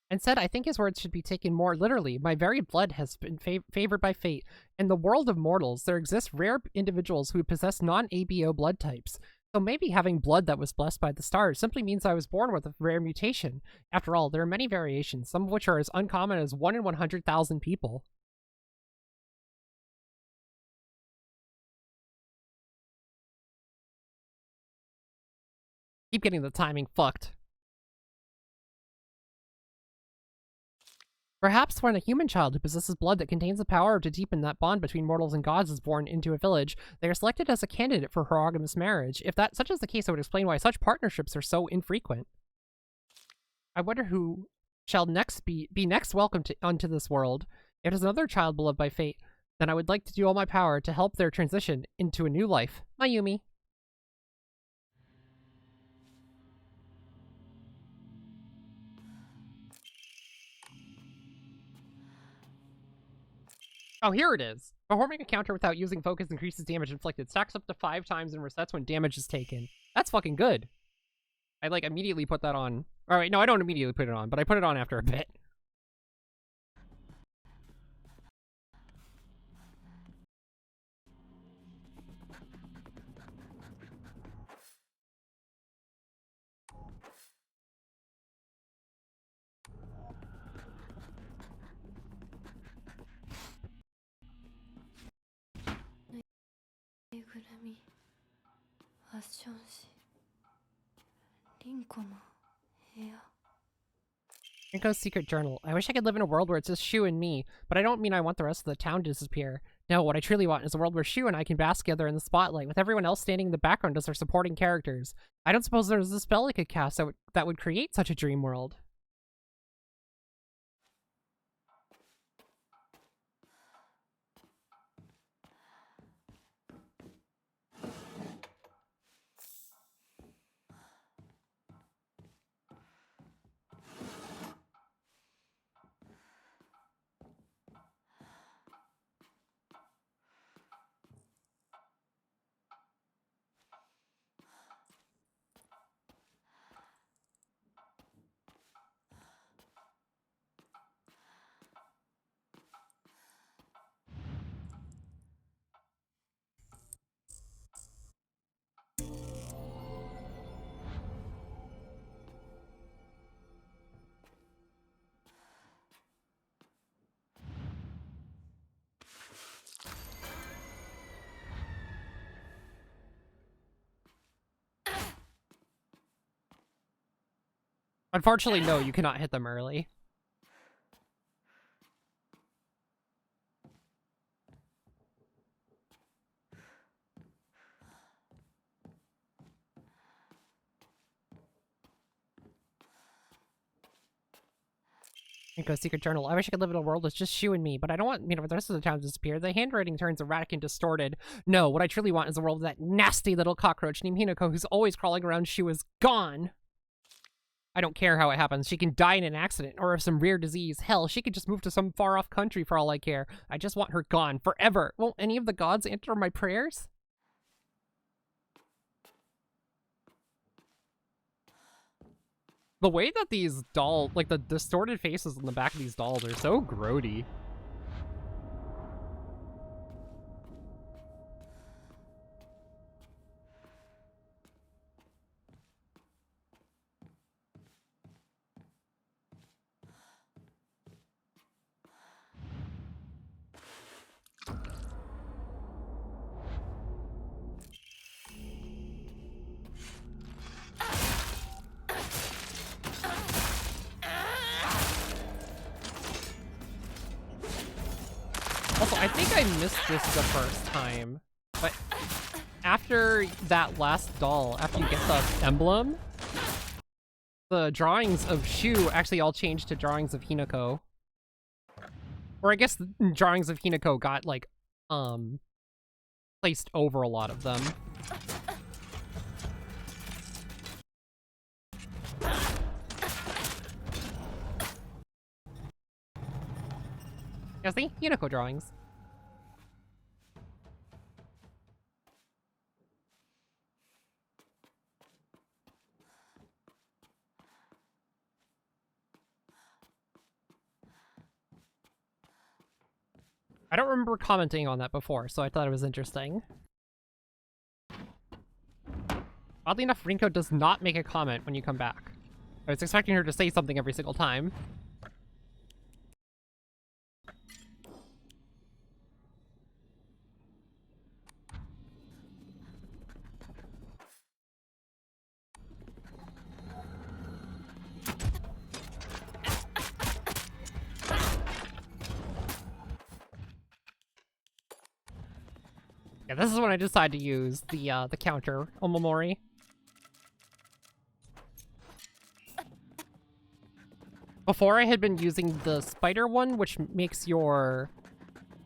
S4: Instead, I think his words should be taken more literally. My very blood has been favored by fate. In the world of mortals, there exist rare individuals who possess non-ABO blood types. So maybe having blood that was blessed by the stars simply means I was born with a rare mutation. After all, there are many variations, some of which are as uncommon as 1 in 100,000 people. Keep getting the timing fucked. Perhaps when a human child who possesses blood that contains the power to deepen that bond between mortals and gods is born into a village, they are selected as a candidate for heterogamous marriage. If such is the case, it would explain why such partnerships are so infrequent. I wonder who shall next be next welcomed onto this world. If it is another child beloved by fate, then I would like to do all my power to help their transition into a new life. Mayumi. Oh, here it is. Performing a counter without using focus increases damage inflicted. Stacks up to 5 times and resets when damage is taken. That's fucking good. I, like, immediately put that on. Alright, no, I don't immediately put it on, but I put it on after a bit. Rinko's secret journal. I wish I could live in a world where it's just Shu and me, but I don't mean I want the rest of the town to disappear. No, what I truly want is a world where Shu and I can bask together in the spotlight, with everyone else standing in the background as our supporting characters. I don't suppose there's a spell I could cast that would create such a dream world. Unfortunately, no, you cannot hit them early. Rinko's secret journal. I wish I could live in a world with just Shu and me, but I don't want, the rest of the town to disappear. The handwriting turns erratic and distorted. No, what I truly want is a world where that nasty little cockroach named Hinako, who's always crawling around Shu, is gone. I don't care how it happens. She can die in an accident or of some rare disease. Hell, she could just move to some far-off country for all I care. I just want her gone forever. Won't any of the gods answer my prayers? The way that these dolls, like the distorted faces on the back of these dolls are so grody. Also, I think I missed this the first time, but after that last doll, after you get the emblem, the drawings of Shu actually all changed to drawings of Hinako. Or I guess the drawings of Hinako got, like, placed over a lot of them. Yeah, see? Hinako drawings. I don't remember commenting on that before, so I thought it was interesting. Oddly enough, Rinko does not make a comment when you come back. I was expecting her to say something every single time. Yeah, this is when I decide to use the counter Omamori. Before I had been using the spider one, which makes your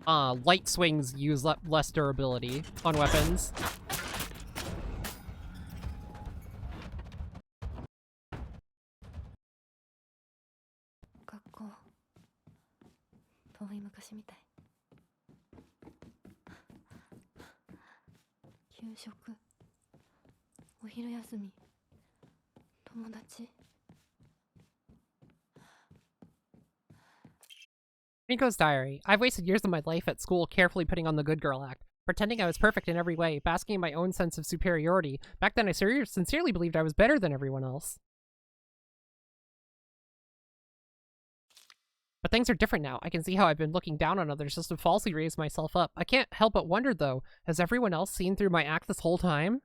S4: light swings use less durability on weapons.
S1: 遠い昔みたい。給食、お昼休み、友達。
S4: Rinko's diary. I've wasted years of my life at school carefully putting on the good girl act, pretending I was perfect in every way, basking in my own sense of superiority. Back then I sincerely believed I was better than everyone else. But things are different now. I can see how I've been looking down on others just to falsely raise myself up. I can't help but wonder, though, has everyone else seen through my act this whole time?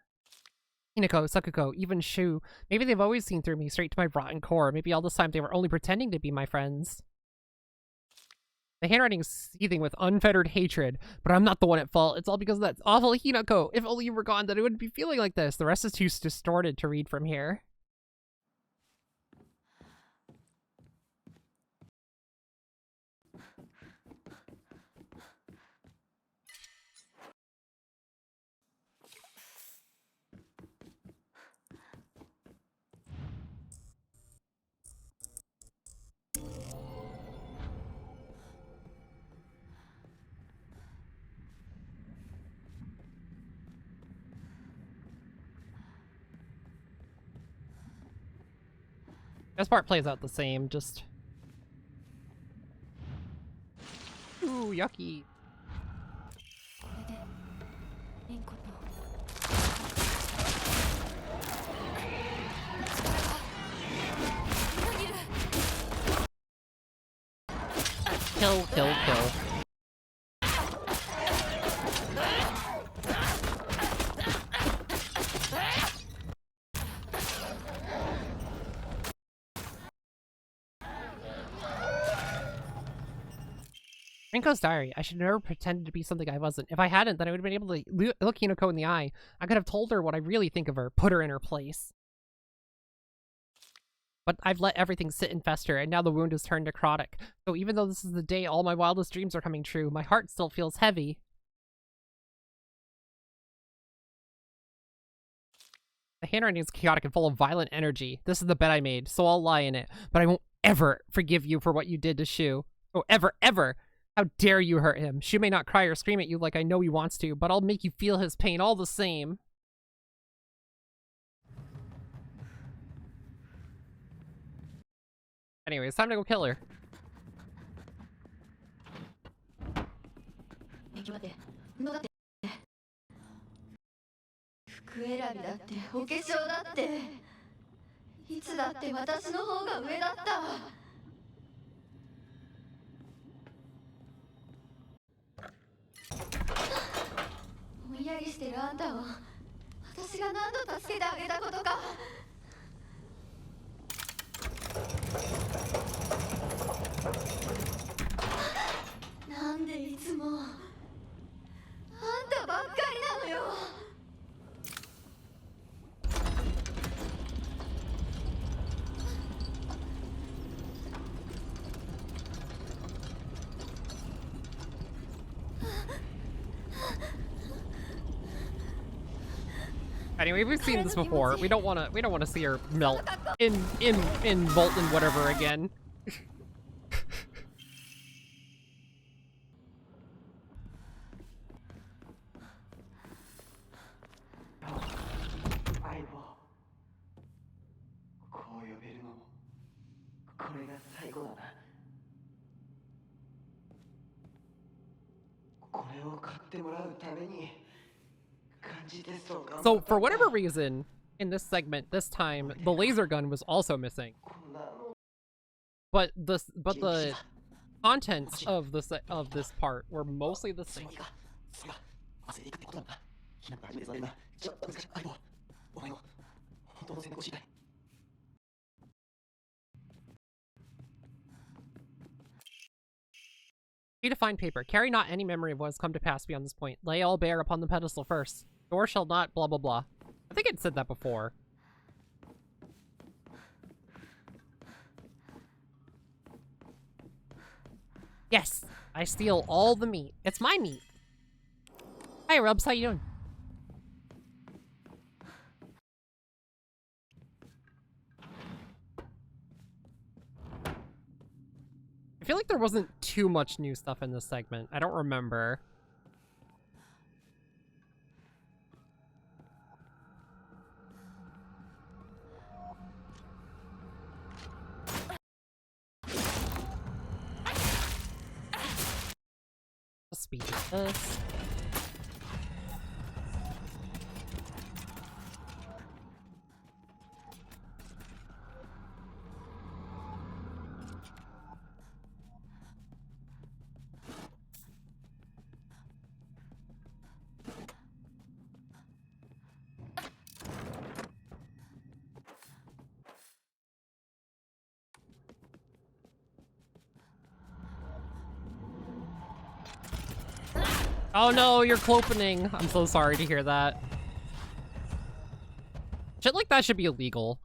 S4: Hinako, Sakuko, even Shu. Maybe they've always seen through me straight to my rotten core. Maybe all this time they were only pretending to be my friends. The handwriting's seething with unfettered hatred, but I'm not the one at fault. It's all because of that awful Hinako. If only you were gone, then I wouldn't be feeling like this. The rest is too distorted to read from here. This part plays out the same, just... Ooh, yucky. Kill, kill, kill. Rinko's diary. I should never pretend to be something I wasn't. If I hadn't, then I would have been able to look Hinako in the eye. I could have told her what I really think of her, put her in her place. But I've let everything sit and fester, and now the wound has turned necrotic. So even though this is the day all my wildest dreams are coming true, my heart still feels heavy. The handwriting is chaotic and full of violent energy. This is the bed I made, so I'll lie in it. But I won't ever forgive you for what you did to Shu. Oh, ever, ever! How dare you hurt him? Shu may not cry or scream at you like I know he wants to, but I'll make you feel his pain all the same. Anyway, it's time to go kill her.
S1: 服選びだってお化粧だっていつだって私の方が上だったぼんやりしてるあんたを私が何度助けてあげたことかなんでいつもあんたばっかりなのよ
S4: Anyway, we've seen this before. We don't want to see her melt in molten whatever again. So, for whatever reason, in this segment, this time, the laser gun was also missing. But the contents of this part were mostly the same. Key to find paper. Carry not any memory of what has come to pass beyond this point. Lay all bare upon the pedestal first. Door shall not blah blah blah. I think it said that before. Yes! I steal all the meat. It's my meat! Hi Rubs, how you doing? I feel like there wasn't too much new stuff in this segment. I don't remember. Speed this. Oh no, you're clopening. I'm so sorry to hear that. Shit like that should be illegal.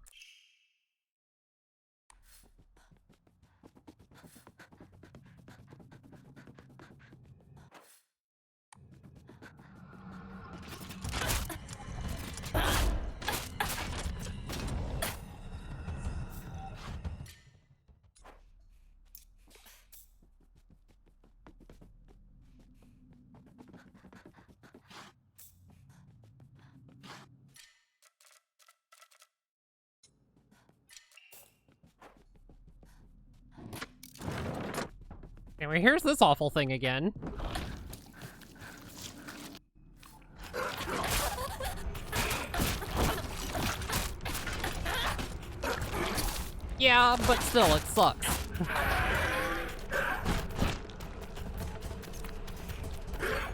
S4: Anyway, here's this awful thing again. Yeah, but still, it sucks.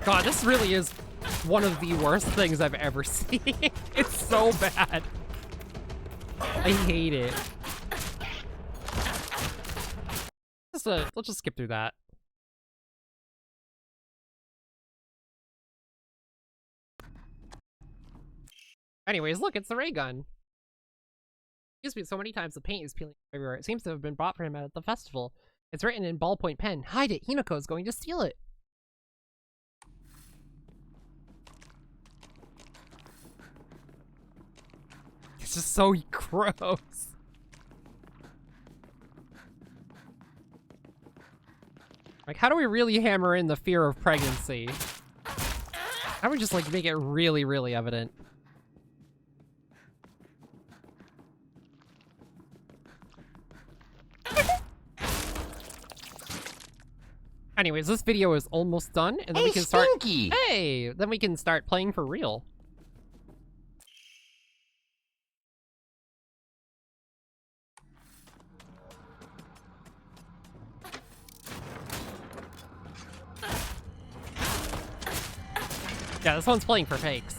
S4: God, this really is one of the worst things I've ever seen. It's so bad. I hate it. Let's just skip through that. Anyways, look, it's the ray gun. Used me so many times the paint is peeling everywhere. It seems to have been bought for him at the festival. It's written in ballpoint pen. Hide it! Himiko's going to steal it! It's just so gross. Like, how do we really hammer in the fear of pregnancy? How do we just, like, make it really, really evident? Anyways, this video is almost done, and then we can start- Hey! Then we can start playing for real. Yeah, this one's playing for fakes.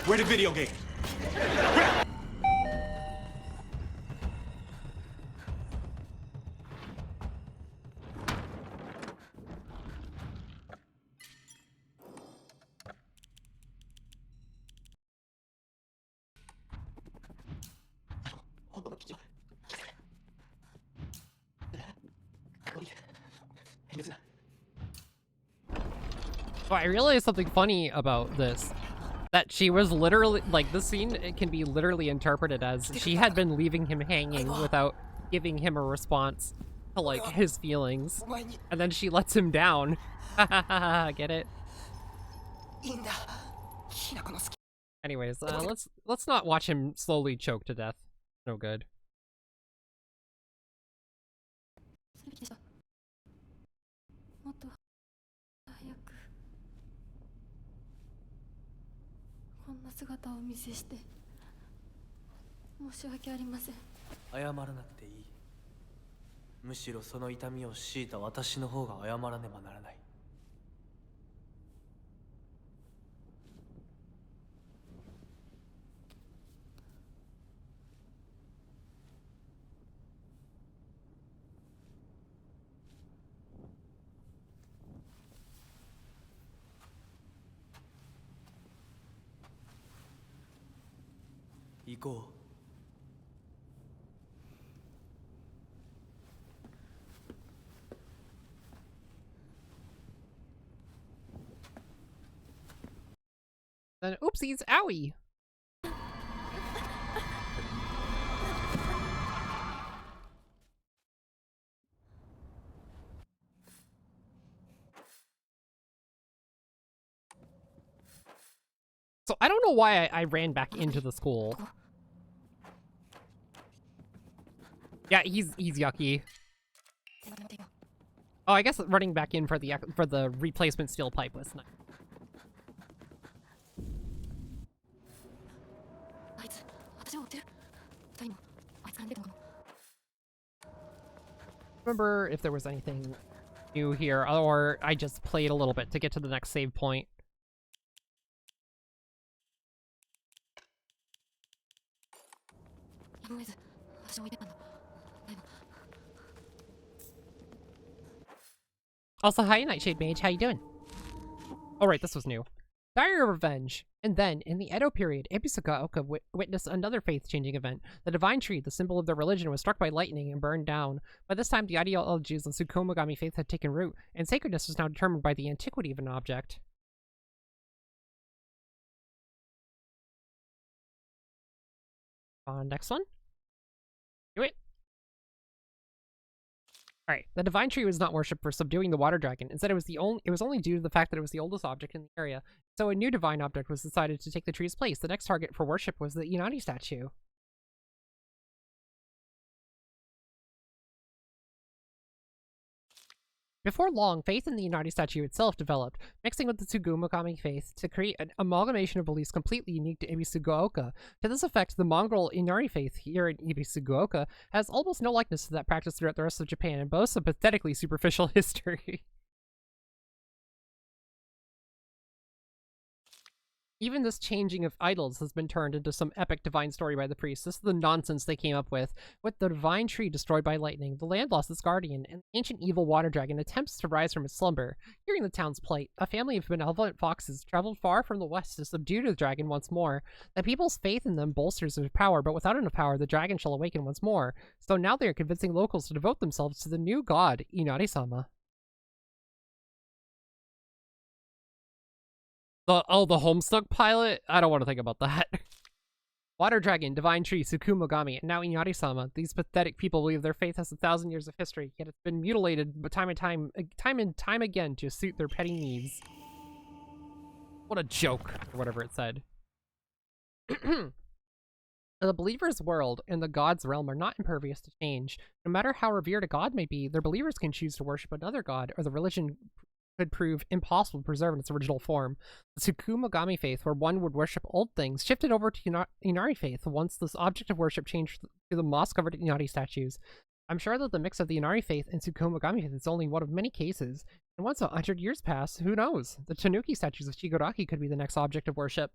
S5: Where the video game?
S4: Oh, I realized something funny about this. That she was literally, like, this scene, it can be literally interpreted as she had been leaving him hanging without giving him a response to, like, his feelings. And then she lets him down. Get it? Anyways, let's not watch him slowly choke to death. No good.
S9: 謝らなくていい。むしろその痛みを強いた私の方が謝らねばならない。行こう。
S4: Then oopsies, owie! So I don't know why I ran back into the school. Yeah, he's yucky. Oh, I guess running back in for the replacement steel pipe was nice. Remember if there was anything new here, or I just played a little bit to get to the next save point. Also, hi, Nightshade Mage, how you doing? Oh right, this was new. Diary of Revenge. And then, in the Edo period, Ebisugaoka witnessed another faith-changing event. The Divine Tree, the symbol of their religion, was struck by lightning and burned down. By this time, the ideologies of Tsukumogami faith had taken root, and sacredness was now determined by the antiquity of an object. Next one. Do it. Alright, the Divine Tree was not worshipped for subduing the Water Dragon. Instead, it was only due to the fact that it was the oldest object in the area. So a new divine object was decided to take the tree's place. The next target for worship was the Inari statue. Before long, faith in the Inari statue itself developed, mixing with the Tsugumogami faith to create an amalgamation of beliefs completely unique to Ebisugaoka. To this effect, the Mongol Inari faith here in Ebisugaoka has almost no likeness to that practice throughout the rest of Japan and boasts a pathetically superficial history. Even this changing of idols has been turned into some epic divine story by the priests. This is the nonsense they came up with the divine tree destroyed by lightning, the land lost its guardian, and the ancient evil water dragon attempts to rise from its slumber. Hearing the town's plight, a family of benevolent foxes traveled far from the west to subdue the dragon once more. The people's faith in them bolsters their power, but without enough power, the dragon shall awaken once more. So now they are convincing locals to devote themselves to the new god, Inari-sama. The Homestuck pilot? I don't want to think about that. Water Dragon, Divine Tree, Tsukumogami, and now Inari-sama. These pathetic people believe their faith has 1,000 years of history, yet it's been mutilated but time and time again to suit their petty needs. What a joke, or whatever it said. The believer's world and the god's realm are not impervious to change. No matter how revered a god may be, their believers can choose to worship another god, or the religion could prove impossible to preserve in its original form. The Tsukumogami faith, where one would worship old things, shifted over to Inari faith once this object of worship changed to the moss-covered Inari statues. I'm sure that the mix of the Inari faith and Tsukumogami faith is only one of many cases, and once 100 years pass, who knows? The Tanuki statues of Shigaraki could be the next object of worship.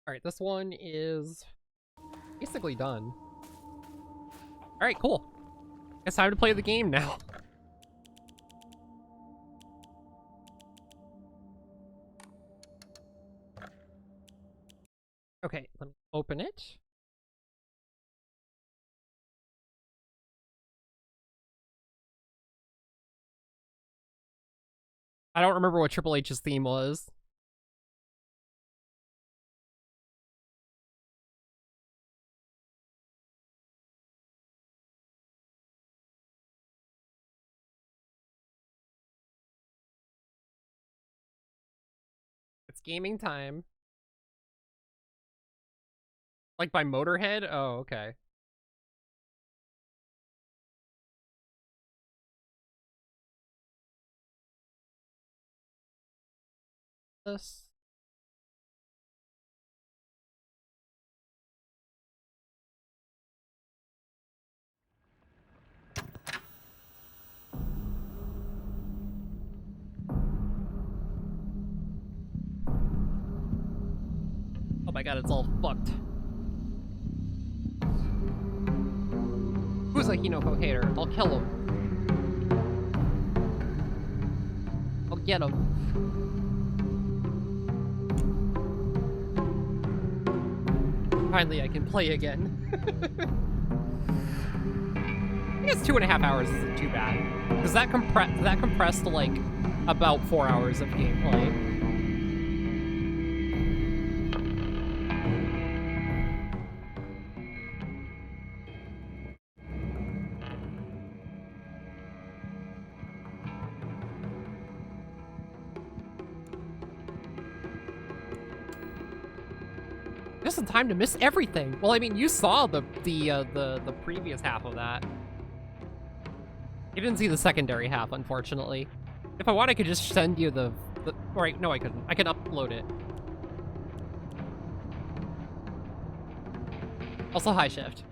S4: Alright, this one is basically done. Alright, cool. It's time to play the game now. Okay, let me open it. I don't remember what Triple H's theme was. It's gaming time. Like by Motorhead? Oh, okay. This. Oh my god, it's all fucked. Who's a Hinoko hater? I'll kill him. I'll get him. Finally, I can play again. I guess 2.5 hours isn't too bad. Does that compress to like about 4 hours of gameplay? Just in time to miss everything. Well, I mean, you saw the previous half of that. You didn't see the secondary half, unfortunately. If I want, I could just send you the right, no, I couldn't. I can upload it. Also, high shift.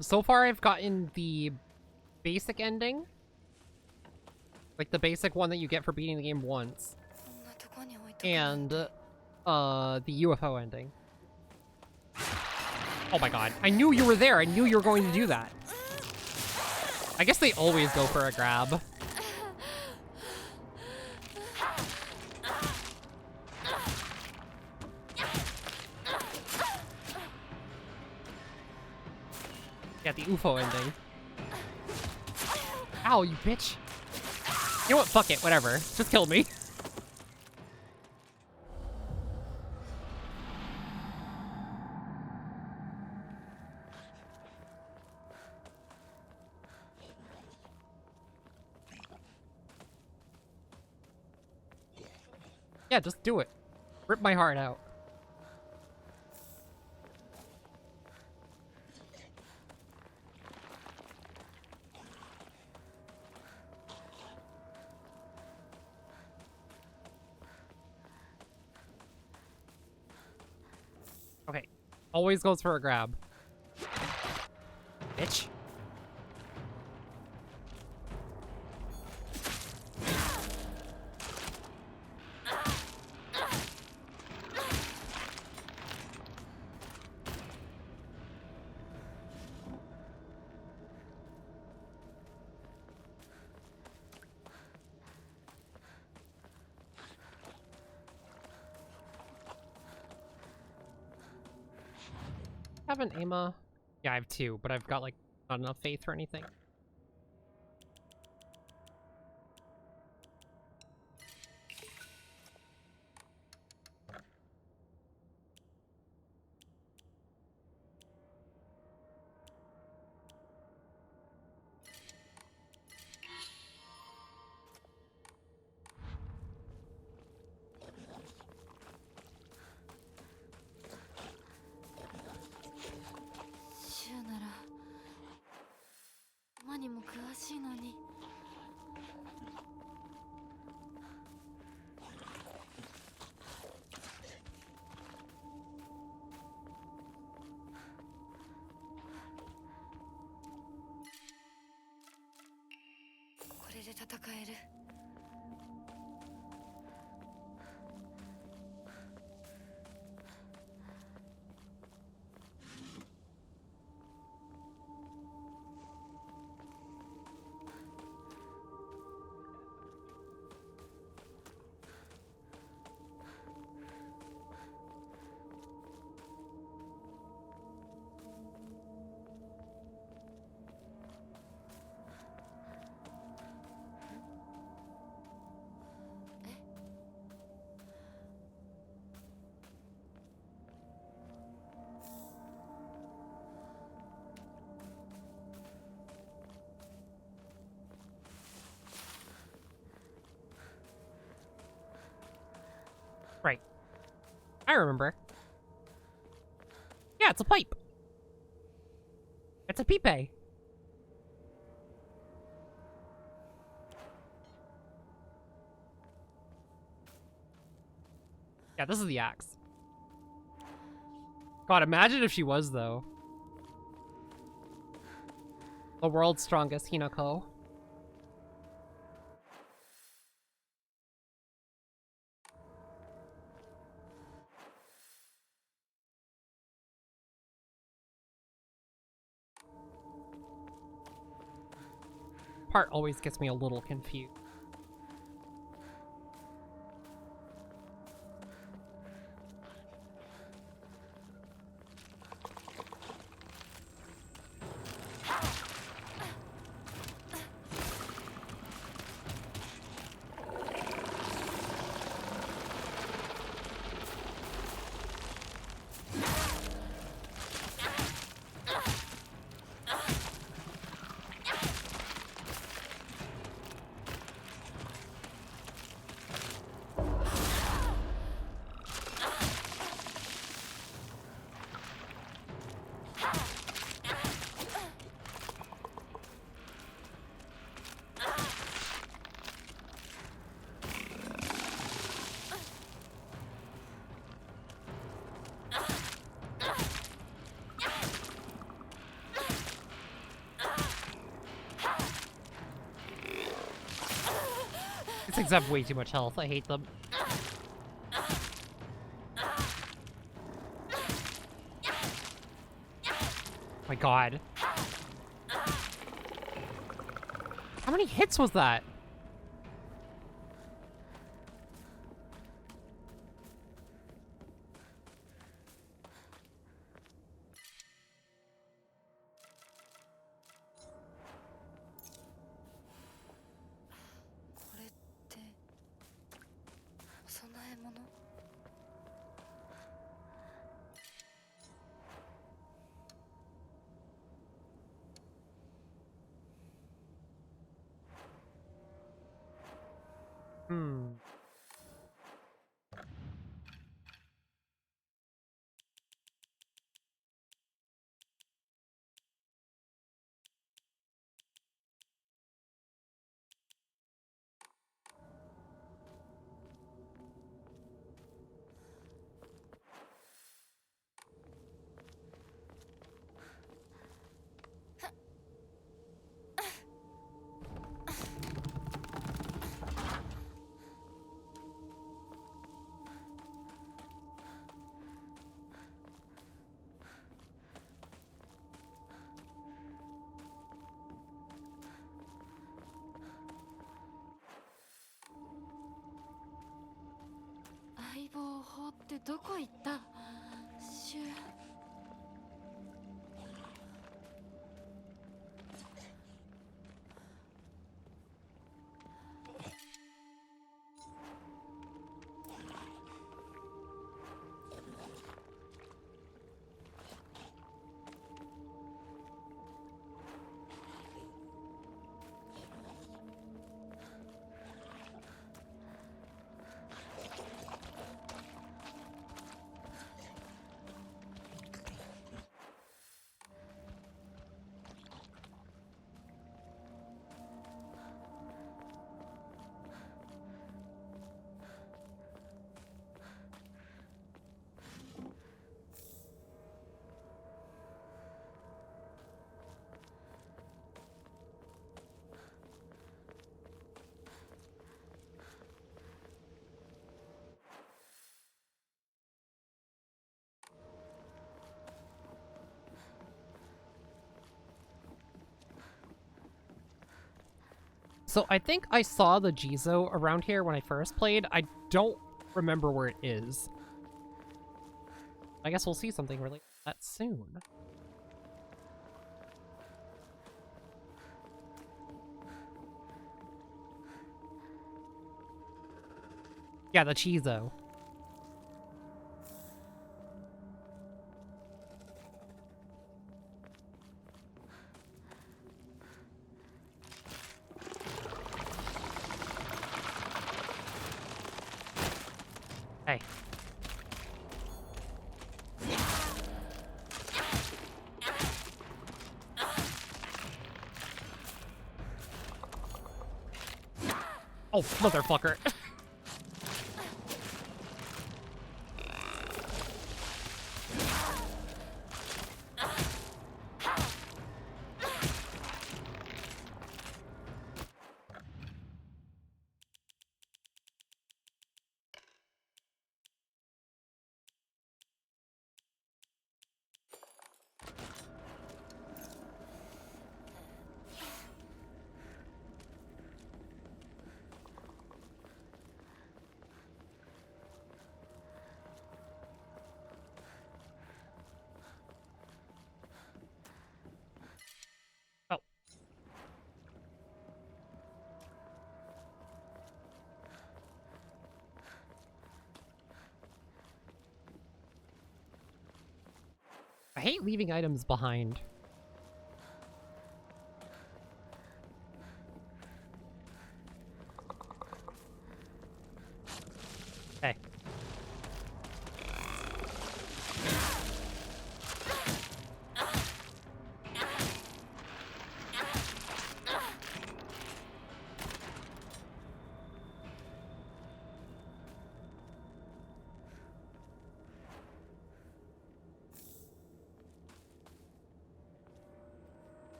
S4: So far I've gotten the basic ending. Like the basic one that you get for beating the game once. And, the UFO ending. Oh my god. I knew you were there! I knew you were going to do that! I guess they always go for a grab. Yeah, the UFO ending. Ow, you bitch. You know what? Fuck it. Whatever. Just kill me. Yeah, just do it. Rip my heart out. Okay. Always goes for a grab. Bitch. Have an Ama? Yeah, I have 2, but I've got like not enough faith or anything.
S1: シュウなら馬にも詳しいのに。これで戦える。
S4: Right. I remember. Yeah, it's a pipe. It's a pipe. Yeah, this is the axe. God, imagine if she was, though. The world's strongest Hinako. Part always gets me a little confused. These things have way too much health. I hate them. My god. How many hits was that?
S1: 方法ってどこ行った？シュ。
S4: So I think I saw the Jizo around here when I first played. I don't remember where it is. I guess we'll see something related to that soon. Yeah, the Chizo. Hey. Oh, motherfucker. Oh. I hate leaving items behind. Hey.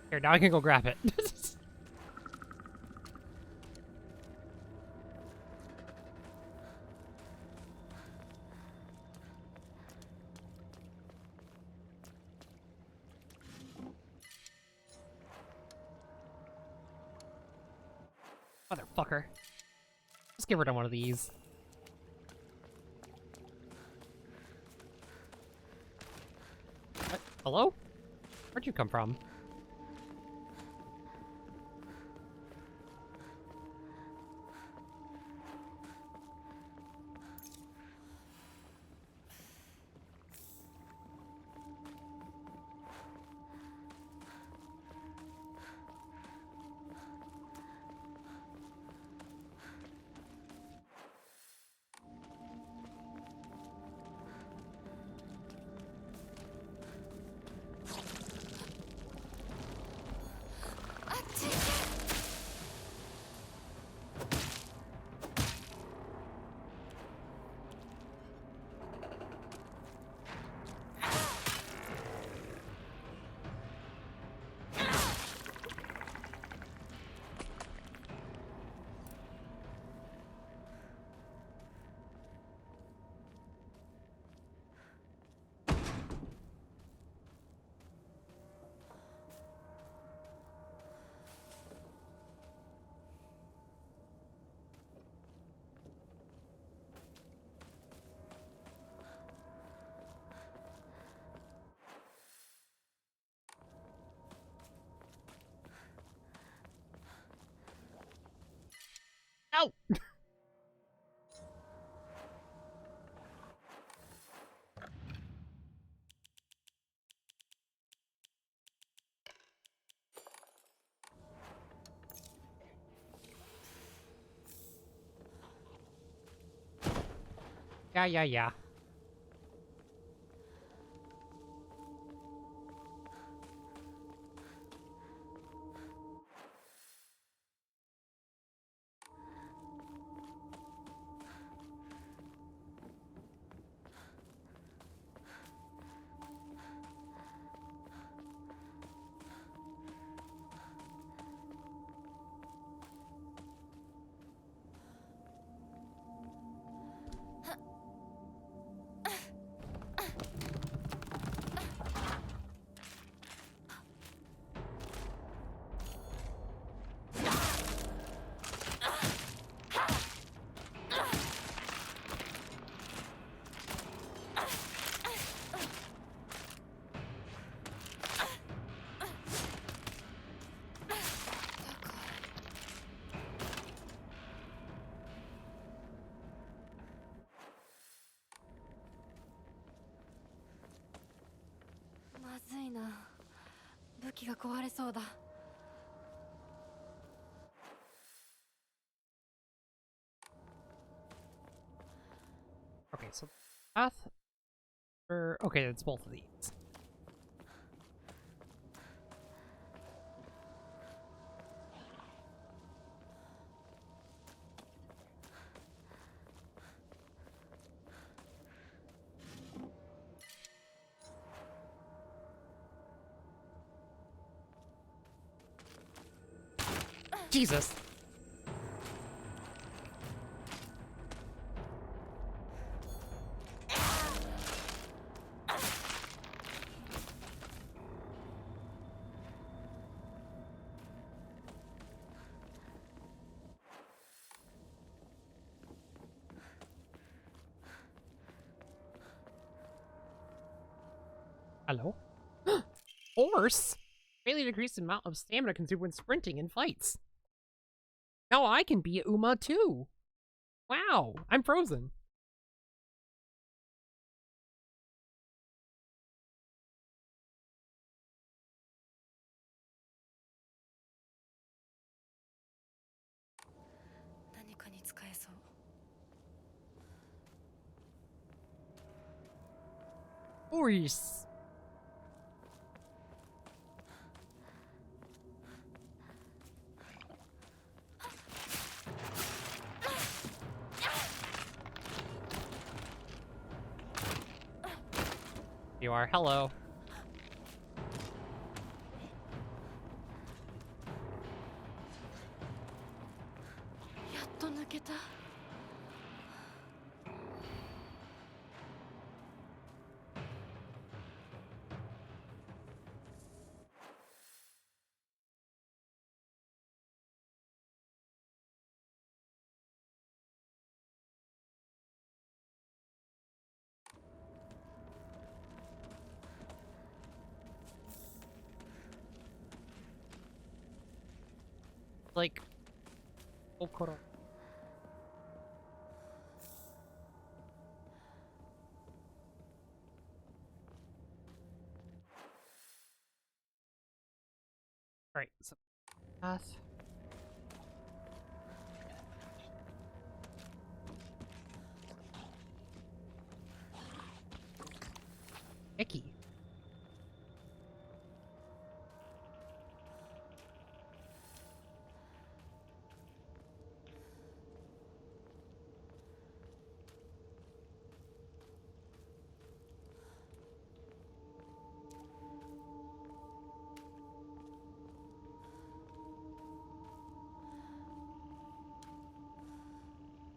S4: Here, now I can go grab it. Motherfucker. Let's get rid of one of these. What? Hello? Where'd you come from? Yeah.
S1: まずいな。武器が壊れそうだ。
S4: Okay, so path. Okay, it's both of these. Jesus. Hello? Horse? Greatly decreased the amount of stamina consumed when sprinting in fights. Now I can be Uma too. Wow, I'm frozen. Horse. You are. Hello. Like, Okoro. Alright, so path. Icky.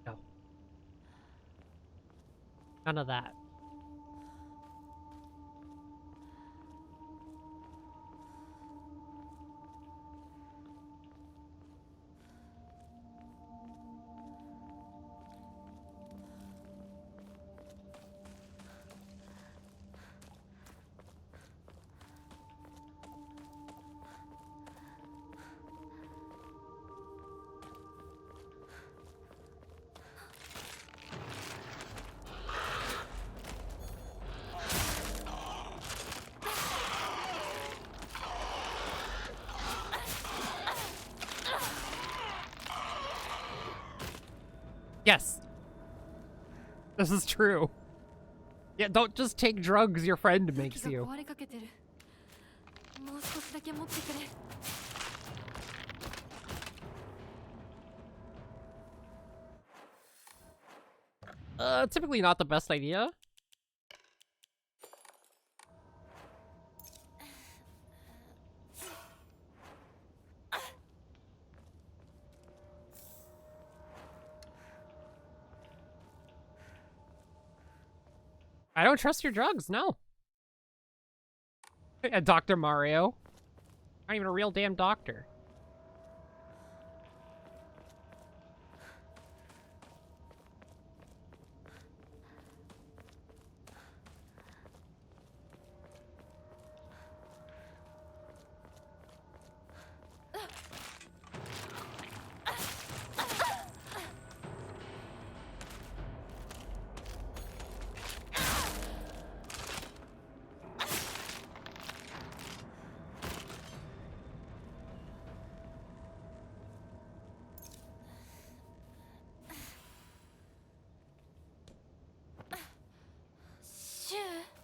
S4: No. None of that. Yes. This is true. Yeah, don't just take drugs your friend makes
S1: 武器が
S4: you.
S1: 壊れかけてる。もう少しだけ持ってくれ。
S4: Typically not the best idea. I don't trust your drugs, no. Dr. Mario. Not even a real damn doctor.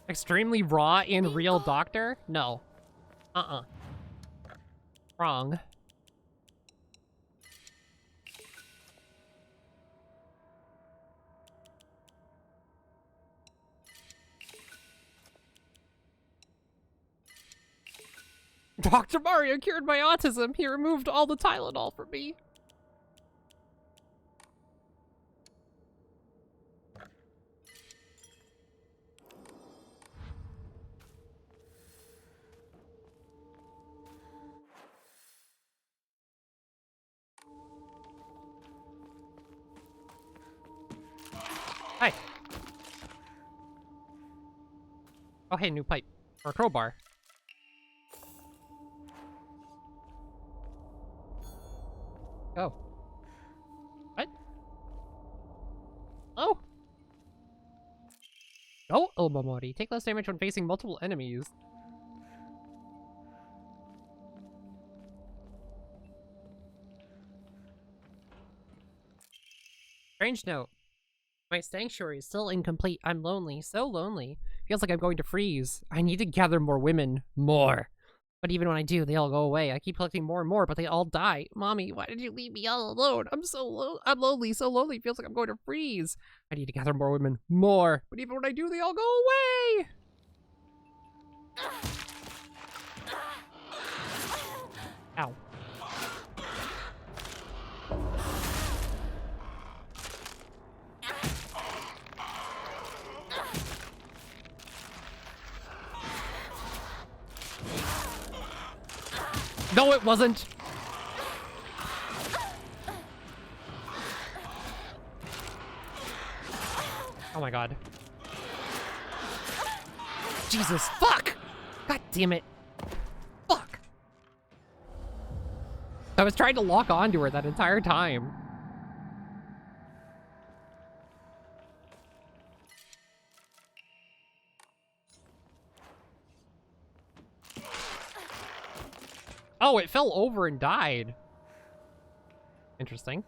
S4: Extremely raw in real doctor? No. Wrong. Dr. Mario cured my autism. He removed all the Tylenol from me. Hi. Oh, hey, new pipe. Or crowbar. Go. What? Oh! Go, Omamori. Take less damage when facing multiple enemies. Strange note. My sanctuary is still incomplete. I'm lonely. So lonely. Feels like I'm going to freeze. I need to gather more women. More. But even when I do, they all go away. I keep collecting more and more, but they all die. Mommy, why did you leave me all alone? I'm lonely, so lonely. Feels like I'm going to freeze. I need to gather more women. More. But even when I do, they all go away. Ow. No, it wasn't. Oh my god. Jesus, fuck! God damn it. Fuck! I was trying to lock onto her that entire time. Oh, it fell over and died. Interesting.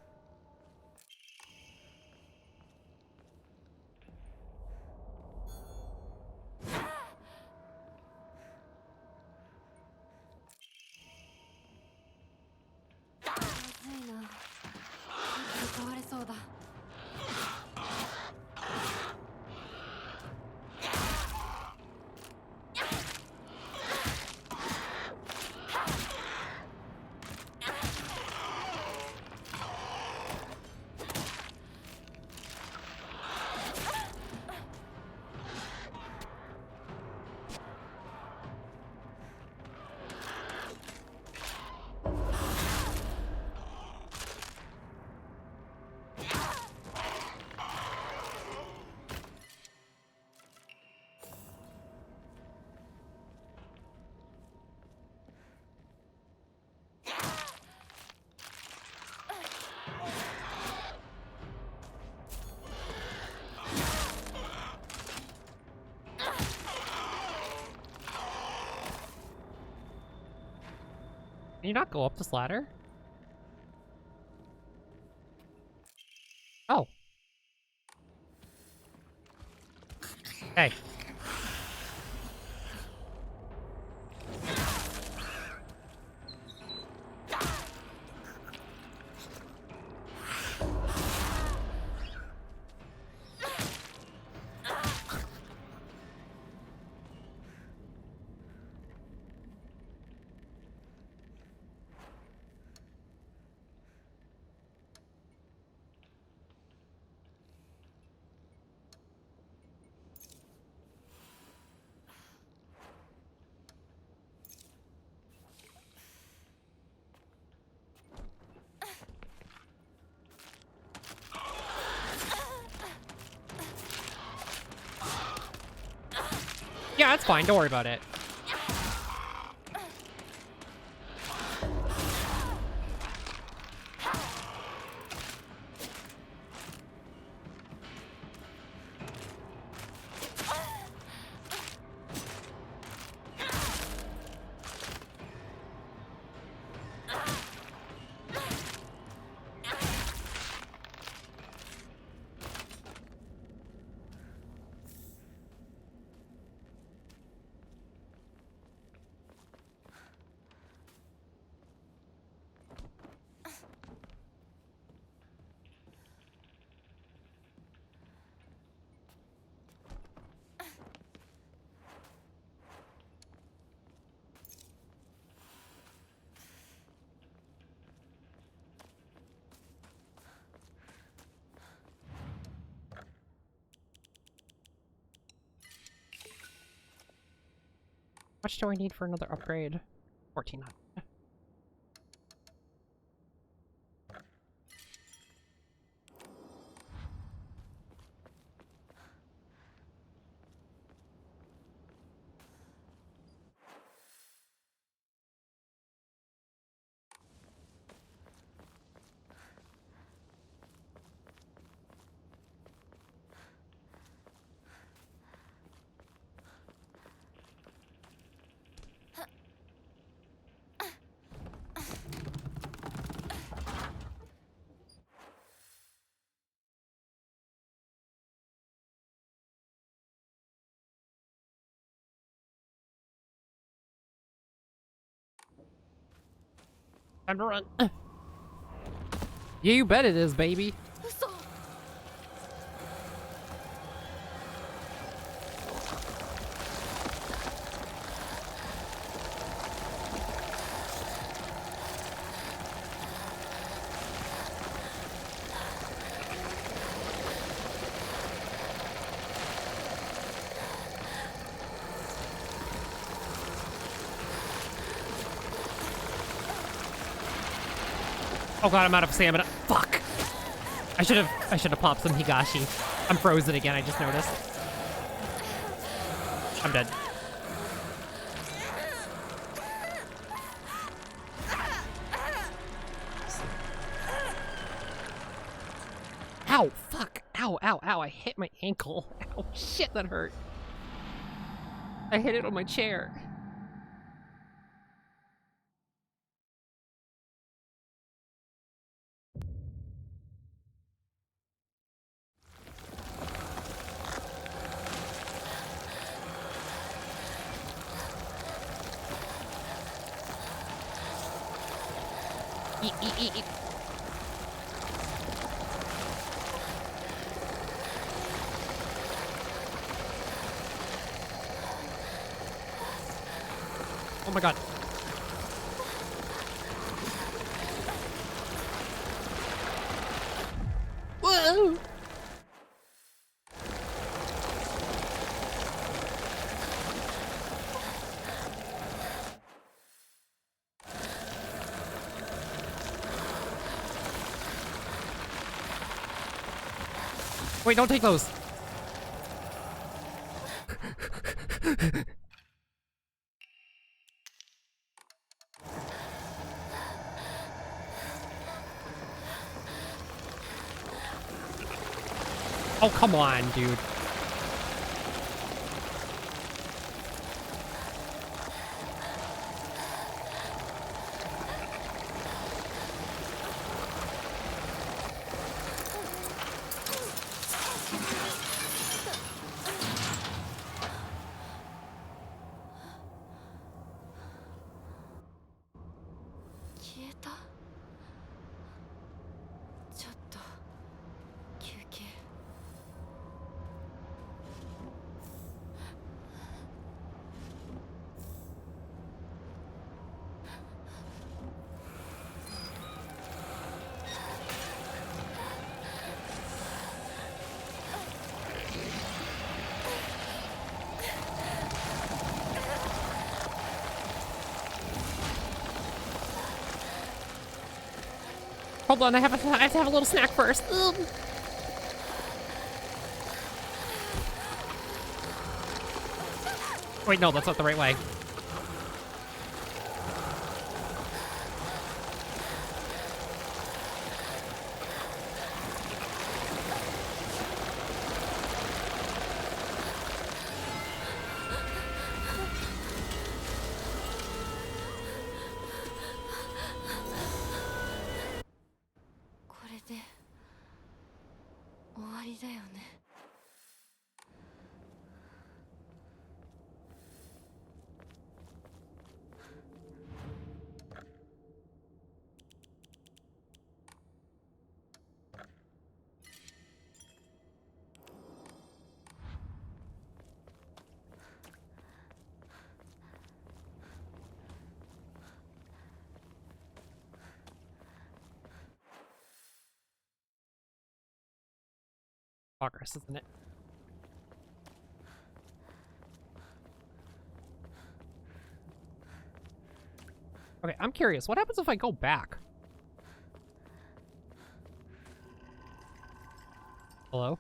S4: Can you not go up this ladder? Oh. Hey. Yeah, that's fine. Don't worry about it. How much do I need for another upgrade? 1400. Time to run. Yeah, you bet it is, baby.
S1: 嘘。
S4: Oh god, I'm out of stamina. Fuck. I should have popped some Higashi. I'm frozen again, I just noticed. I'm dead. Ow, fuck. Ow, ow, ow. I hit my ankle. Ow, shit, that hurt. I hit it on my chair. Eat, eat, eat, eat. Oh my god. Whoa! Wait, don't take those. Oh, come on, dude. Hold on, I have to have a little snack first. Ugh. Wait, no, that's not the right way. Progress, isn't it? Okay, I'm curious. What happens if I go back? Hello?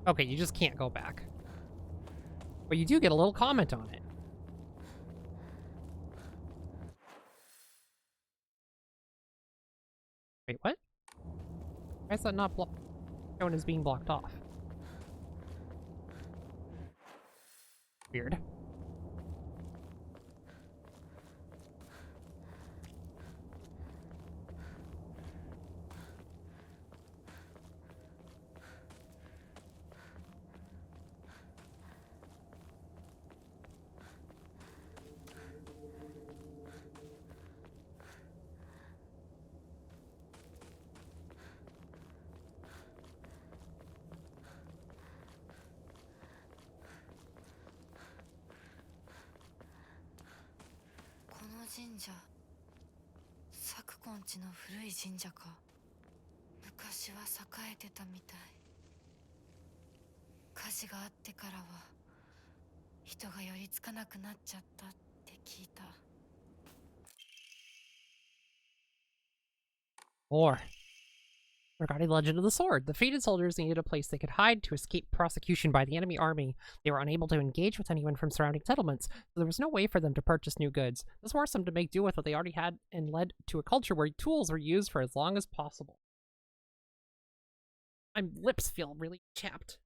S4: Okay, you just can't go back. But you do get a little comment on it. Wait, what? Why is that not shown as being blocked off? Weird. Or regarding the Legend of the Sword, the defeated soldiers needed a place they could hide to escape prosecution by the enemy army. They were unable to engage with anyone from surrounding settlements, so there was no way for them to purchase new goods. This forced them to make do with what they already had and led to a culture where tools were used for as long as possible. My lips feel really chapped.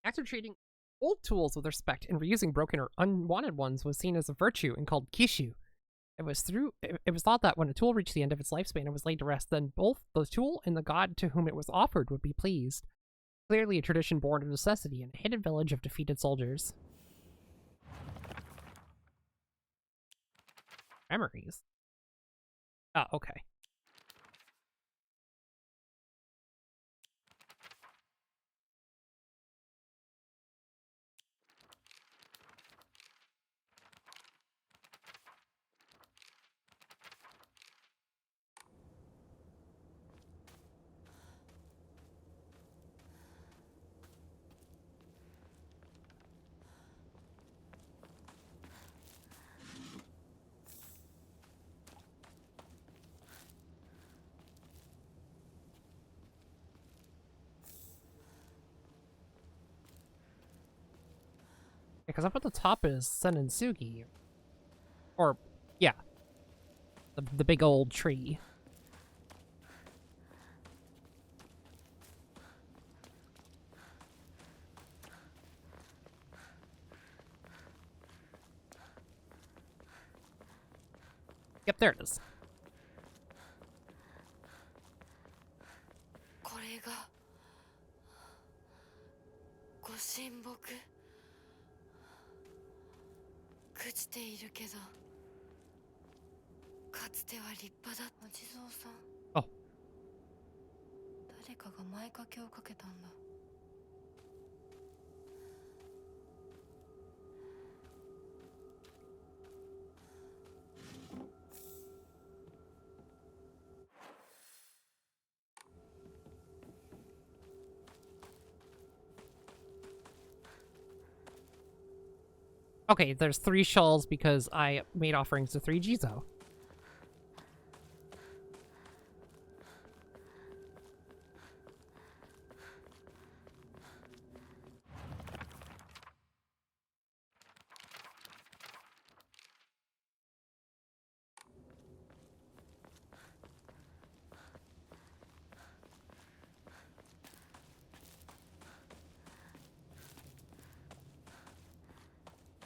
S4: After treating old tools with respect and reusing broken or unwanted ones was seen as a virtue and called kishu. It was thought that when a tool reached the end of its lifespan and was laid to rest, then both the tool and the god to whom it was offered would be pleased. Clearly a tradition born of necessity in a hidden village of defeated soldiers. Memories? Oh, okay. Because up at the top is Senensugi. Or, yeah. The big old tree. Yep, there it is.
S1: 親睦朽ちているけどかつては立派だった。お地蔵さん。
S4: あ、
S1: 誰かが前掛けをかけたんだ。
S4: Okay, there's 3 shawls because I made offerings to 3 Jizo.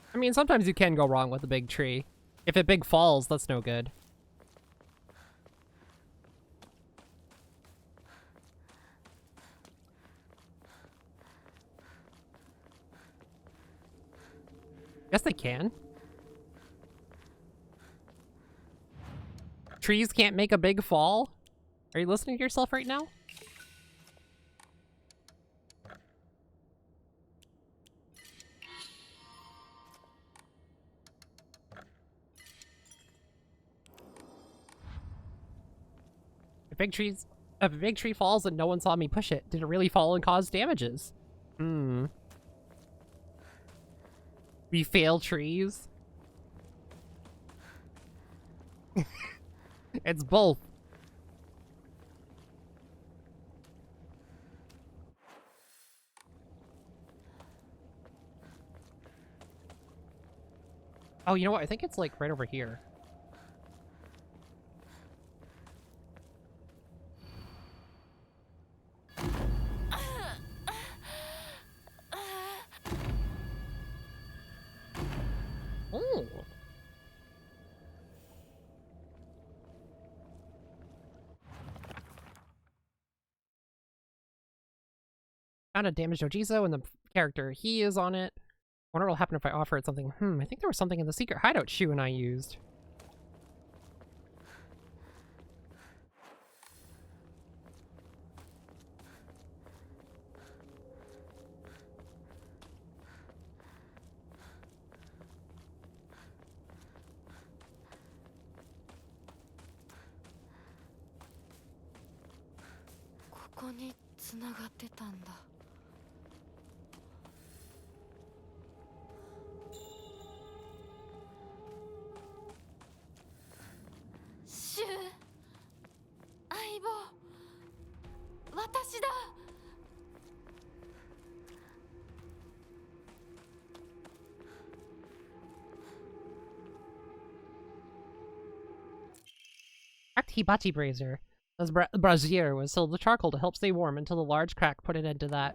S4: I mean, sometimes you can go wrong with a big tree. If it big falls, that's no good. Yes, they can. Trees can't make a big fall? Are you listening to yourself right now? If a big tree falls and no one saw me push it, did it really fall and cause damages? Hmm. We fail trees? It's both. Oh, you know what? I think it's like right over here. Oh. Found a damaged Ojizo and the character he is on it. Wonder what'll happen if I offer it something. I think there was something in the secret hideout Shu and I used.
S1: ここに繋がってたんだ。シュウ、相棒、私だ。
S4: Cracked hibachi brazier. This brazier was filled with charcoal to help stay warm until the large crack put an end to that.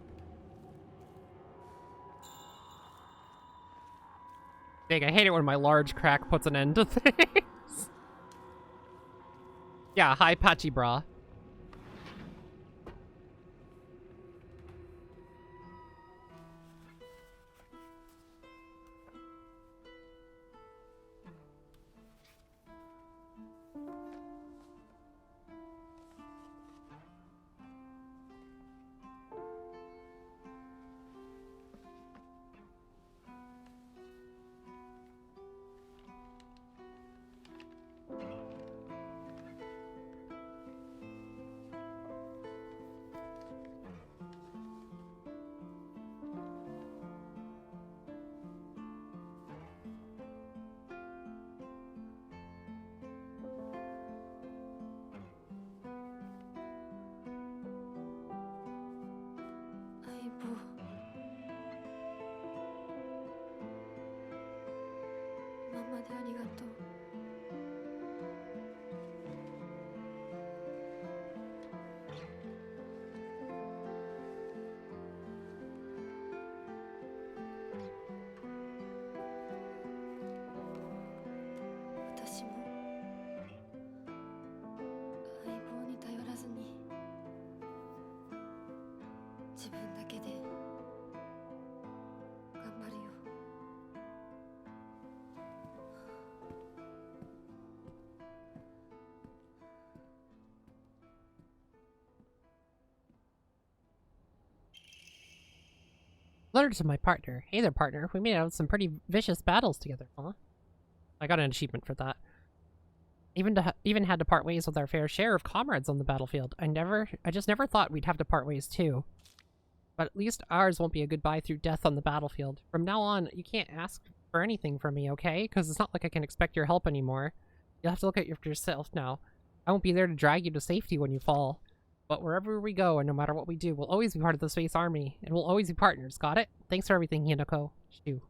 S4: Dang, I hate it when my large crack puts an end to things. Yeah, hi Pachi bra. Letter to my partner. Hey there, partner. We made out some pretty vicious battles together, huh? I got an achievement for that. Even had to part ways with our fair share of comrades on the battlefield. I just never thought we'd have to part ways too. But at least ours won't be a goodbye through death on the battlefield. From now on, you can't ask for anything from me, okay? Because it's not like I can expect your help anymore. You'll have to look at yourself now. I won't be there to drag you to safety when you fall. But wherever we go, and no matter what we do, we'll always be part of the Space Army. And we'll always be partners, got it? Thanks for everything, Hinako. Shoo.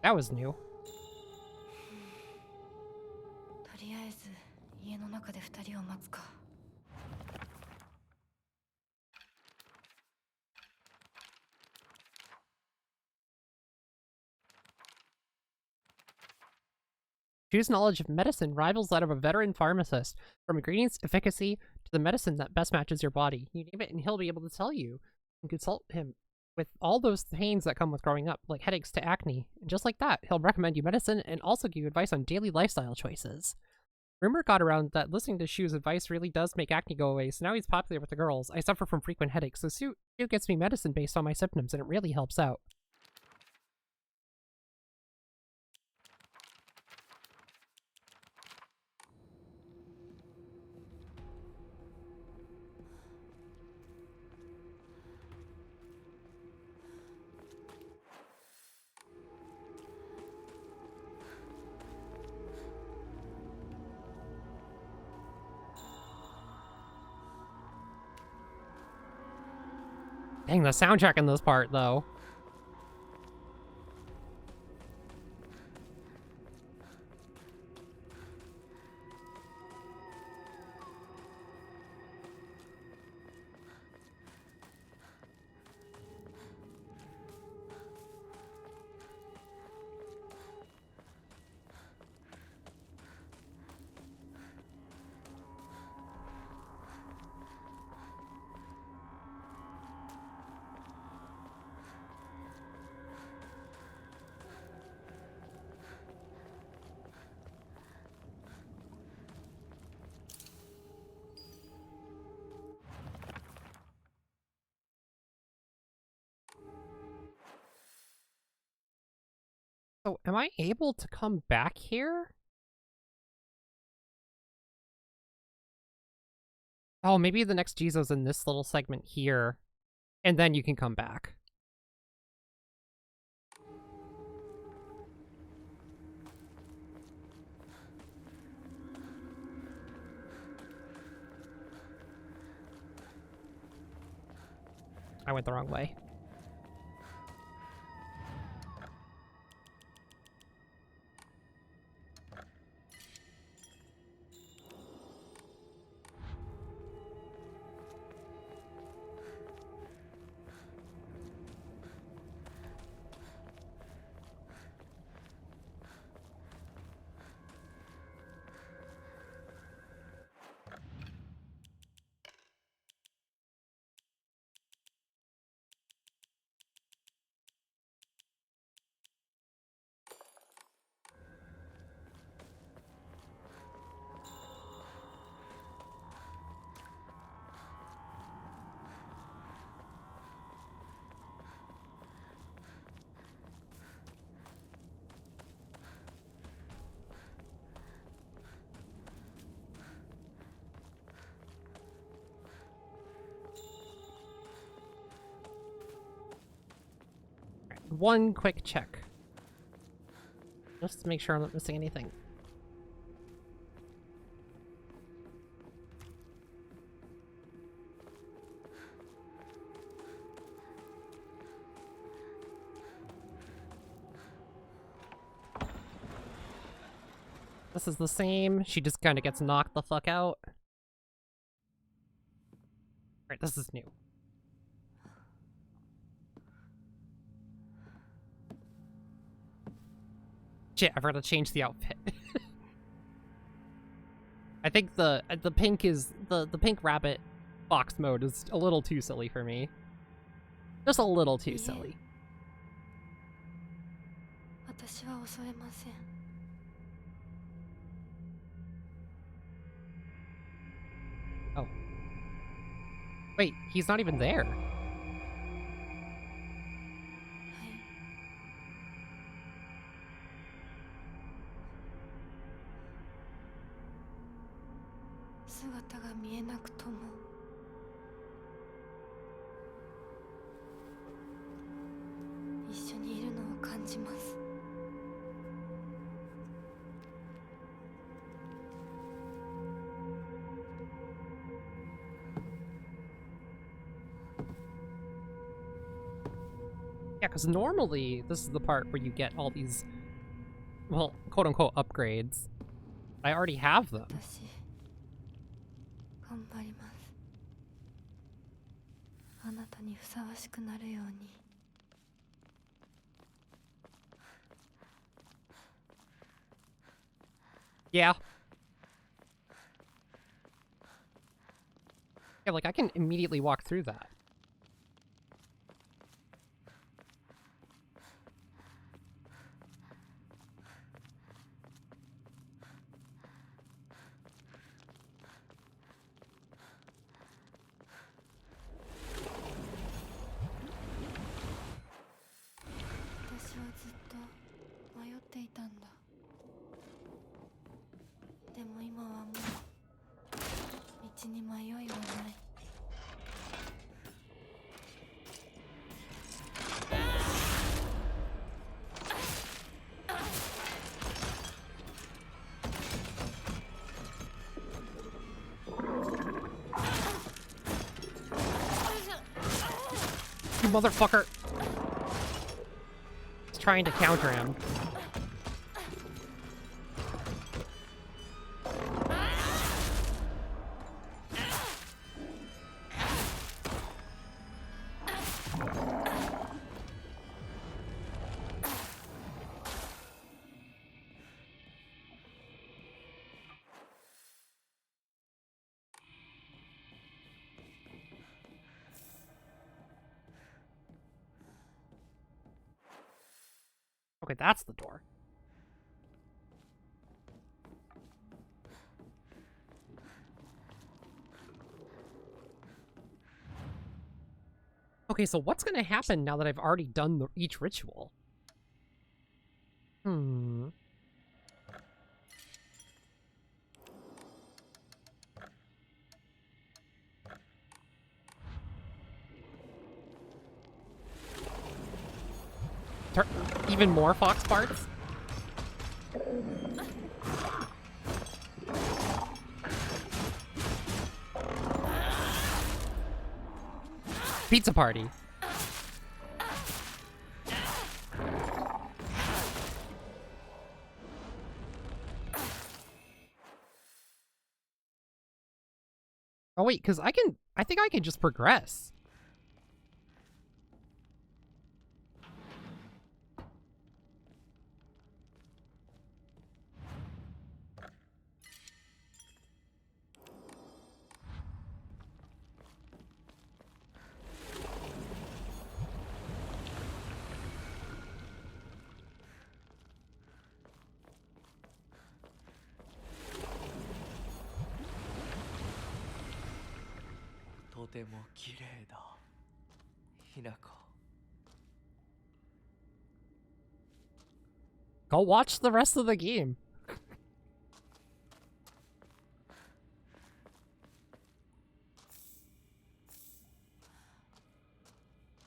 S4: That was new.
S1: とりあえず家の中で2人を待つか。
S4: Shu's knowledge of medicine rivals that of a veteran pharmacist. From ingredients, efficacy, to the medicine that best matches your body. You name it and he'll be able to tell you. And consult him with all those pains that come with growing up, like headaches to acne. And just like that, he'll recommend you medicine and also give you advice on daily lifestyle choices. Rumor got around that listening to Shu's advice really does make acne go away, so now he's popular with the girls. I suffer from frequent headaches, so Shu gets me medicine based on my symptoms, and it really helps out. Dang, the soundtrack in this part, though. So, am I able to come back here? Oh, maybe the next Jizo's in this little segment here, and then you can come back. I went the wrong way. One quick check. Just to make sure I'm not missing anything. This is the same. She just kind of gets knocked the fuck out. Alright, this is new. Shit, I forgot to change the outfit. I think the pink is the pink rabbit box mode is a little too silly for me. Just a little too silly.
S1: 私は恐れません。
S4: Wait, he's not even there.
S1: はい姿が見えなくとも一緒にいるのを感じます。
S4: Yeah, because normally this is the part where you get all these, well, quote-unquote upgrades. I already have them.
S1: 私頑張ります。あなたにふさわしくなるように。
S4: Yeah. Yeah, like I can immediately walk through that. You motherfucker! He's trying to counter him. Okay, that's the door. Okay, so what's gonna happen now that I've already done each ritual? Hmm. Even more fox parts? Pizza party. Oh wait, because I think I can just progress. Go watch the rest of the game.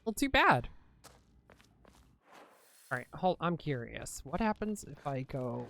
S4: Well, too bad. Alright, I'm curious. What happens if I go...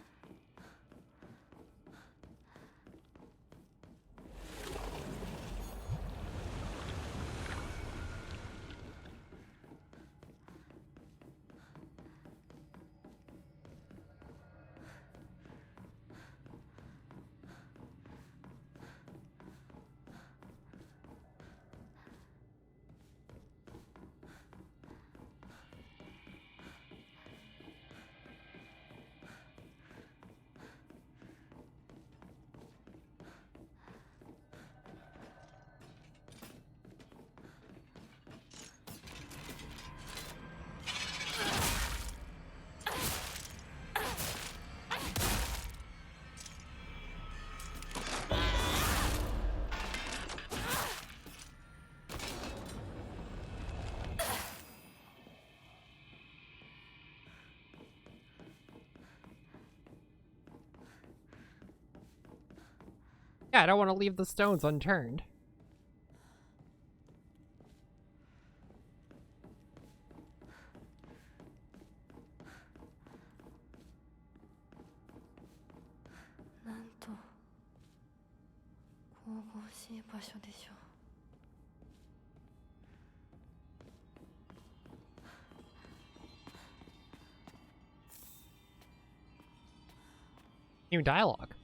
S4: Yeah, I don't want to leave the stones unturned. New dialogue.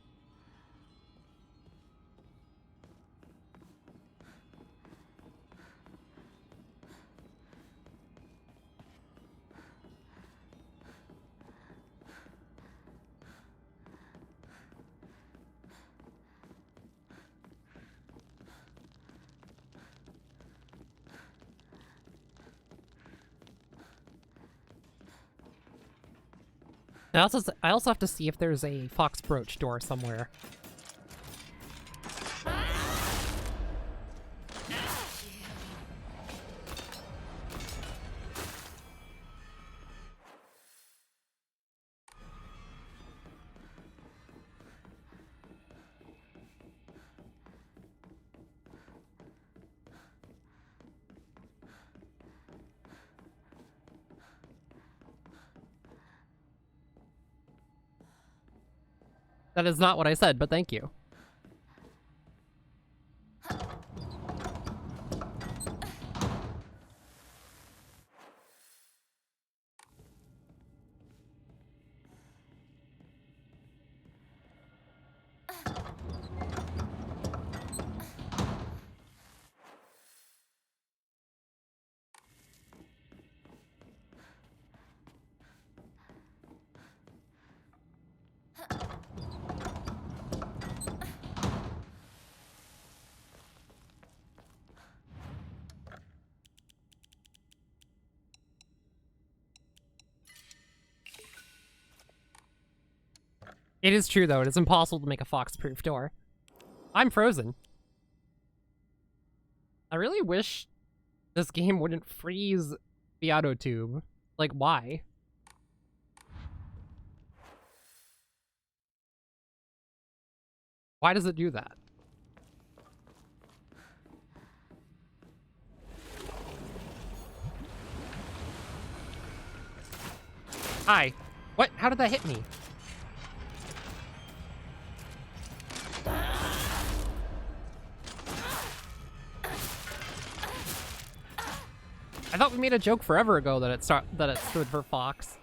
S4: I also have to see if there's a fox brooch door somewhere. That is not what I said, but thank you. It is true, though. It is impossible to make a fox-proof door. I'm frozen. I really wish this game wouldn't freeze the auto tube. Like, why? Why does it do that? Hi. What? How did that hit me? I thought we made a joke forever ago that it stood for fox.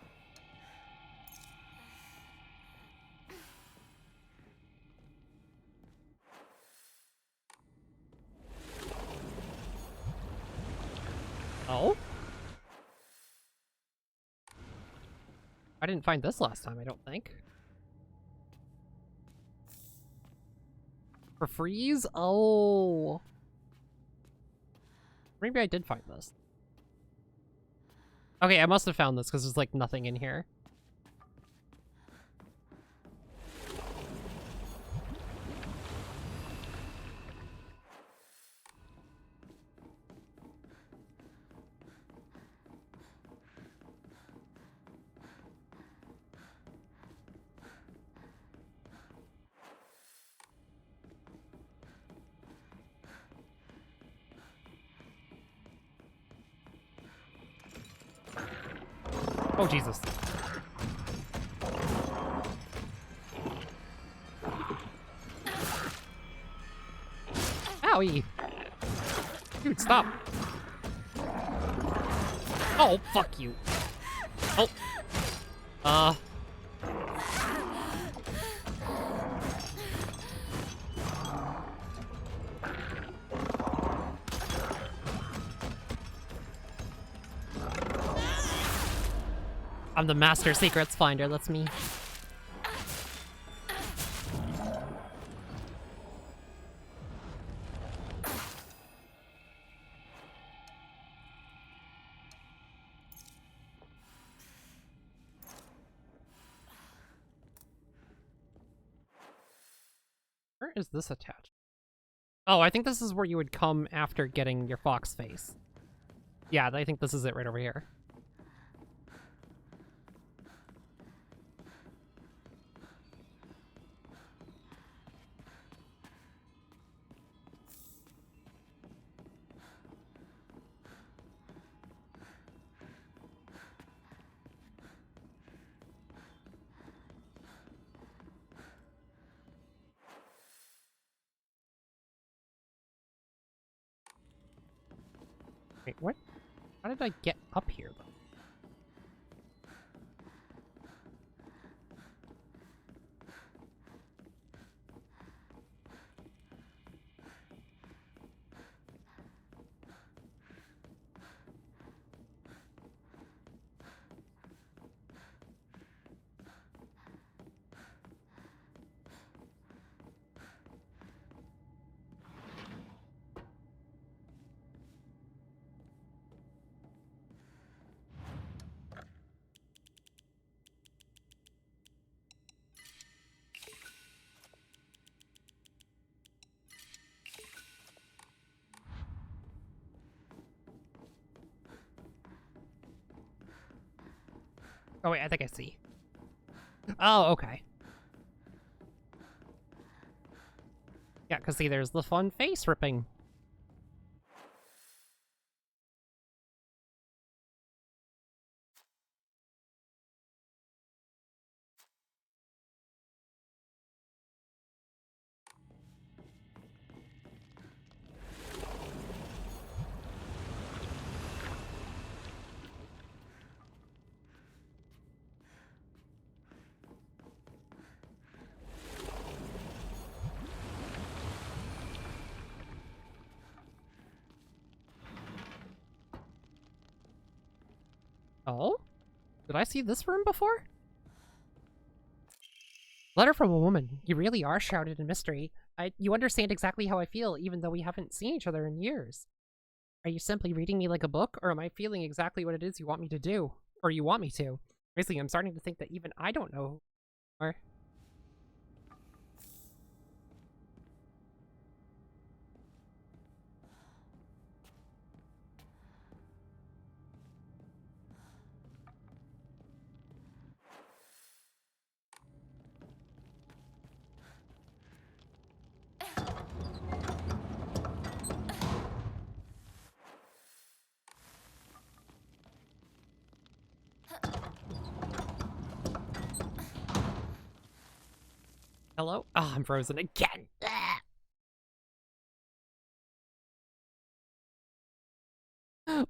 S4: Oh? I didn't find this last time, I don't think. For freeze? Oh. Maybe I did find this. Okay, I must have found this because there's like nothing in here. Oh, Jesus. Owie. Dude, stop. Oh, fuck you. Oh. I'm the master secrets finder, that's me. Where is this attached? Oh, I think this is where you would come after getting your fox face. Yeah, I think this is it right over here. Wait, what? How did I get up here, though? Oh wait, I think I see. Oh, okay. Yeah, because see, there's the fun face ripping. Oh? Did I see this room before? Letter from a woman. You really are shrouded in mystery. You understand exactly how I feel, even though we haven't seen each other in years. Are you simply reading me like a book, or am I feeling exactly what it is you want me to do? Or you want me to? Basically, I'm starting to think that even I don't know. Or... Hello? Oh, I'm frozen again.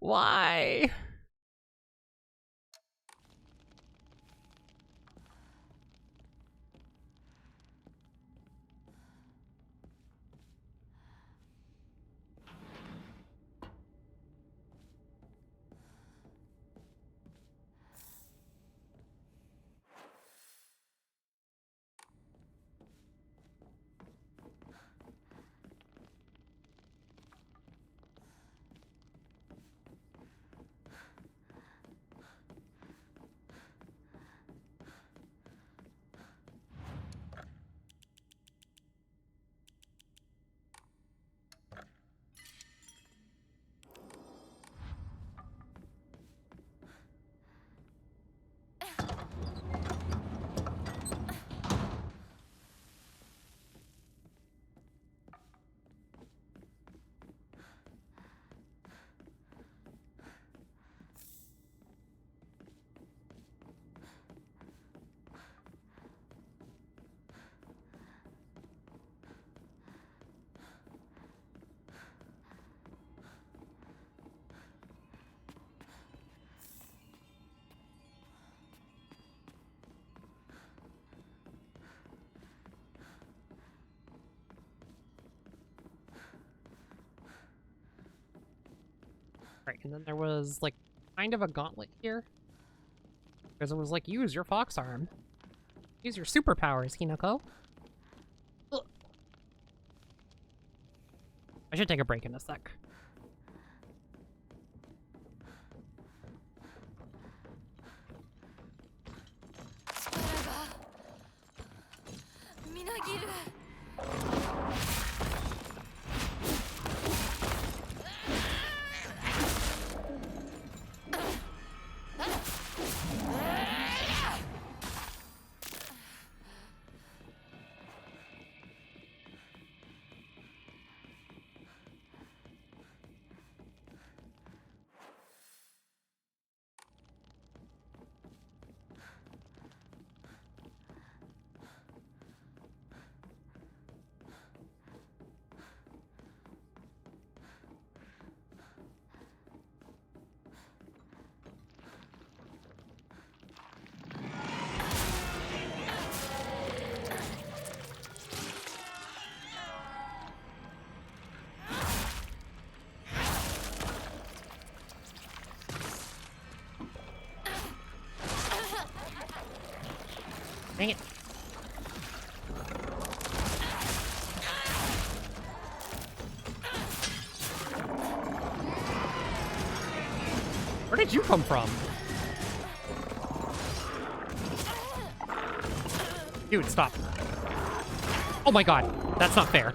S4: Why? Right, and then there was, like, kind of a gauntlet here. Because it was like, use your fox arm. Use your superpowers, Hinako. Ugh. I should take a break in a sec. Dang it. Where did you come from? Dude, stop. Oh my god, that's not fair.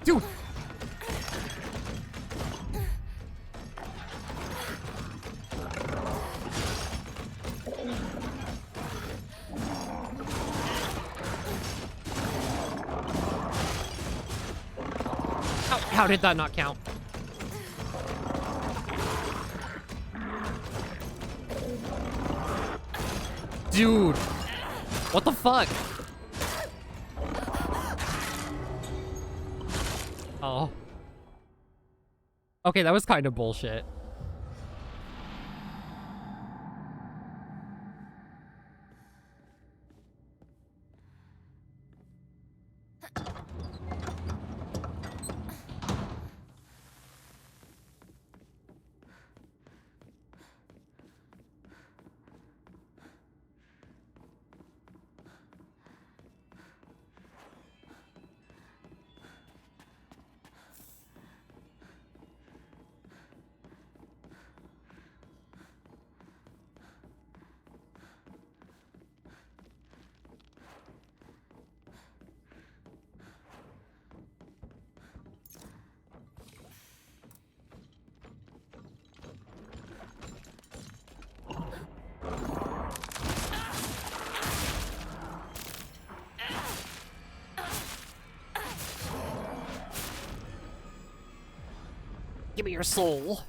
S4: Dude! How did that not count? Dude! What the fuck? Oh. Okay, that was kind of bullshit. Give me your soul.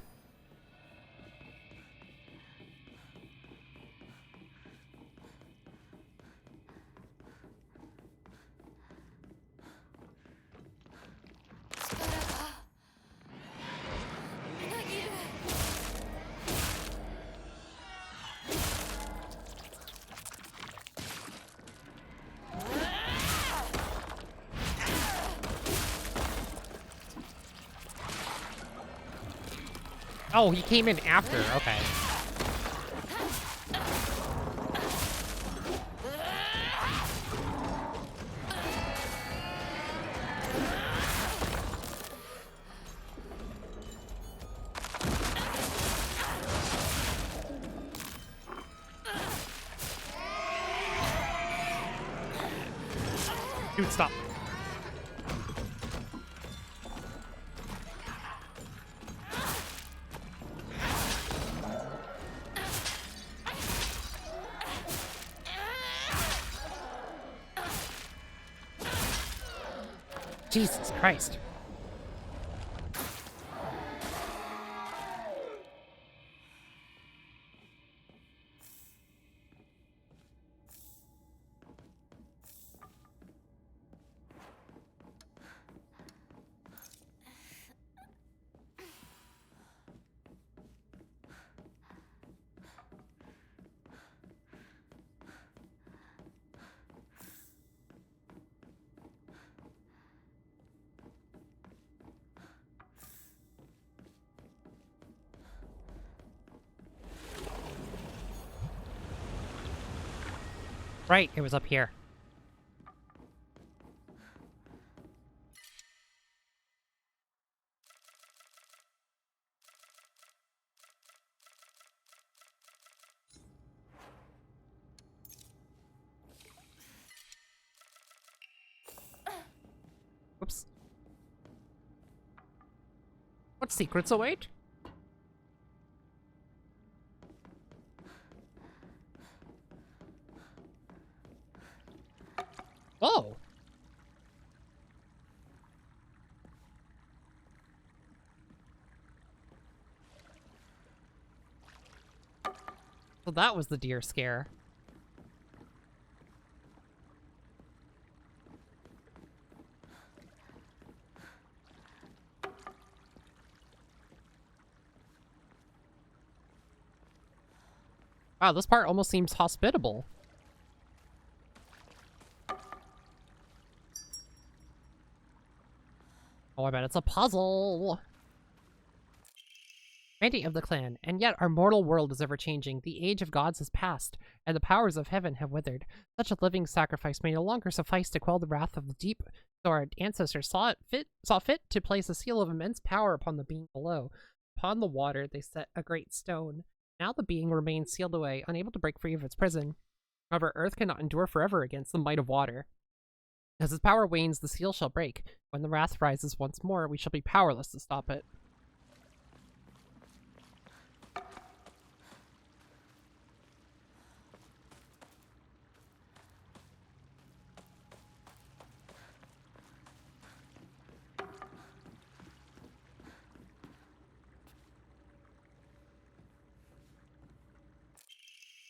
S4: Oh, he came in after. Okay. Dude, stop. Jesus Christ. Right, it was up here. Whoops. What secrets await? Oh. So that was the deer scare. Wow, this part almost seems hospitable. Oh, I bet it's a puzzle. Mandate of the clan, and yet our mortal world is ever-changing. The age of gods is past, and the powers of heaven have withered. Such a living sacrifice may no longer suffice to quell the wrath of the deep, so our ancestors saw fit to place a seal of immense power upon the being below. Upon the water they set a great stone. Now the being remains sealed away, unable to break free of its prison. However, earth cannot endure forever against the might of water. As its power wanes, the seal shall break. When the wrath rises once more, we shall be powerless to stop it.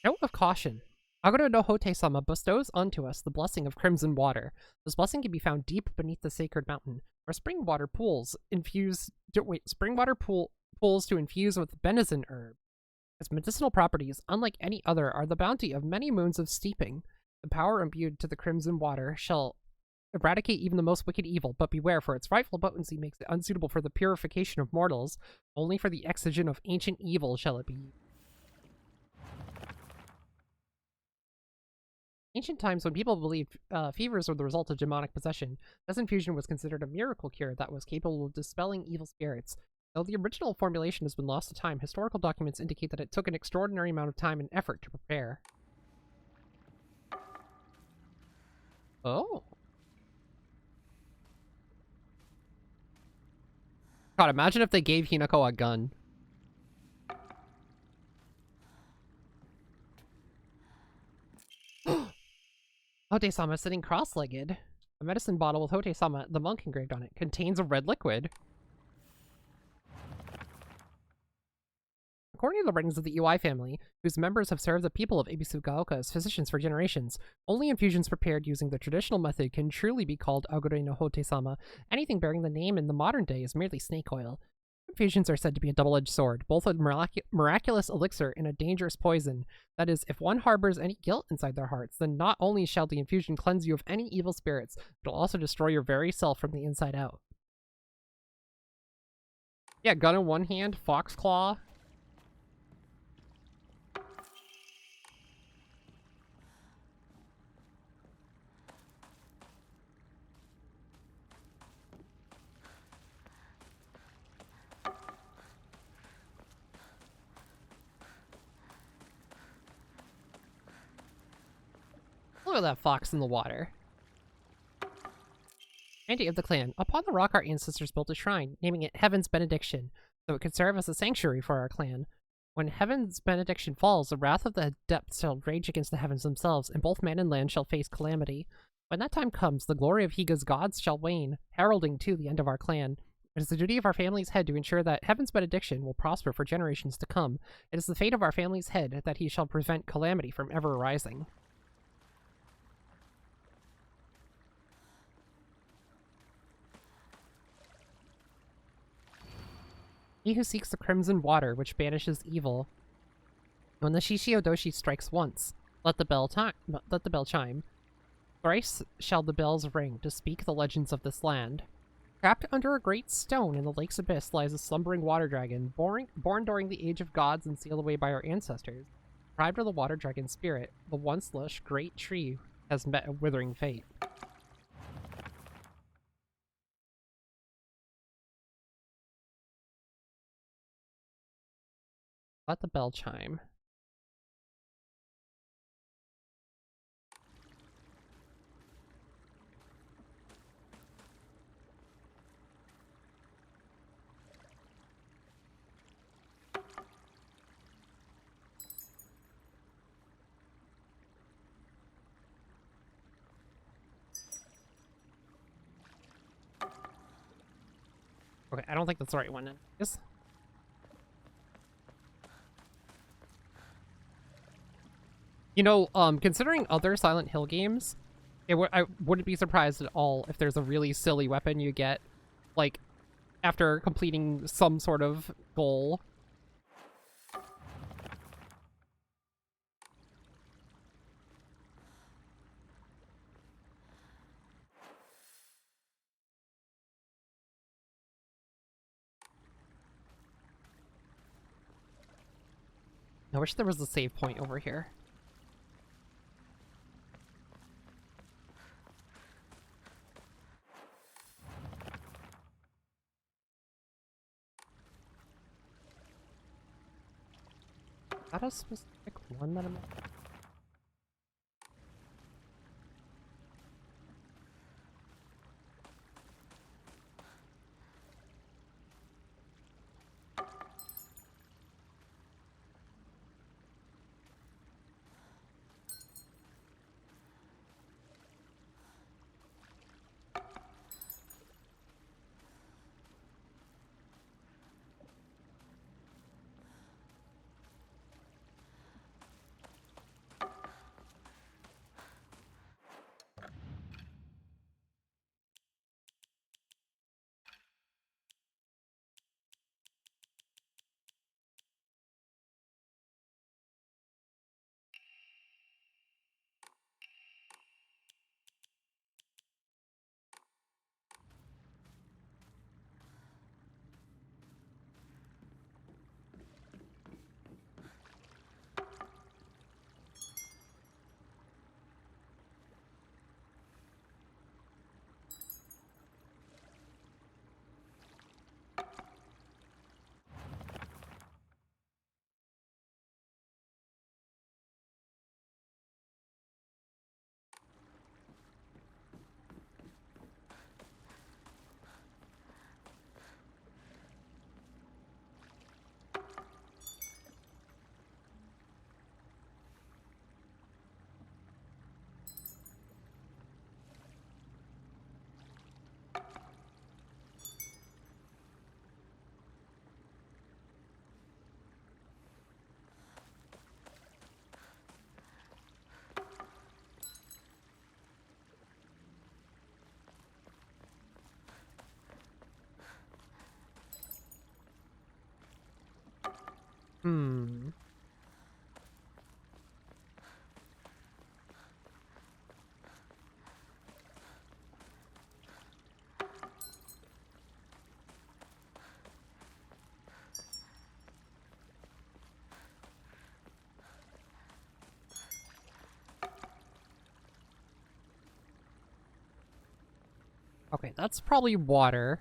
S4: Note of caution. Aguro no Hote-sama bestows onto us the blessing of crimson water. This blessing can be found deep beneath the sacred mountain, where pools to infuse with benison herb. Its medicinal properties, unlike any other, are the bounty of many moons of steeping. The power imbued to the crimson water shall eradicate even the most wicked evil, but beware, for its frightful potency makes it unsuitable for the purification of mortals. Only for the excision of ancient evil shall it be used. Ancient times, when people believed fevers were the result of demonic possession, this infusion was considered a miracle cure that was capable of dispelling evil spirits. Though the original formulation has been lost to time, historical documents indicate that it took an extraordinary amount of time and effort to prepare. Oh. God, imagine if they gave Hinako a gun. Hote-sama sitting cross-legged. A medicine bottle with Hote-sama, the monk, engraved on it, contains a red liquid. According to the writings of the Iwai family, whose members have served the people of Ebisugaoka as physicians for generations, only infusions prepared using the traditional method can truly be called Agure no Hote-sama. Anything bearing the name in the modern day is merely snake oil. Infusions are said to be a double-edged sword, both a miraculous elixir and a dangerous poison. That is, if one harbors any guilt inside their hearts, then not only shall the infusion cleanse you of any evil spirits, but it'll also destroy your very self from the inside out. Yeah, gun in one hand, fox claw. Look at that fox in the water. Mandate of the clan. Upon the rock our ancestors built a shrine, naming it Heaven's Benediction, so it could serve as a sanctuary for our clan. When Heaven's Benediction falls, the wrath of the depths shall rage against the heavens themselves, and both man and land shall face calamity. When that time comes, the glory of Higa's gods shall wane, heralding too the end of our clan. It is the duty of our family's head to ensure that Heaven's Benediction will prosper for generations to come. It is the fate of our family's head that he shall prevent calamity from ever arising. He who seeks the crimson water, which banishes evil. When the Shishiodoshi strikes once, let the bell chime. Thrice shall the bells ring to speak the legends of this land. Trapped under a great stone in the lake's abyss lies a slumbering water dragon, born during the age of gods and sealed away by our ancestors. Deprived of the water dragon's spirit, the once lush great tree has met a withering fate. Let the bell chime. Okay, I don't think that's the right one. Yes. You know, considering other Silent Hill games, I wouldn't be surprised at all if there's a really silly weapon you get, like, after completing some sort of goal. I wish there was a save point over here. Is that a specific one that I'm... Hmm. Okay, that's probably water.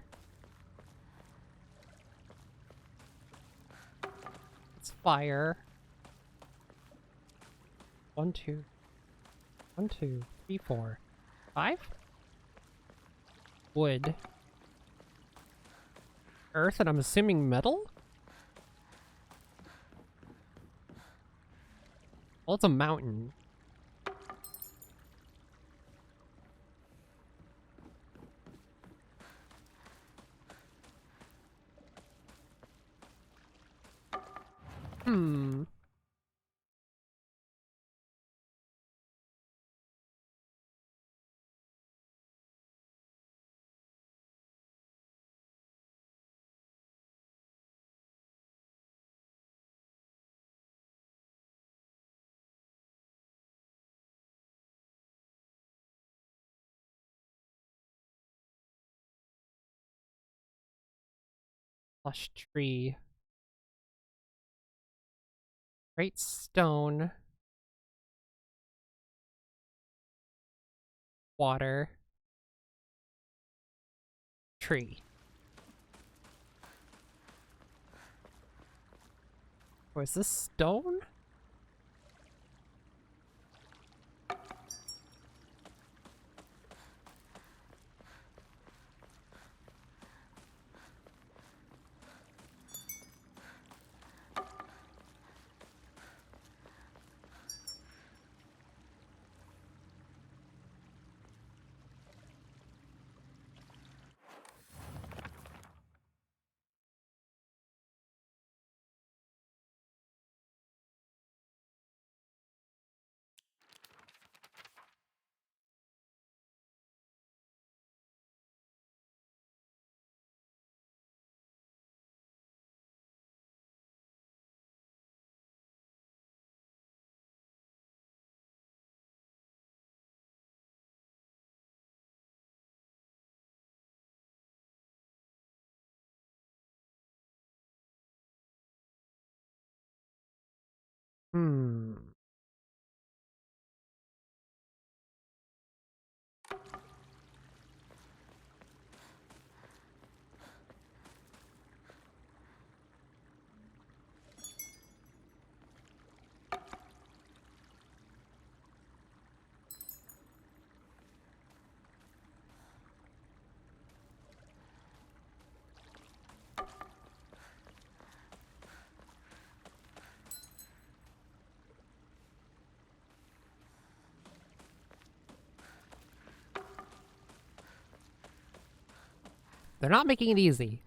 S4: It's fire. 1, 2. 1, 2, 3, 4, 5? Wood. Earth, and I'm assuming metal? Well, it's a mountain. Hmm. Lush tree. Great stone. Water. Tree. Oh, is this stone? They're not making it easy.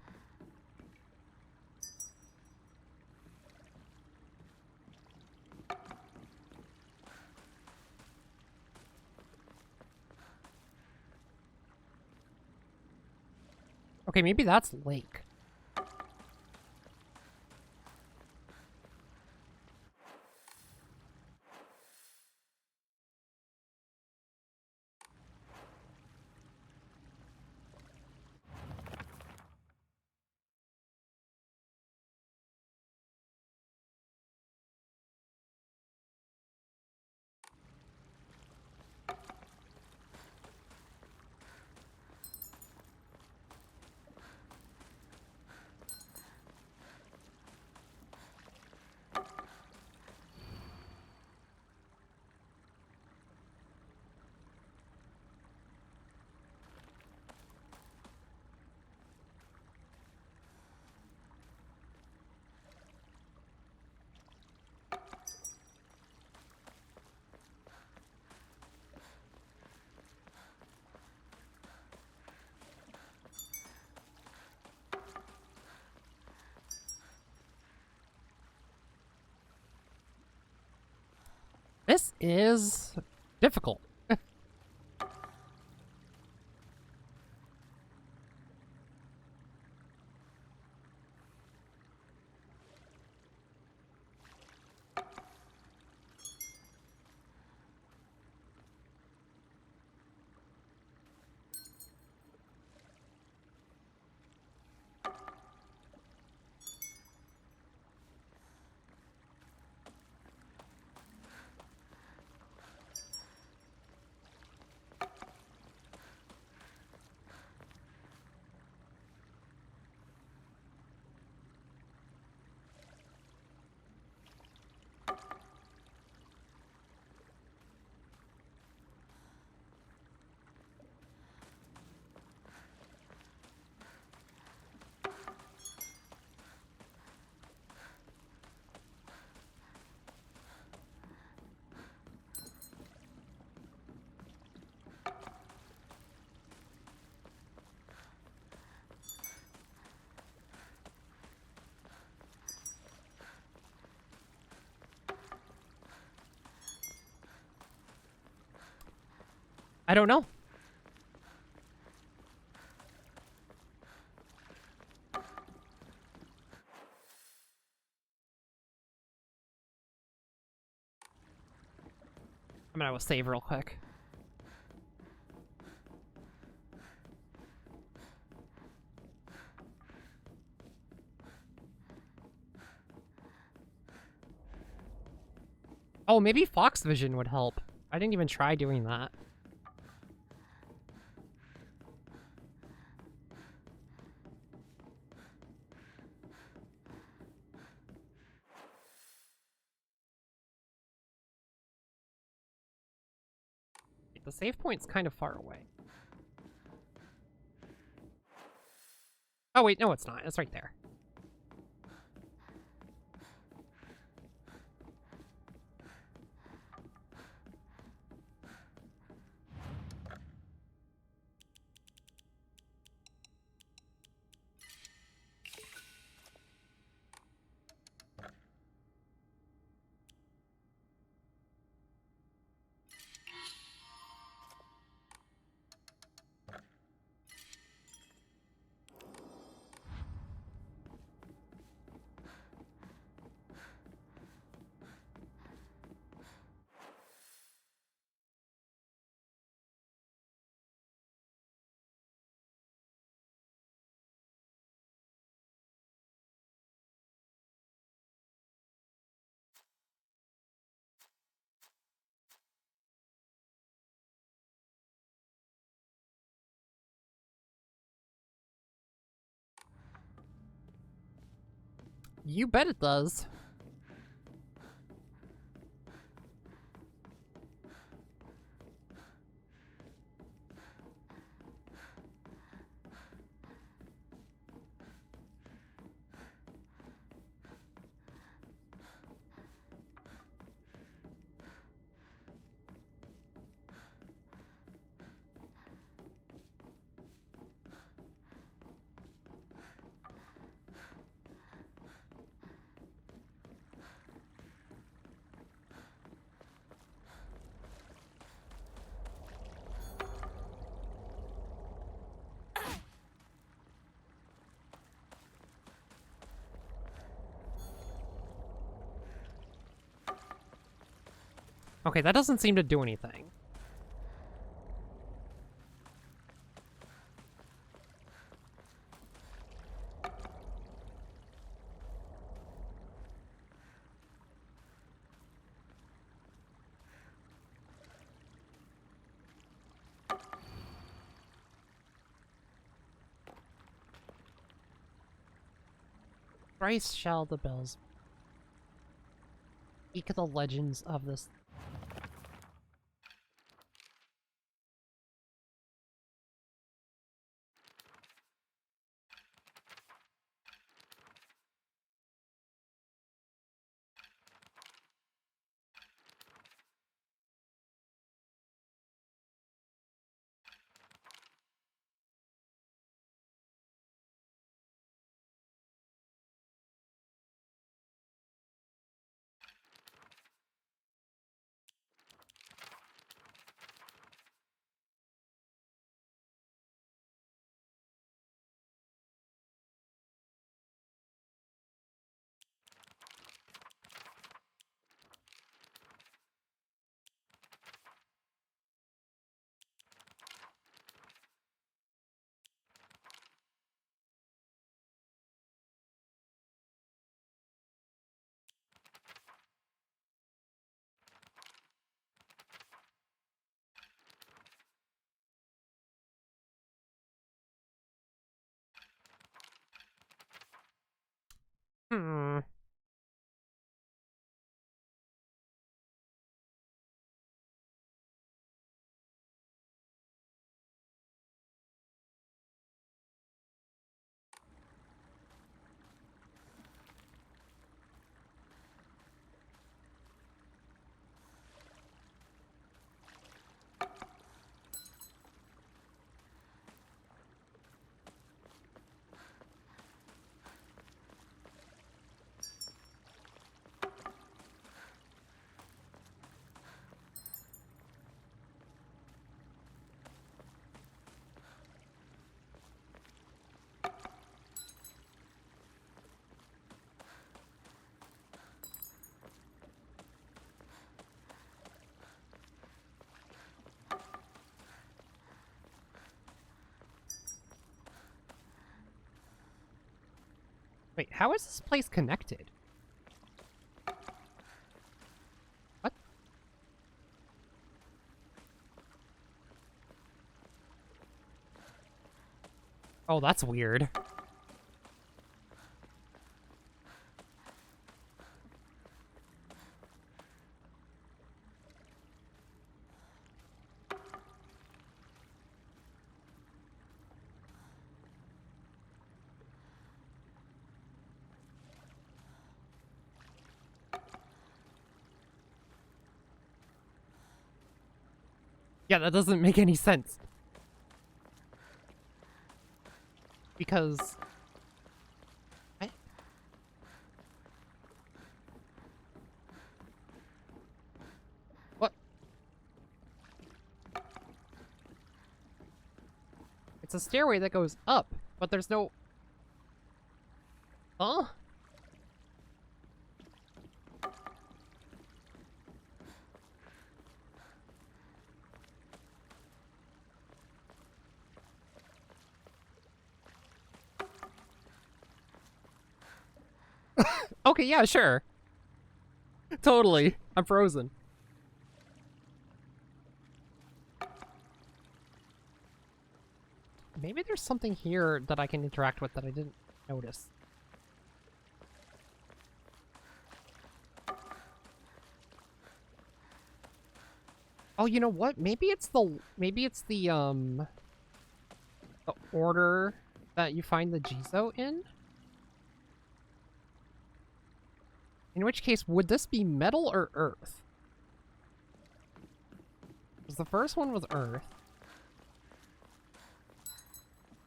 S4: Okay, maybe that's lake. This is difficult. I don't know. I'm gonna save real quick. Oh, maybe Fox Vision would help. I didn't even try doing that. The save point's kind of far away. Oh wait, no it's not. It's right there. You bet it does. Okay, that doesn't seem to do anything. Thrice shall the bells speak the legends of this. Hmm. Wait, how is this place connected? What? Oh, that's weird. Yeah, that doesn't make any sense. Because... What? It's a stairway that goes up, but there's no... Huh? Okay, yeah, sure. Totally. I'm frozen. Maybe there's something here that I can interact with that I didn't notice. Oh, you know what? Maybe it's the order that you find the Jizo in? In which case, would this be metal or earth? Because the first one was earth.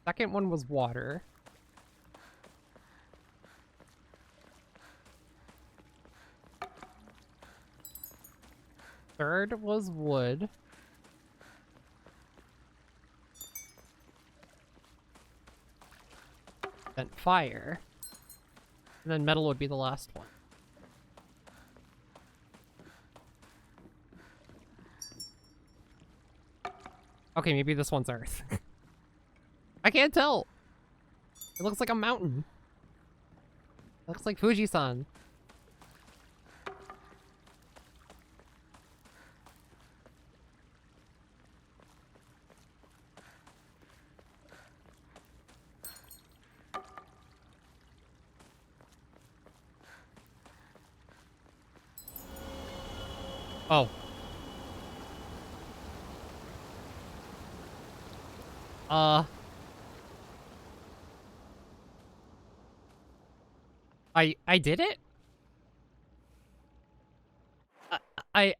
S4: Second one was water. Third was wood. Then fire. And then metal would be the last one. Okay, maybe this one's Earth. I can't tell. It looks like a mountain. It looks like Fuji-san. Oh. I did it? I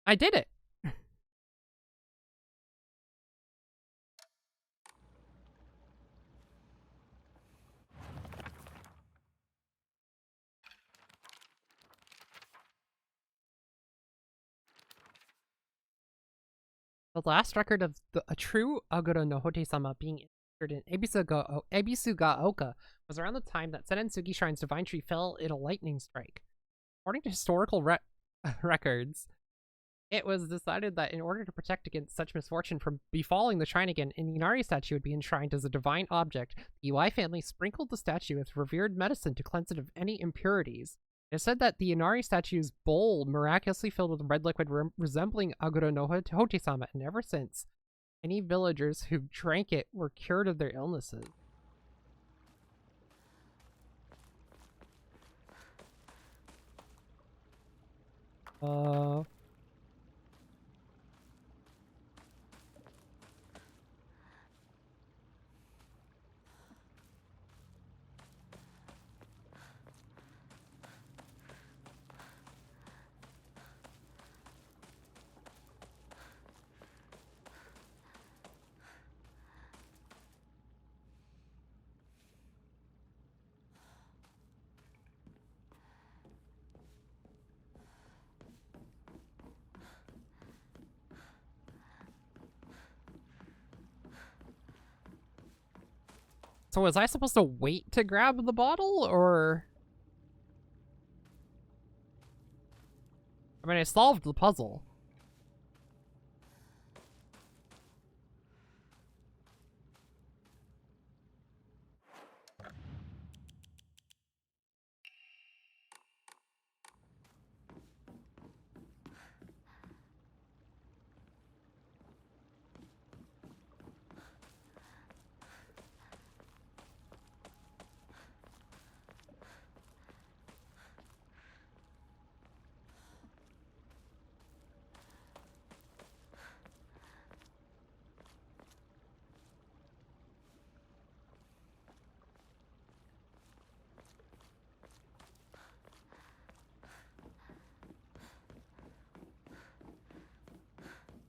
S4: I did it. The last record of a true Aguro no Hote-sama being inserted in Ebisugaoka was around the time that Senensugi Shrine's divine tree fell in a lightning strike. According to historical records, it was decided that in order to protect against such misfortune from befalling the shrine again, an Inari statue would be enshrined as a divine object. The Iwai family sprinkled the statue with revered medicine to cleanse it of any impurities. It is said that the Inari statue's bowl miraculously filled with red liquid resembling Aguro no Hote-sama, and ever since, any villagers who drank it were cured of their illnesses. So was I supposed to wait to grab the bottle, or... I mean, I solved the puzzle.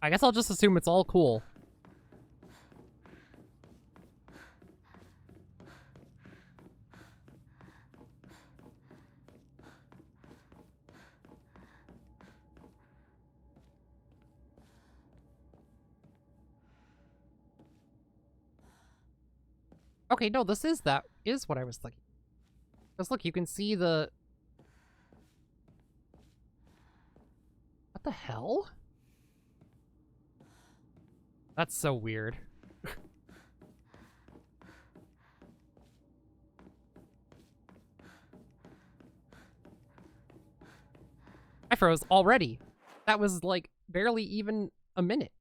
S4: I guess I'll just assume it's all cool. Okay, no, this is what I was thinking. Because look, you can see the... What the hell? That's so weird. I froze already. That was like barely even a minute.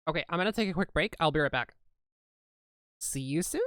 S4: Okay, I'm gonna take a quick break. I'll be right back. See you soon.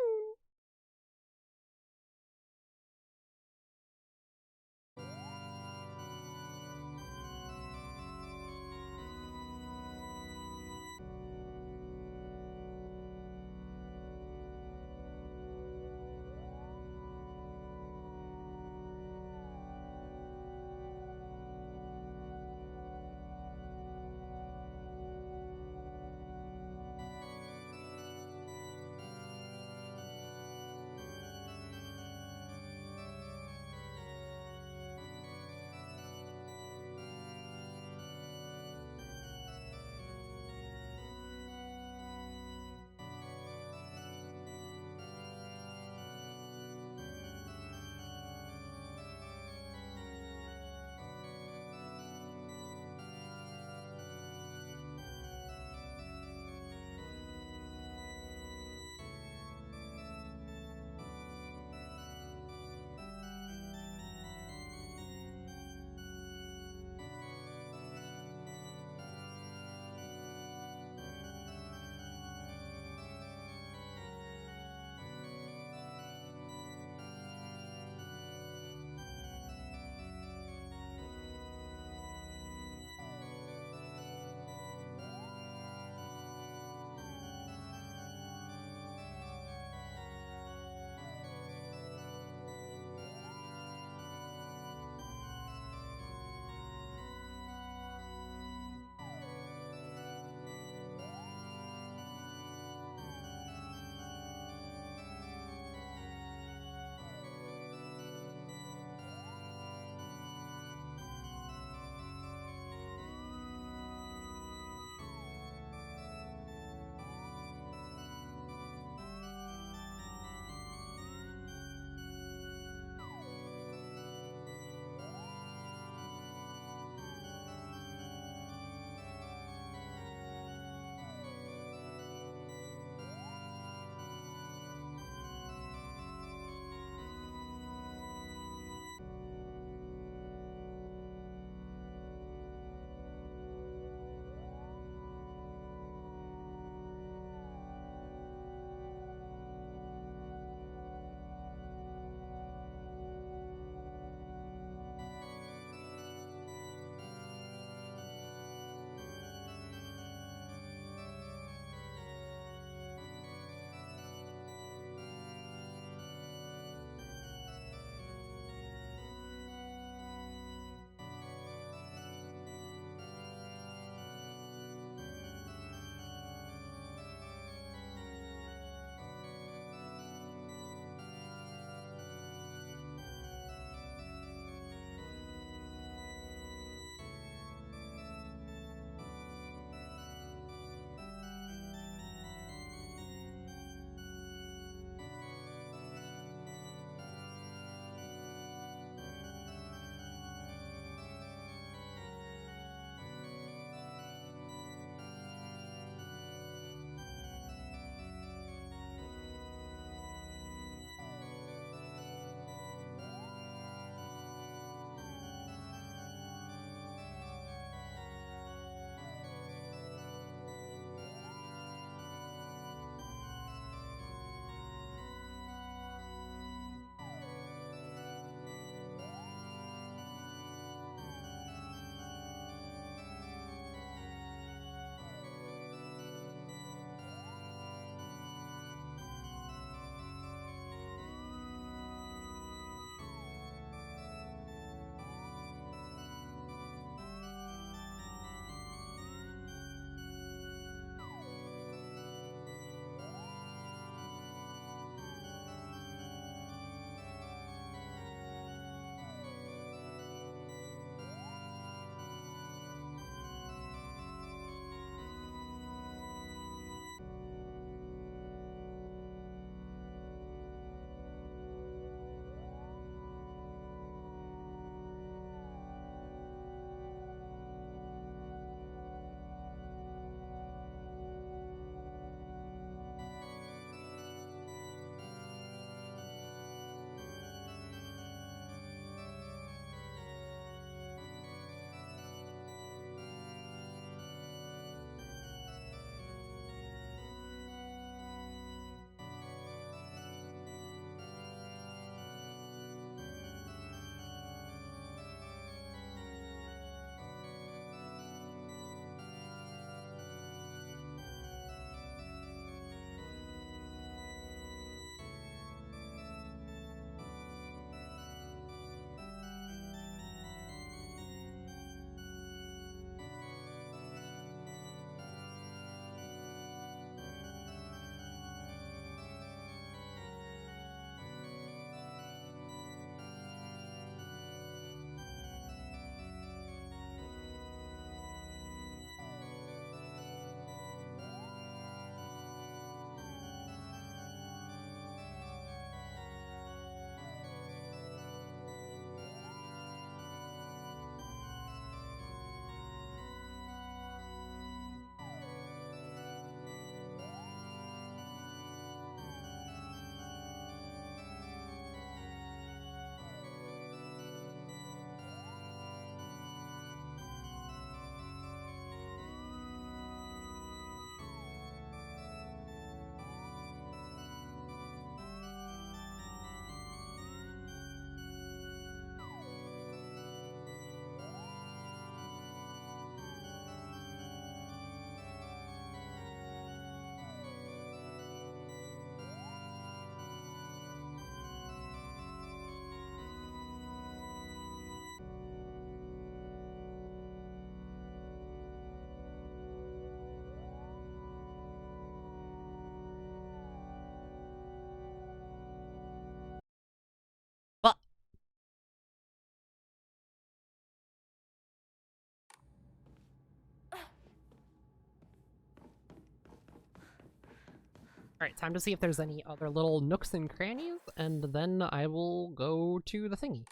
S4: Alright, time to see if there's any other little nooks and crannies, and then I will go to the thingy.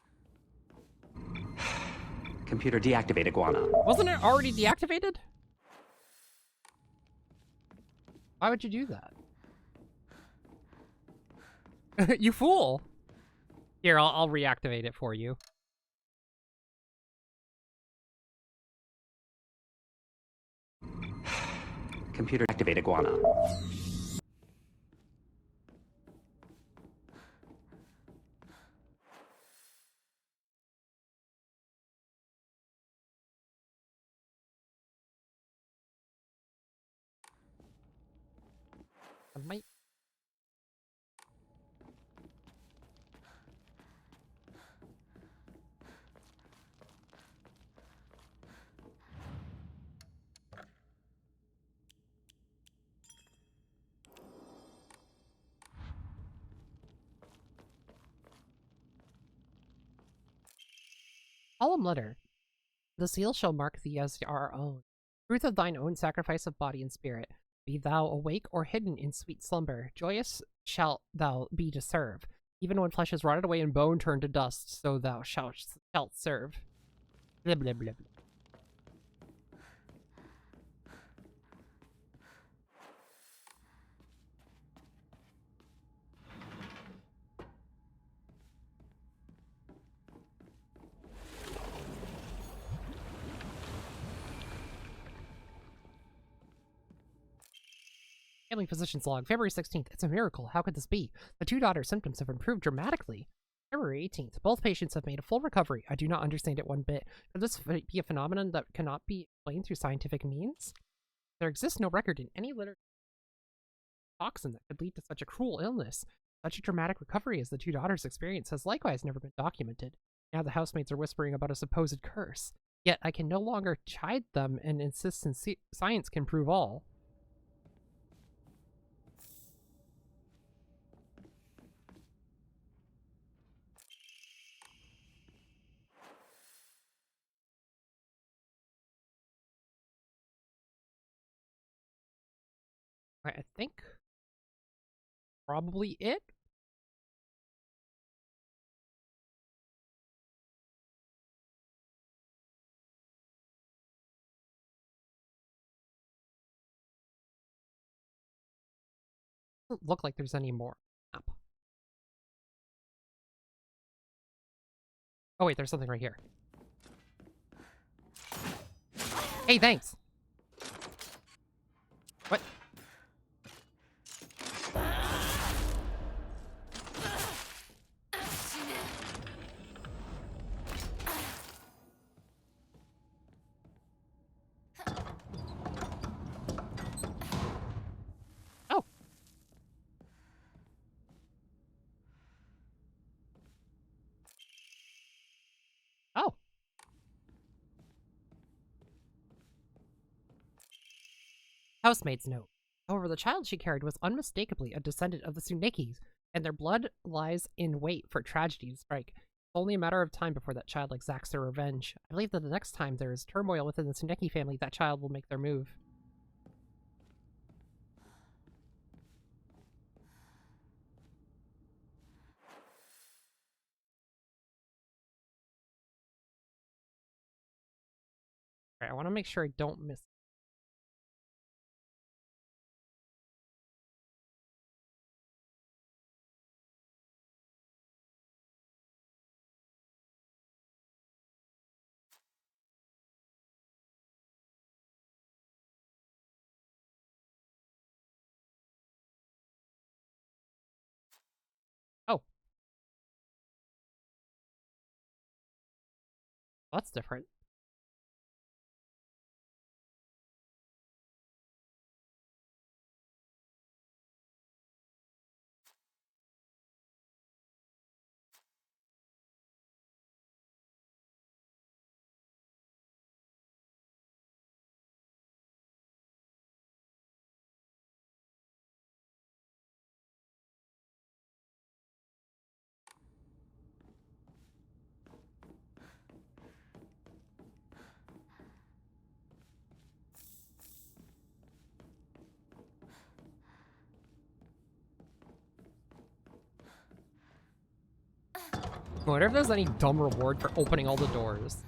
S8: Computer deactivate iguana.
S4: Wasn't it already deactivated? Why would you do that? You fool! Here, I'll reactivate it for you.
S8: Computer activate iguana.
S4: I might... Solemn letter. The seal shall mark thee as our own. Truth of thine own sacrifice of body and spirit. Be thou awake or hidden in sweet slumber, joyous shalt thou be to serve. Even when flesh is rotted away and bone turned to dust, so thou shalt serve. Blah, blah, blah, blah. Family physician's log, February 16th. It's a miracle. How could this be? The two daughters' symptoms have improved dramatically. February 18th. Both patients have made a full recovery. I do not understand it one bit. Could this be a phenomenon that cannot be explained through scientific means? There exists no record in any literature of toxin that could lead to such a cruel illness. Such a dramatic recovery as the two daughters' experience has likewise never been documented. Now the housemates are whispering about a supposed curse. Yet I can no longer chide them and insist science can prove all. I think probably it. Doesn't look like there's any more. Oh wait, there's something right here. Hey, thanks. What? Oh. Oh. Housemaid's note. However, the child she carried was unmistakably a descendant of the Tsunekis, and their blood lies in wait for tragedy to strike. It's only a matter of time before that child exacts their revenge. I believe that the next time there is turmoil within the Tsuneki family, that child will make their move. Alright, I want to make sure I don't miss. Oh. That's different. I wonder if there's any dumb reward for opening all the doors.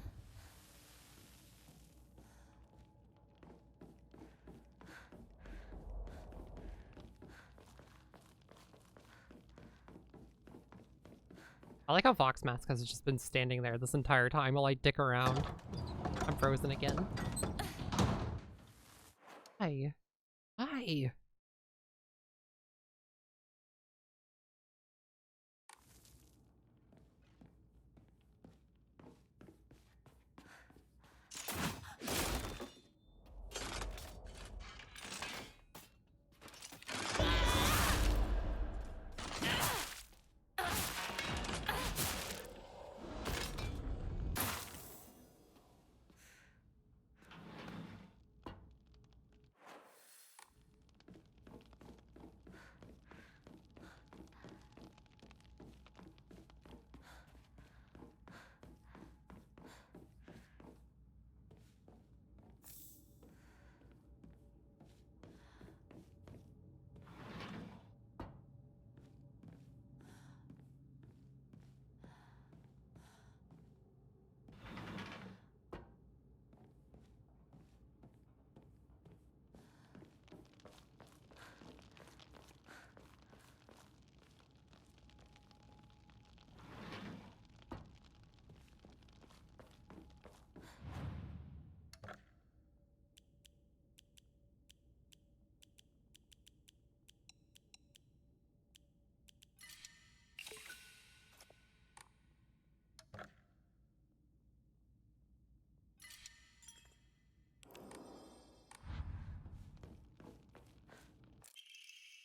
S4: I like how Fox Mask has just been standing there this entire time while I dick around. I'm frozen again. Hi. Hi.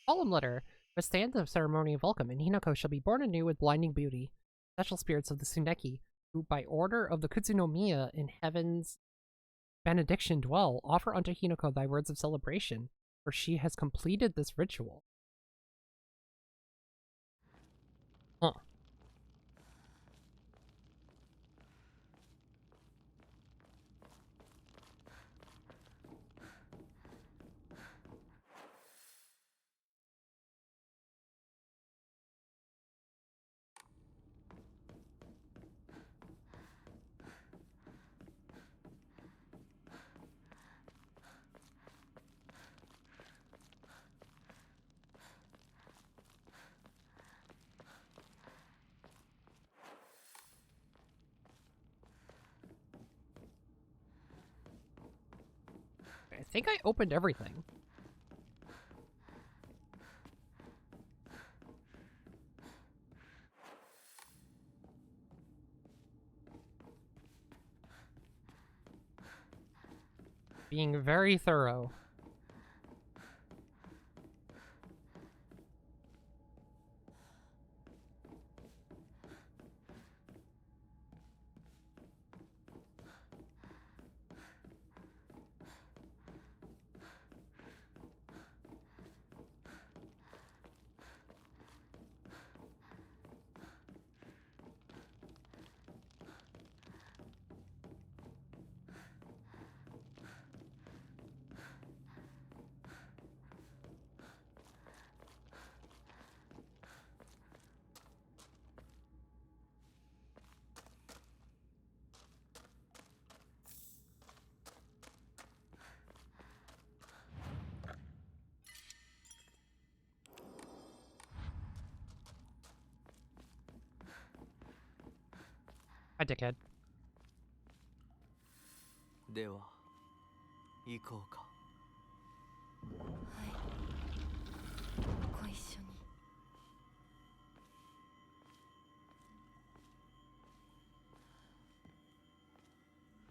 S4: Solemn letter. Withstand the ceremony of welcome, and Hinako shall be born anew with blinding beauty. Special spirits of the Tsuneki, who by order of the Kutsunomiya in heaven's benediction dwell, offer unto Hinako thy words of celebration, for she has completed this ritual. Huh. I think I opened everything. Being very thorough. Hi, dickhead.
S9: では行こうか。
S1: はいご一緒に。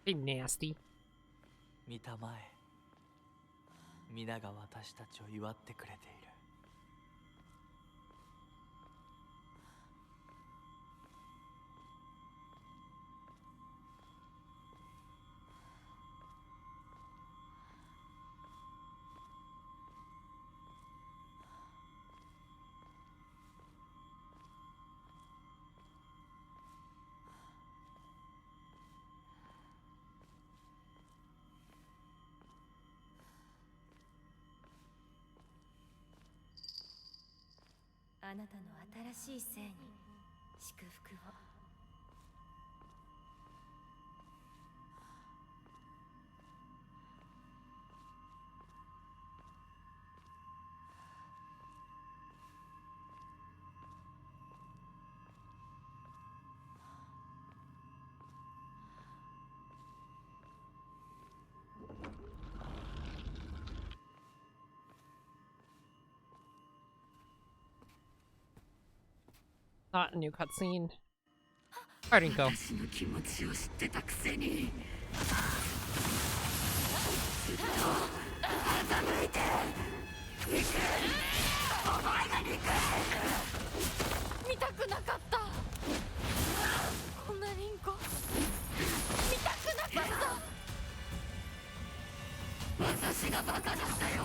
S4: Hey, nasty.
S9: 見たまえ。皆が私たちを祝ってくれている。
S1: あなたの新しい生に祝福を。
S4: Not a new cutscene. I didn't go.
S6: 私の気持ちを知ってたくせに。傾いて。お前が憎い。
S1: 見たくなかった。こんなリンコ見たくなかった。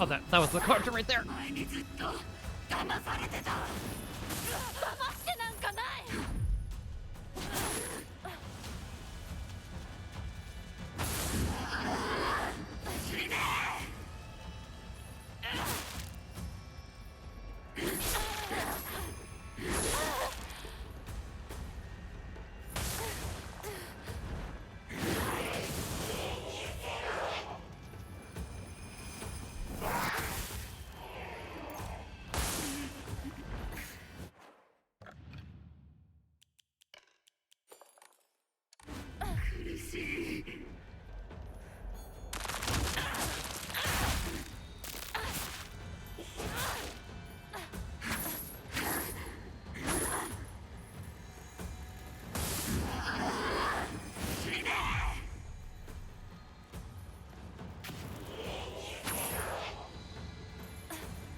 S4: Oh, that was the character right there.
S6: 前にずっと騙されてた。
S1: 騙してなんかない。
S6: 死ね。苦しい。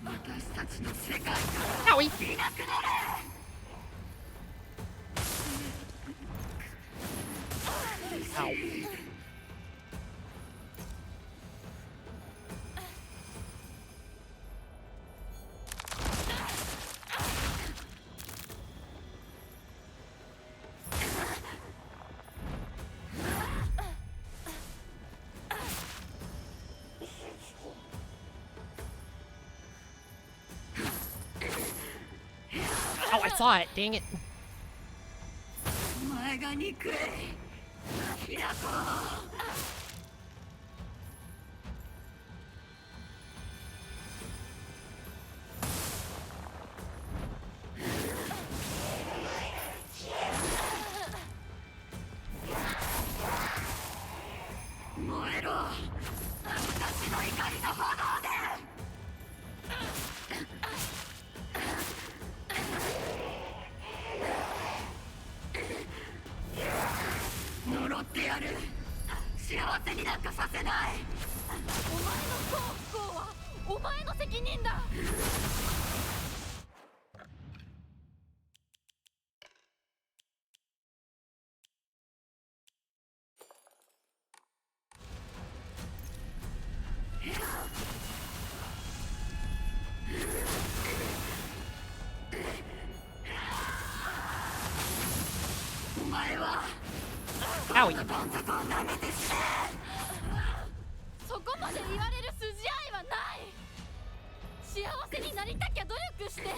S6: 私たちの世界から
S4: Owie!
S6: いなくなれ。
S4: Ow. Oh, I saw it. Dang it.
S6: お前が憎い。ひなこ。燃えろ。私の怒りの炎で。呪ってやる。幸せになんかさせない。
S1: お前の幸不幸はお前の責任だ。
S6: お前は
S4: Owie.
S6: どん底を舐めて死ね。
S1: そこまで言われる筋合いはない。幸せになりたきゃ努力して運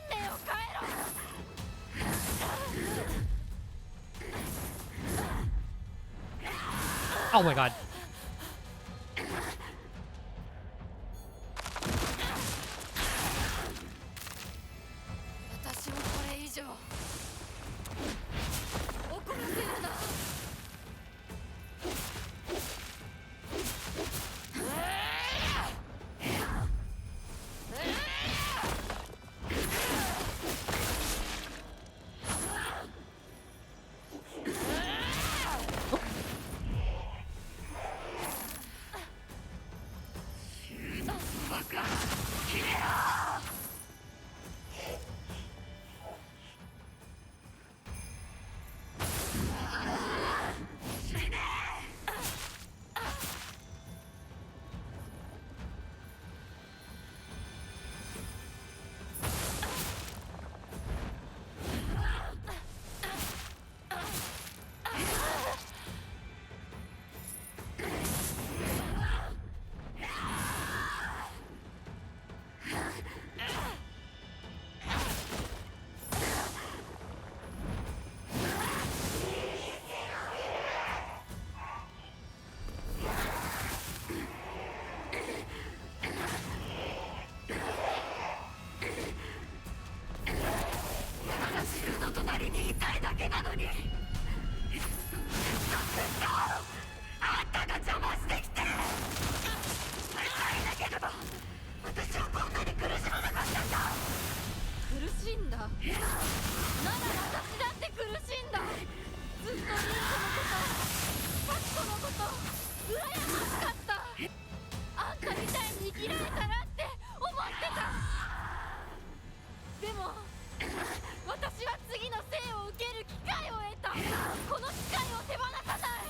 S1: 命を変えろ。
S4: Oh my god.
S1: 私をこれ以上怒らせるな。隣にいたいだけなのに。あんたが邪魔してきて。さえなければ私はこんなに苦しまなかったんだ。苦しいんだ。何かこの機会を手放さない。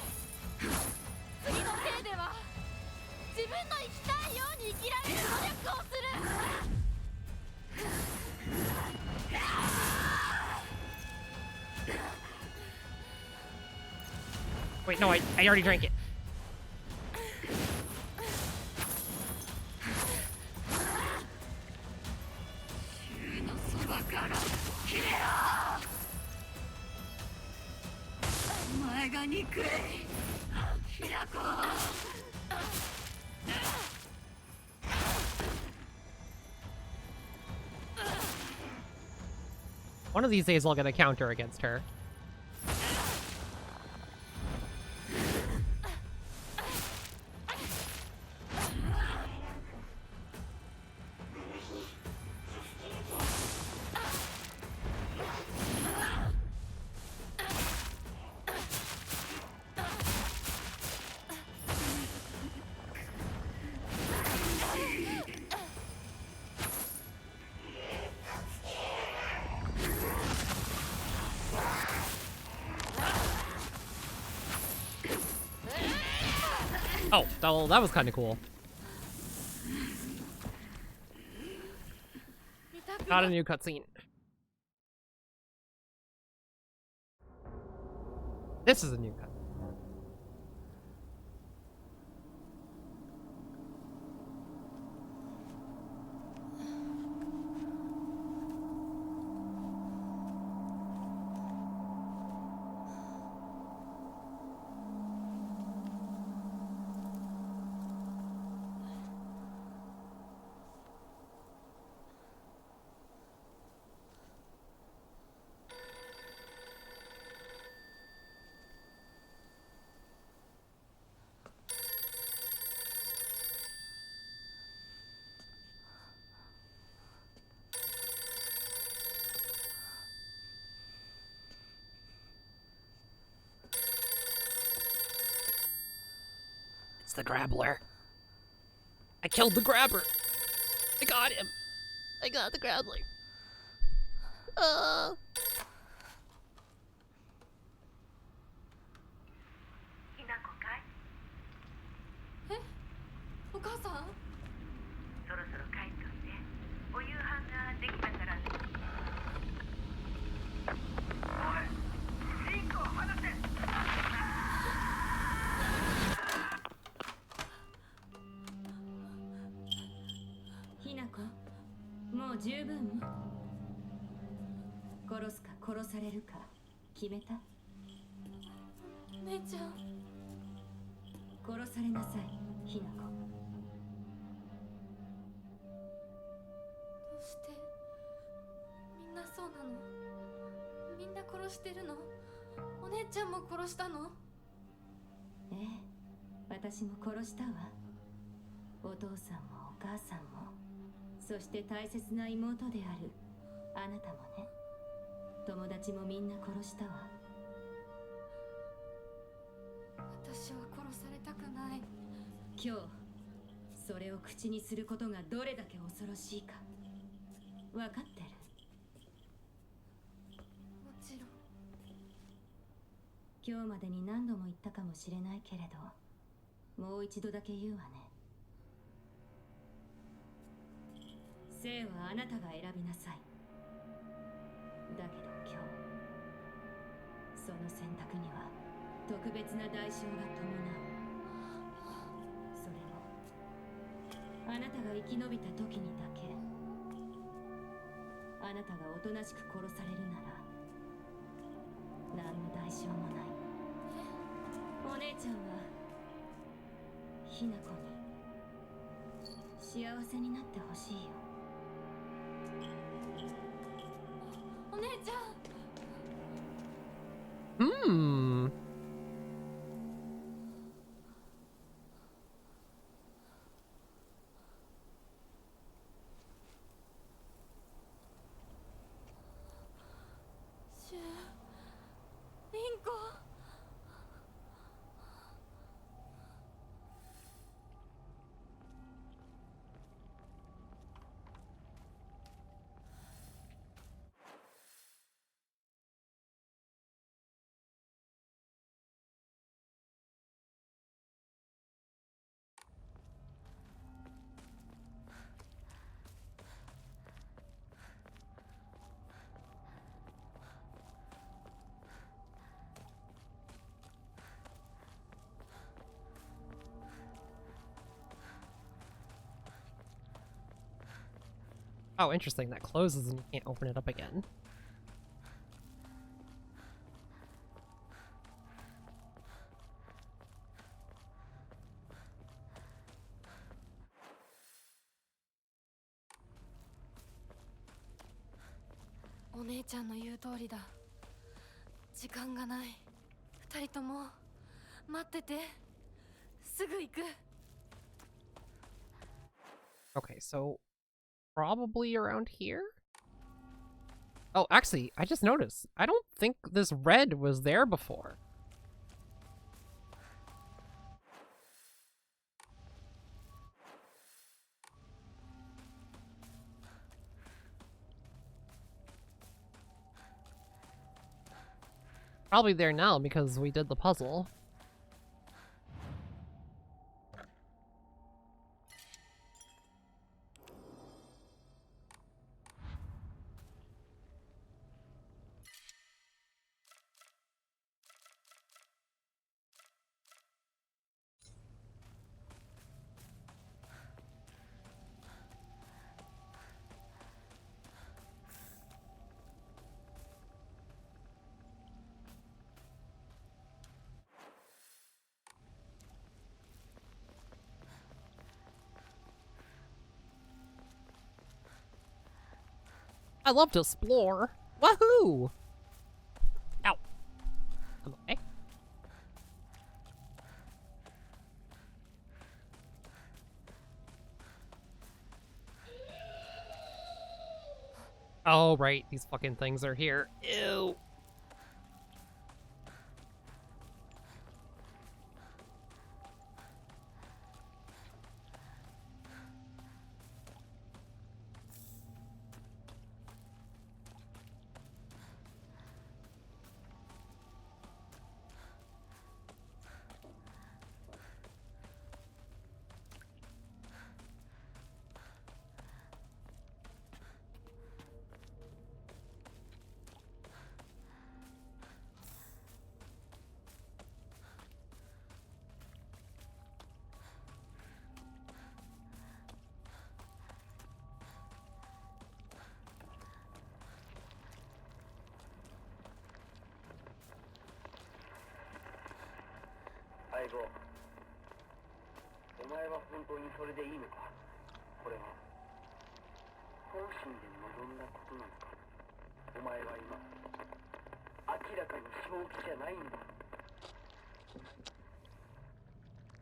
S1: 次の兵では自分の生きたいように生きられる努力をする。
S4: Wait, no, I already drank it. One of these days I'll get a counter against her. Oh, well, that was kind of cool. Got a new cutscene. This is a new cutscene. It's the Grabbler. I killed the Grabber. I got him. I got the Grabbler.
S1: Eh? お母さん？
S6: そろそろ帰っといて。お夕飯ができたから。おい、リンコを離せ。
S7: ひなこ、もう十分。殺すか殺されるか決めた？
S1: 姉ちゃん。
S7: 殺されなさい、ひなこ。
S1: どうしてみんなそうなの？みんな殺してるの？お姉ちゃんも殺したの？
S7: ええ、私も殺したわ。お父さんもお母さんも、そして大切な妹であるあなたもね。友達もみんな殺したわ。
S1: 私は殺されたくない。
S7: 今日それを口にすることがどれだけ恐ろしいか分かってる？
S1: もちろん。
S7: 今日までに何度も言ったかもしれないけれど、もう一度だけ言うわね。生はあなたが選びなさい。だけど今日その選択には特別な代償が伴う。それもあなたが生き延びた時にだけ。あなたがおとなしく殺されるなら何の代償もない。お姉ちゃんはひな子に幸せになってほしいよ。
S1: お姉ちゃん。シュウ、リンコ。
S4: Oh, interesting. That closes and you can't open it up again.
S1: お姉ちゃんの言う通りだ。時間がない。二人とも待ってて。すぐ行く。
S4: Okay, so probably around here? Oh, actually, I just noticed. I don't think this red was there before. Probably there now because we did the puzzle. I love to explore. Wahoo! Ow. I'm okay. Oh, right. These fucking things are here. Ew.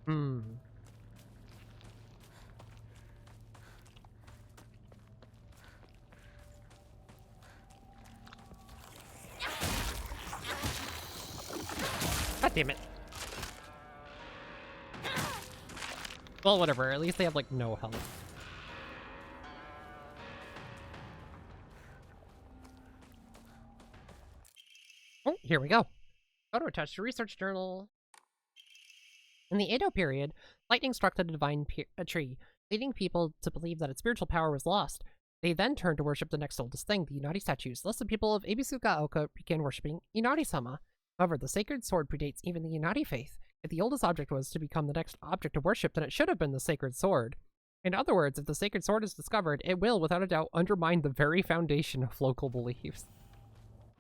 S4: Hmm. God damn it. Well, whatever. At least they have, like, no health. Oh, here we go. Photo attached to research journal. In the Edo period, lightning struck the divine tree, leading people to believe that its spiritual power was lost. They then turned to worship the next oldest thing, the Inari statues. Thus, the people of Ebisugaoka began worshipping Inari-sama. However, the sacred sword predates even the Inari faith. If the oldest object was to become the next object to worship, then it should have been the sacred sword. In other words, if the sacred sword is discovered, it will, without a doubt, undermine the very foundation of local beliefs.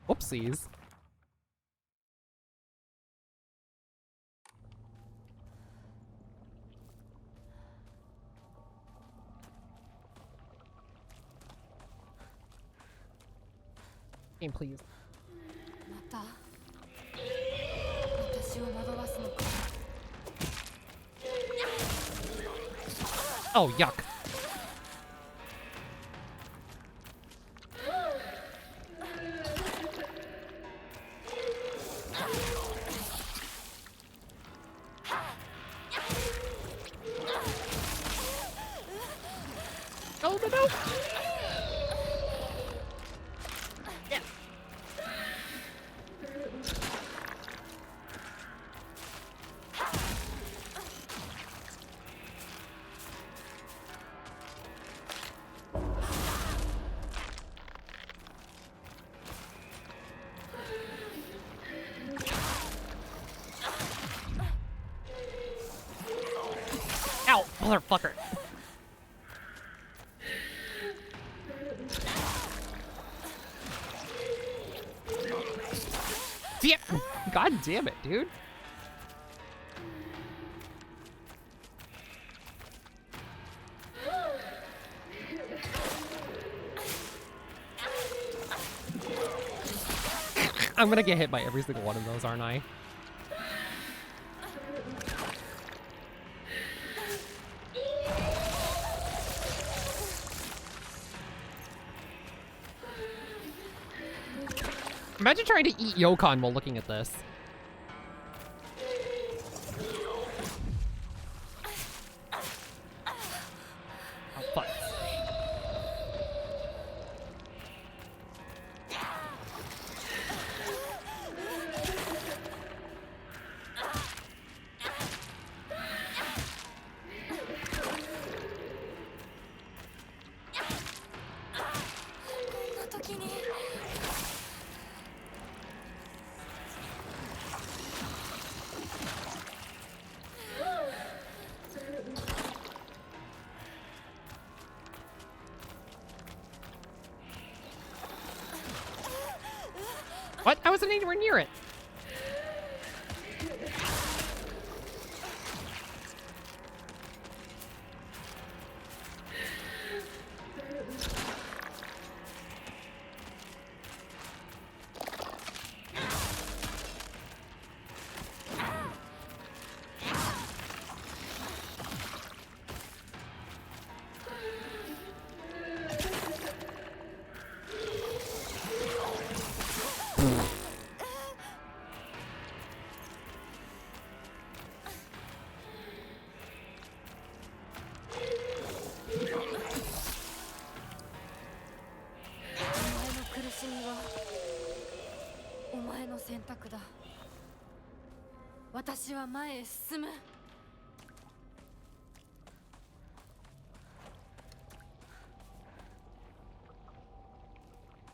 S4: Whoopsies. Game, please. Oh, yuck. Oh, no. Ow, motherfucker. God damn it, dude. I'm gonna get hit by every single one of those, aren't I? Imagine trying to eat Yokon while looking at this. Oh, fuck. What? I wasn't anywhere near it.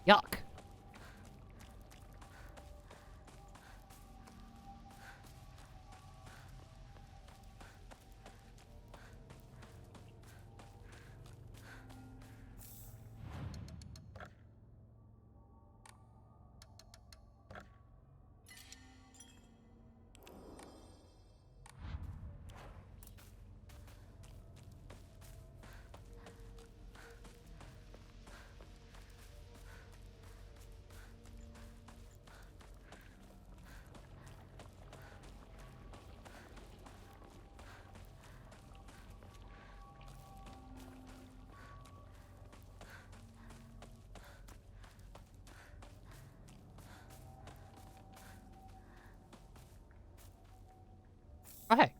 S4: Yuck. Okay.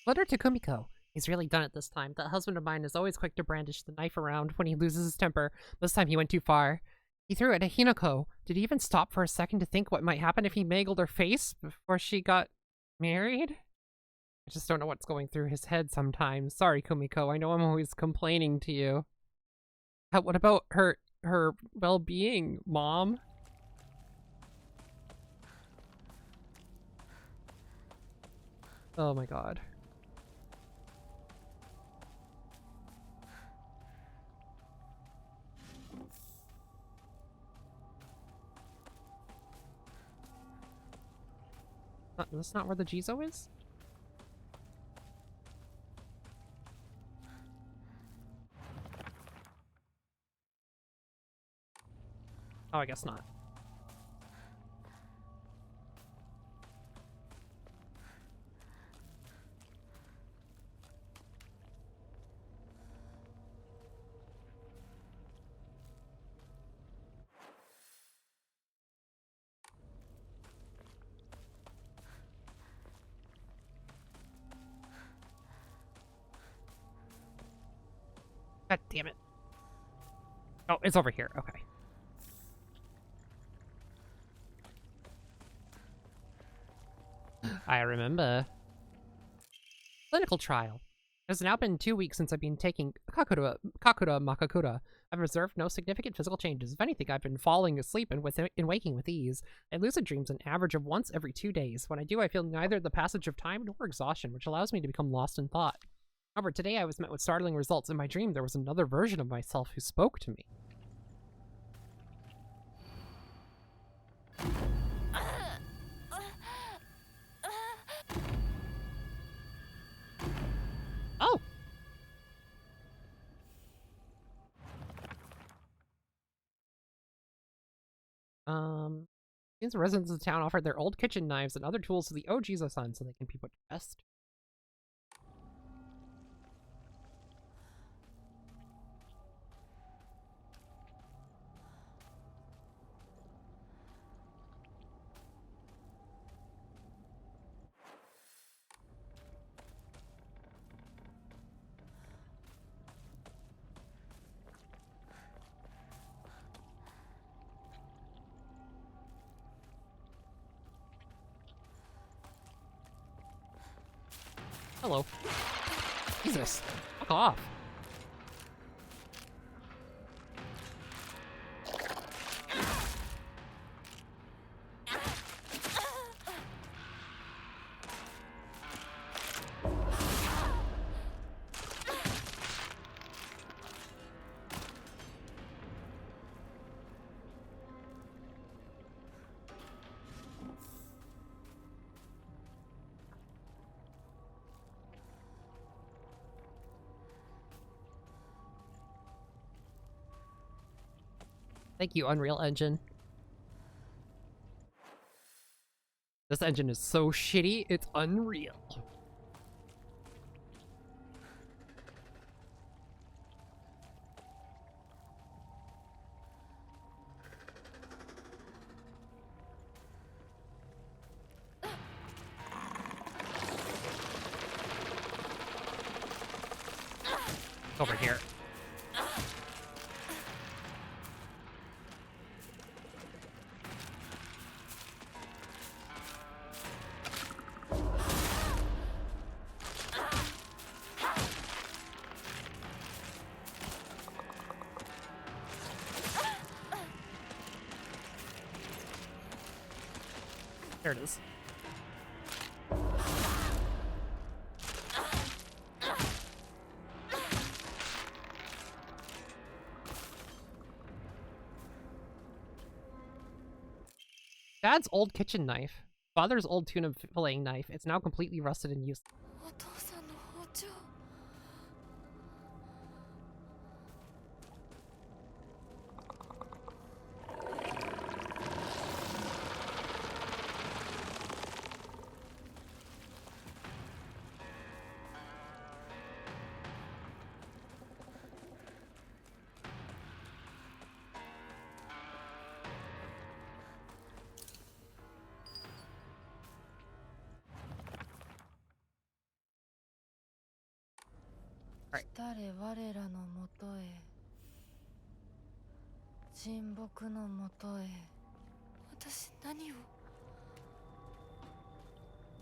S4: Letter to Kumiko. He's really done it this time. That husband of mine is always quick to brandish the knife around when he loses his temper. This time he went too far. He threw it at Hinako. Did he even stop for a second to think what might happen if he mangled her face before she got married? I just don't know what's going through his head sometimes. Sorry, Kumiko. I know I'm always complaining to you. What about her well-being, Mom? Oh my god. That's not where the Jizo is? Oh, I guess not. God damn it. Oh, it's over here. Okay. I remember. Clinical trial. It's now been 2 weeks since I've been taking Kakura Makakura. I've observed no significant physical changes. If anything, I've been falling asleep and waking with ease. I lucid dreams an average of once every 2 days. When I do, I feel neither the passage of time nor exhaustion, which allows me to become lost in thought. However, today I was met with startling results. In my dream, there was another version of myself who spoke to me. Oh! Seems the residents of the town offered their old kitchen knives and other tools to the Ojizo-san so they can be put to rest. Hello. Jesus. Fuck off. Thank you, Unreal Engine. This engine is so shitty, it's unreal. Over here. There it is. Dad's old kitchen knife. Father's old tuna filleting knife. It's now completely rusted and useless. Right.
S1: 我らのもとへ神木のもとへ私何を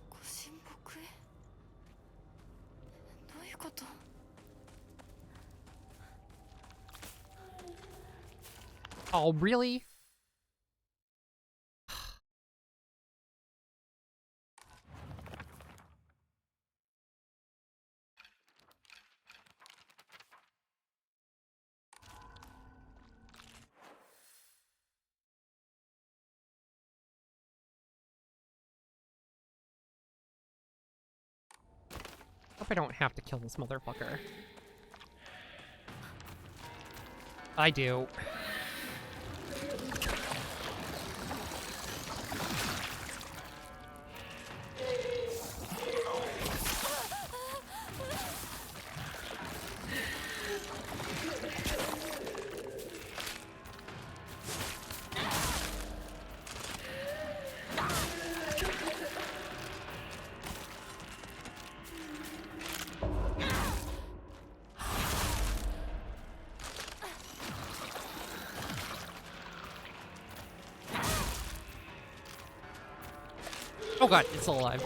S1: ご神木へどういうこと
S4: Oh, really? Hope I don't have to kill this motherfucker. I do. Oh god, it's still alive.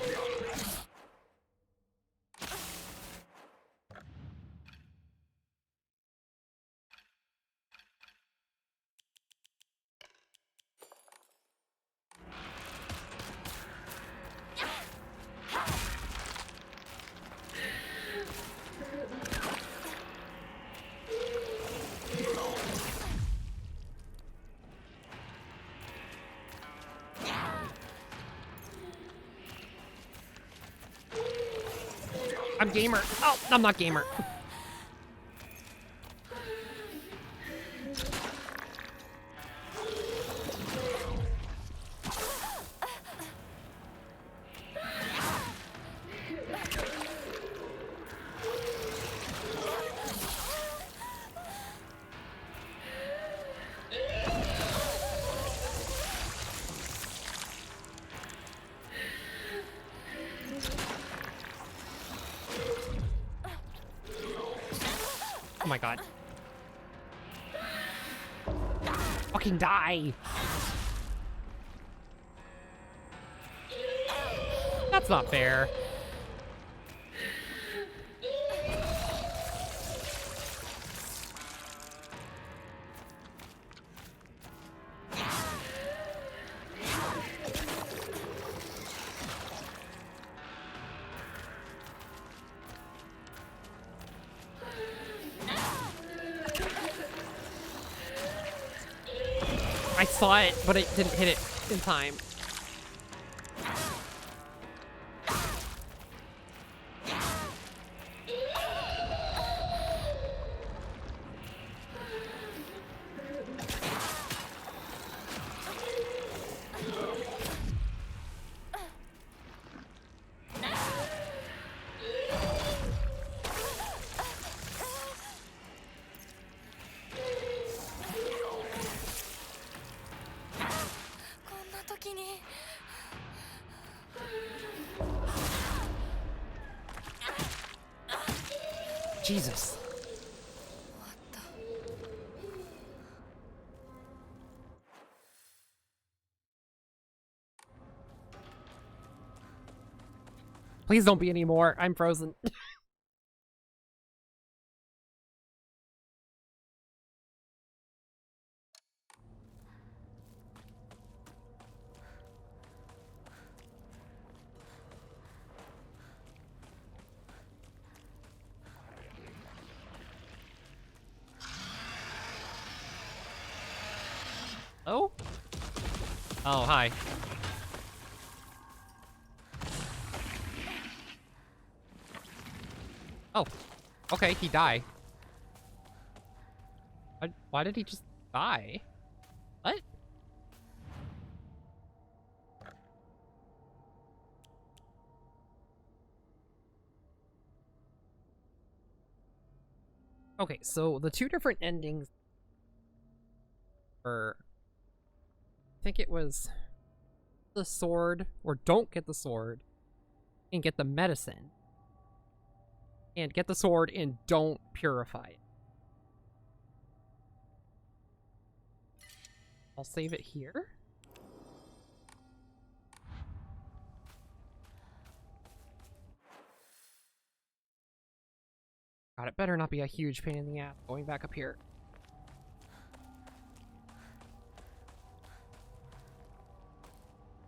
S4: I'm gamer. Oh, I'm not gamer. Oh my god. Fucking die. That's not fair. I saw it, but it didn't hit it in time. Jesus. Please don't be any more. I'm frozen. Oh? Oh, hi. Oh. Okay, he died. Why did he just die? What? Okay, so the two different endings were... I think it was the sword, or don't get the sword, and get the medicine. And get the sword and don't purify it. I'll save it here. God, it better not be a huge pain in the ass going back up here.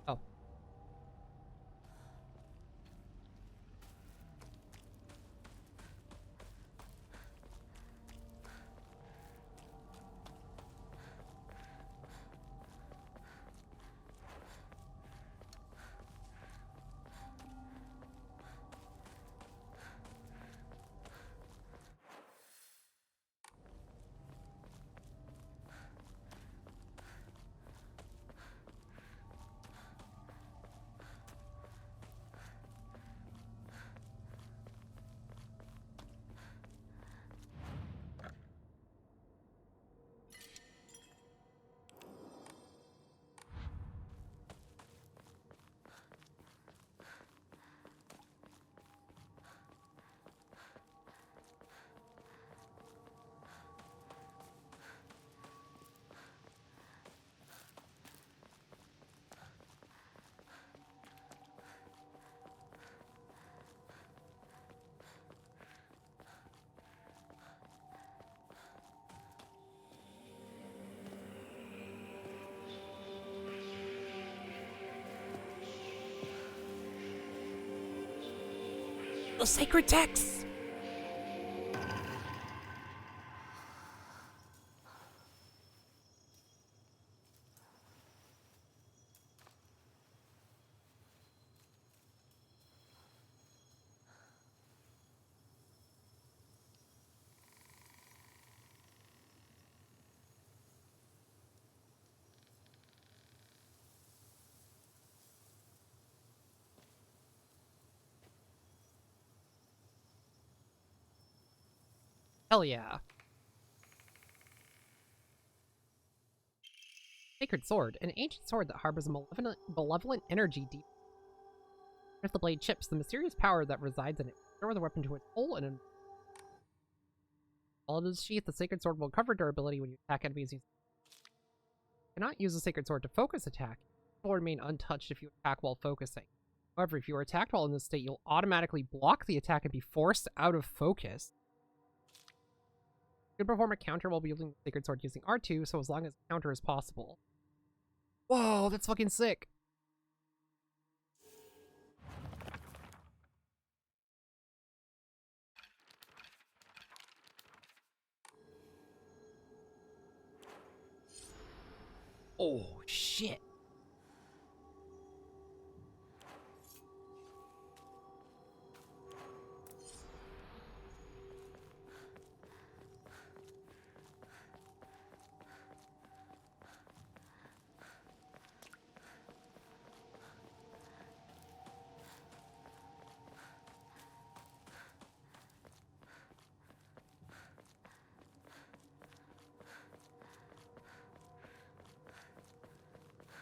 S4: Oh. The sacred texts! Hell yeah. Sacred Sword, an ancient sword that harbors a malevolent energy deep. As the blade chips, the mysterious power that resides in it. Throw the weapon to its hole and while it is sheathed, the Sacred Sword will cover durability when you attack enemies using. You cannot use the Sacred Sword to focus attack. It will remain untouched if you attack while focusing. However, if you are attacked while in this state, you'll automatically block the attack and be forced out of focus. You can perform a counter while wielding the Sacred Sword using R2, so as long as the counter is possible. Whoa, that's fucking sick. Oh, shit.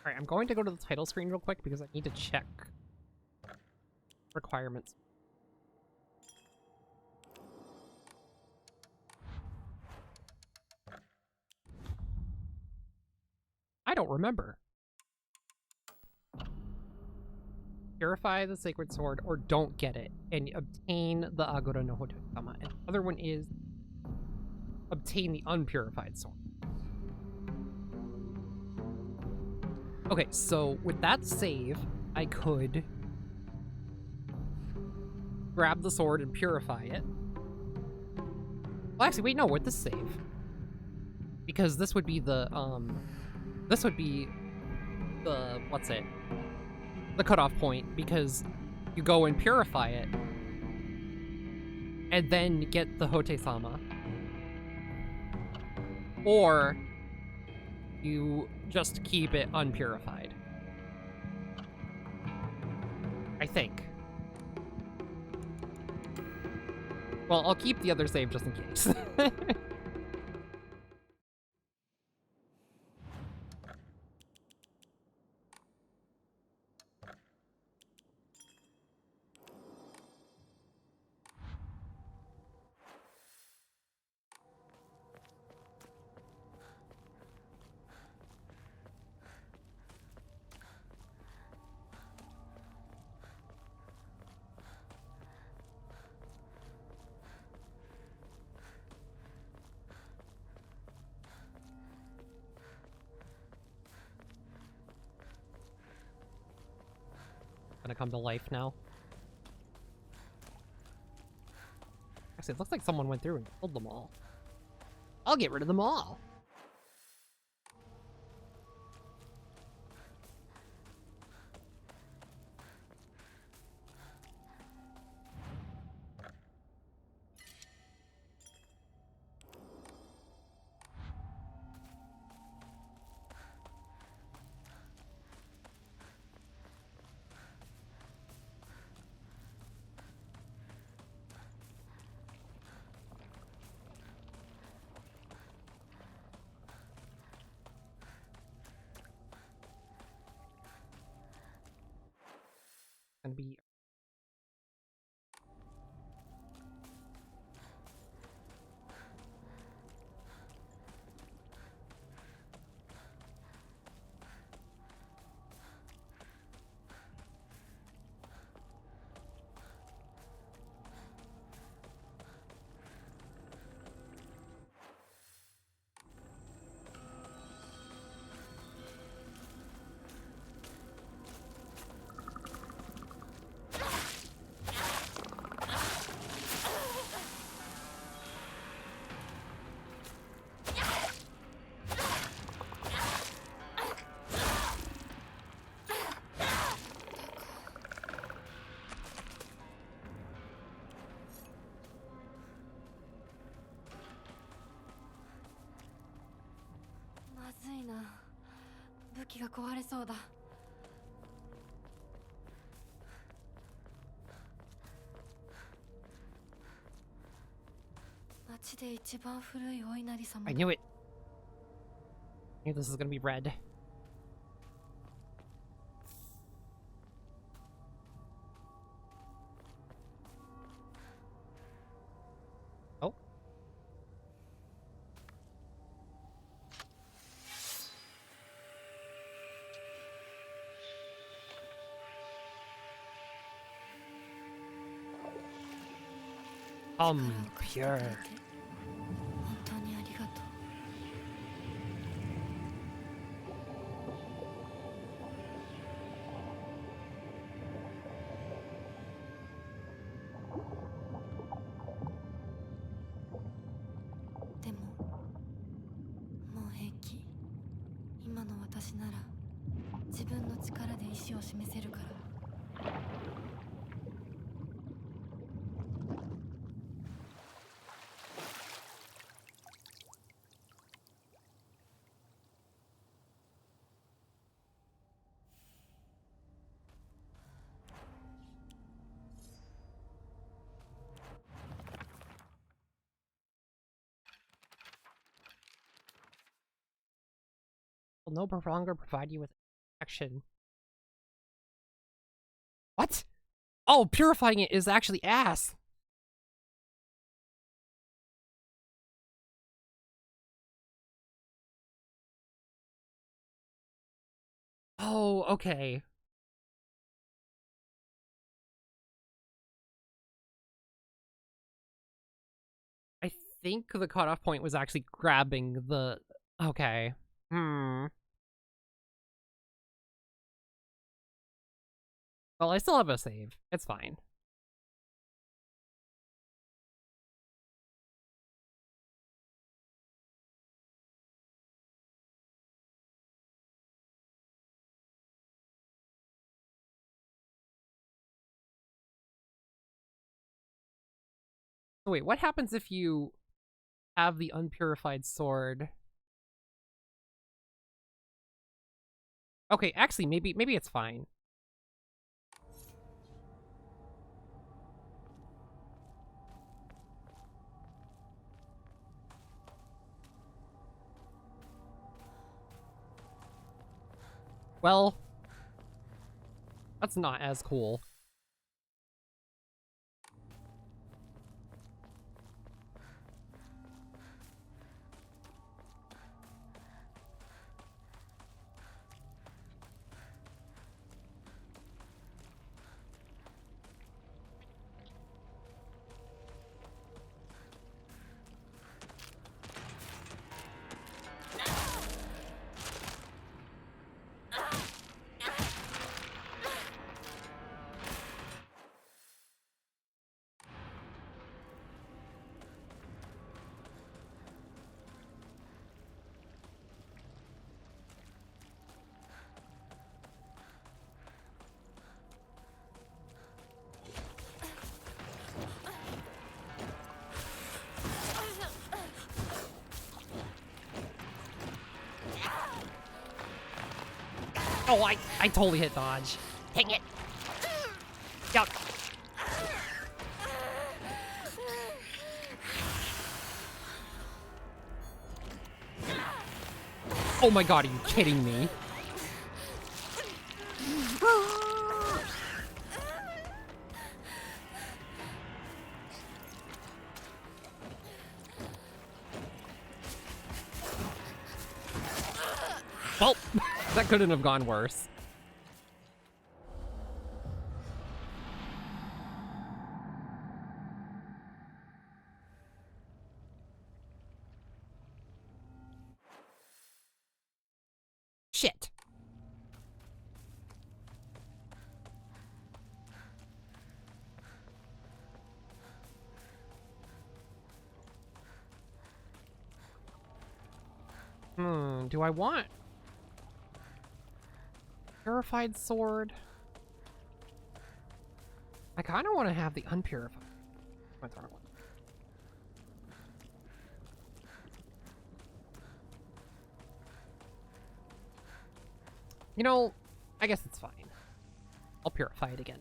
S4: Alright, I'm going to go to the title screen real quick because I need to check requirements. I don't remember. Purify the Sacred Sword or don't get it and obtain the Agura no Hotoyama. And the other one is obtain the unpurified sword. Okay, so with that save, I could grab the sword and purify it. Well, actually, wait, no, with this save. Because this would be the, what's it? The cutoff point, because you go and purify it, and then get the Hote-sama. Or you just keep it unpurified. I think. Well, I'll keep the other save just in case. Gonna come to life now. Actually, it looks like someone went through and killed them all. I'll get rid of them all. Gonna be
S1: まずいな。武器が壊れそうだ。街でて一番古いお稲荷様
S4: I knew it. I knew this was gonna be red. Oh. Pure.
S1: 本当にありがとう。でももう平気。今の私なら自分の力で意志を示せるから。
S4: Will no longer provide you with action. What? Oh, purifying it is actually ass. Oh, okay. I think the cutoff point was actually grabbing the... Okay. Hmm. Well, I still have a save. It's fine. So wait, what happens if you have the unpurified sword? Okay, actually, maybe it's fine. Well, that's not as cool. Oh, I totally hit dodge. Dang it. Yuck. Oh my god, are you kidding me? Well, that couldn't have gone worse. Shit. Do I want purified sword? I kind of want to have the unpurified. That's the wrong one. You know, I guess it's fine. I'll purify it again.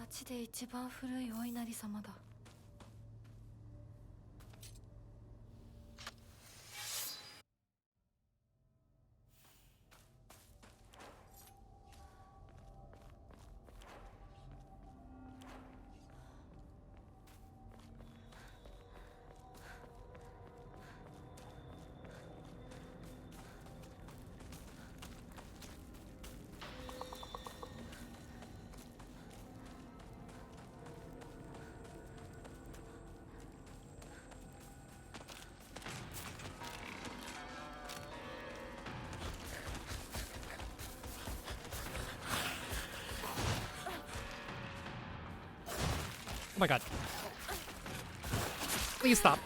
S1: 町で一番古いお稲荷様だ。
S4: Oh my god. Please stop.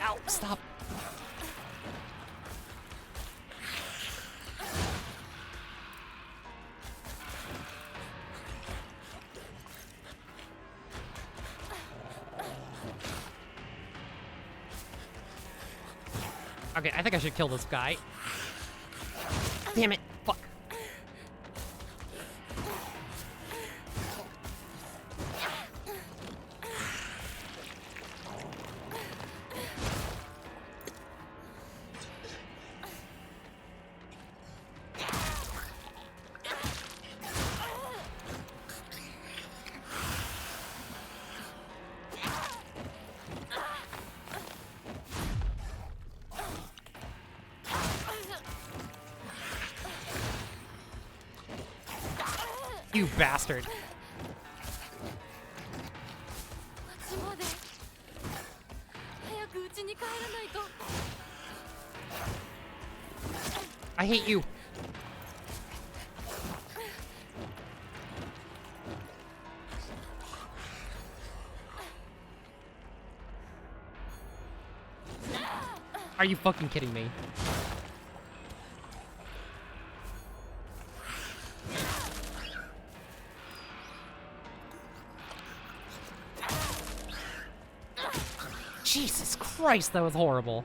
S4: Ow, stop. Okay, I think I should kill this guy. Damn it. Fuck. You bastard.
S1: 町まで早く家に帰らないと。
S4: I hate you. Are you fucking kidding me? Jesus Christ, that was horrible.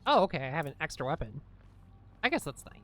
S4: Oh, okay, I have an extra weapon. I guess that's nice.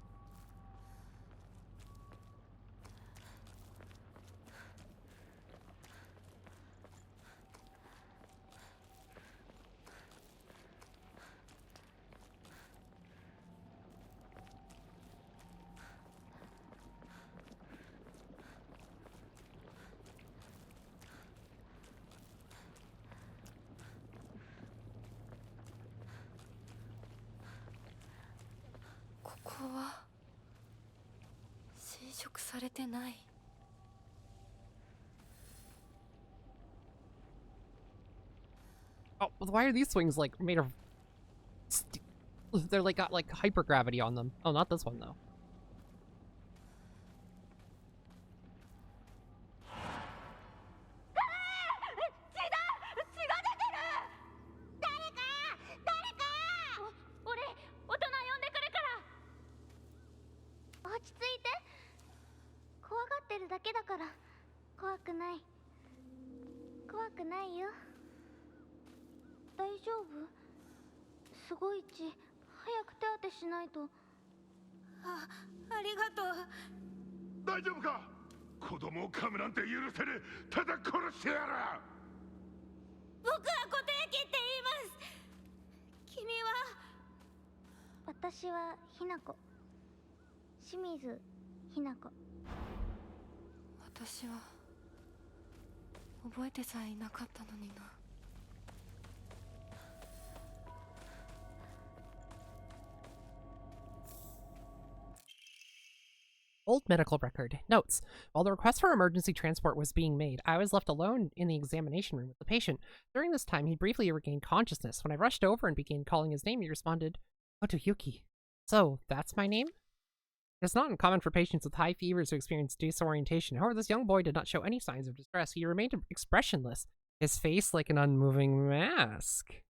S4: Oh, why are these swings like made of? They're like got like hypergravity on them. Oh, not this one though. old medical record. Notes. While the request for emergency transport was being made, I was left alone in the examination room with the patient. During this time, he briefly regained consciousness. When I rushed over and began calling his name, he responded, Motoyuki. So, that's my name? It's not uncommon for patients with high fevers to experience disorientation. However, this young boy did not show any signs of distress. He remained expressionless, his face like an unmoving mask.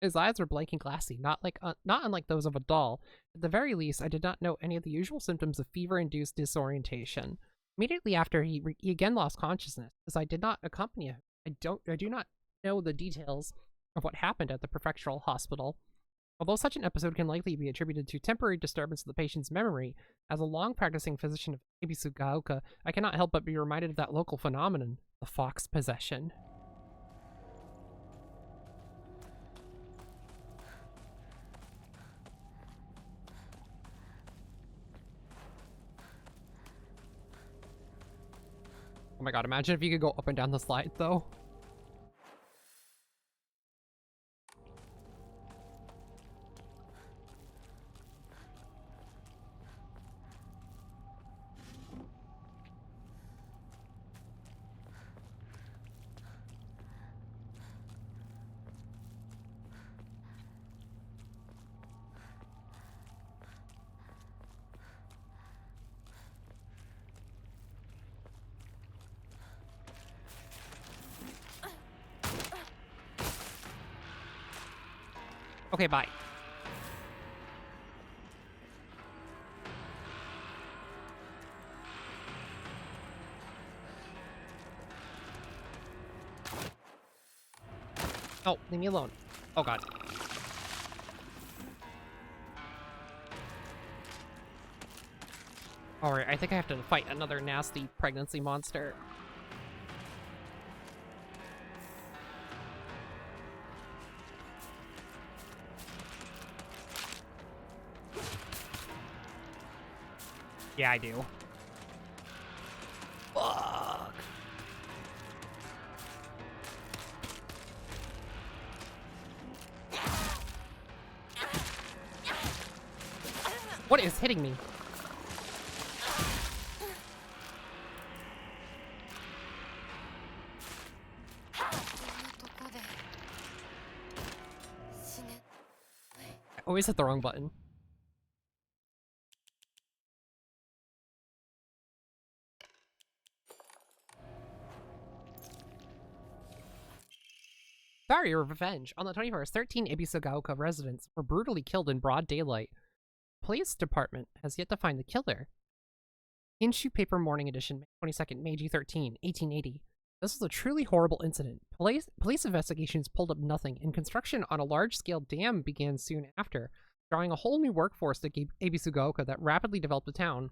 S4: His eyes were blank and glassy, not unlike those of a doll. At the very least, I did not know any of the usual symptoms of fever-induced disorientation. Immediately after, he again lost consciousness. As I did not accompany him, I do not know the details of what happened at the prefectural hospital. Although such an episode can likely be attributed to temporary disturbance of the patient's memory, as a long-practicing physician of Ebisugaoka, I cannot help but be reminded of that local phenomenon, the fox possession. Oh my god, imagine if you could go up and down the slide, though. Okay, bye. Oh, leave me alone. Oh god. Alright, I think I have to fight another nasty pregnancy monster. Yeah, I do. Fuck. What is hitting me? I always hit the wrong button. Barrier of Revenge. On the 21st, 13 Ebisugaoka residents were brutally killed in broad daylight. The police department has yet to find the killer. Inshu Paper Morning Edition, May 22nd, Meiji 13, 1880. This was a truly horrible incident. Police investigations pulled up nothing, and construction on a large-scale dam began soon after, drawing a whole new workforce to Ebisugaoka that rapidly developed the town.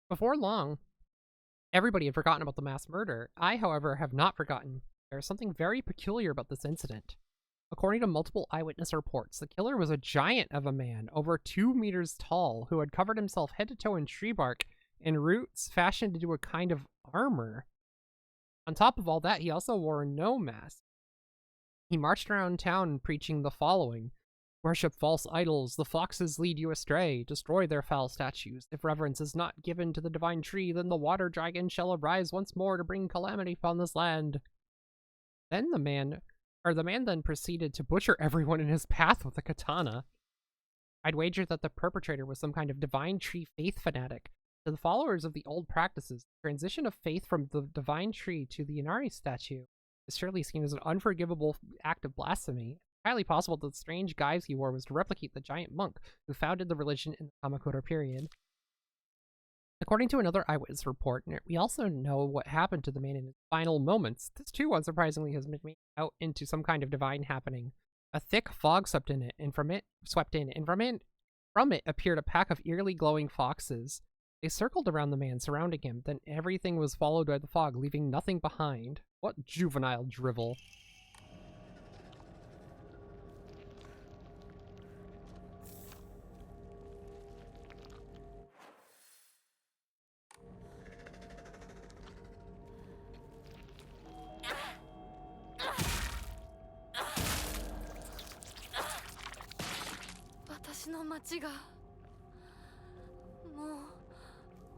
S4: Before long, everybody had forgotten about the mass murder. I, however, have not forgotten. There is something very peculiar about this incident. According to multiple eyewitness reports, the killer was a giant of a man, over 2 meters tall, who had covered himself head to toe in tree bark and roots fashioned into a kind of armor. On top of all that, he also wore no mask. He marched around town preaching the following: worship false idols, the foxes lead you astray, destroy their foul statues. If reverence is not given to the divine tree, then the water dragon shall arise once more to bring calamity upon this land. Then the man then proceeded to butcher everyone in his path with a katana. I'd wager that the perpetrator was some kind of divine tree faith fanatic. To the followers of the old practices, the transition of faith from the divine tree to the Inari statue is surely seen as an unforgivable act of blasphemy. It's highly possible that the strange guise he wore was to replicate the giant monk who founded the religion in the Kamakura period. According to another eyewitness report, we also know what happened to the man in his final moments. This too, unsurprisingly, has been made out into some kind of divine happening. A thick fog swept in, and from it appeared a pack of eerily glowing foxes. They circled around the man, surrounding him. Then everything was followed by the fog, leaving nothing behind. What juvenile drivel.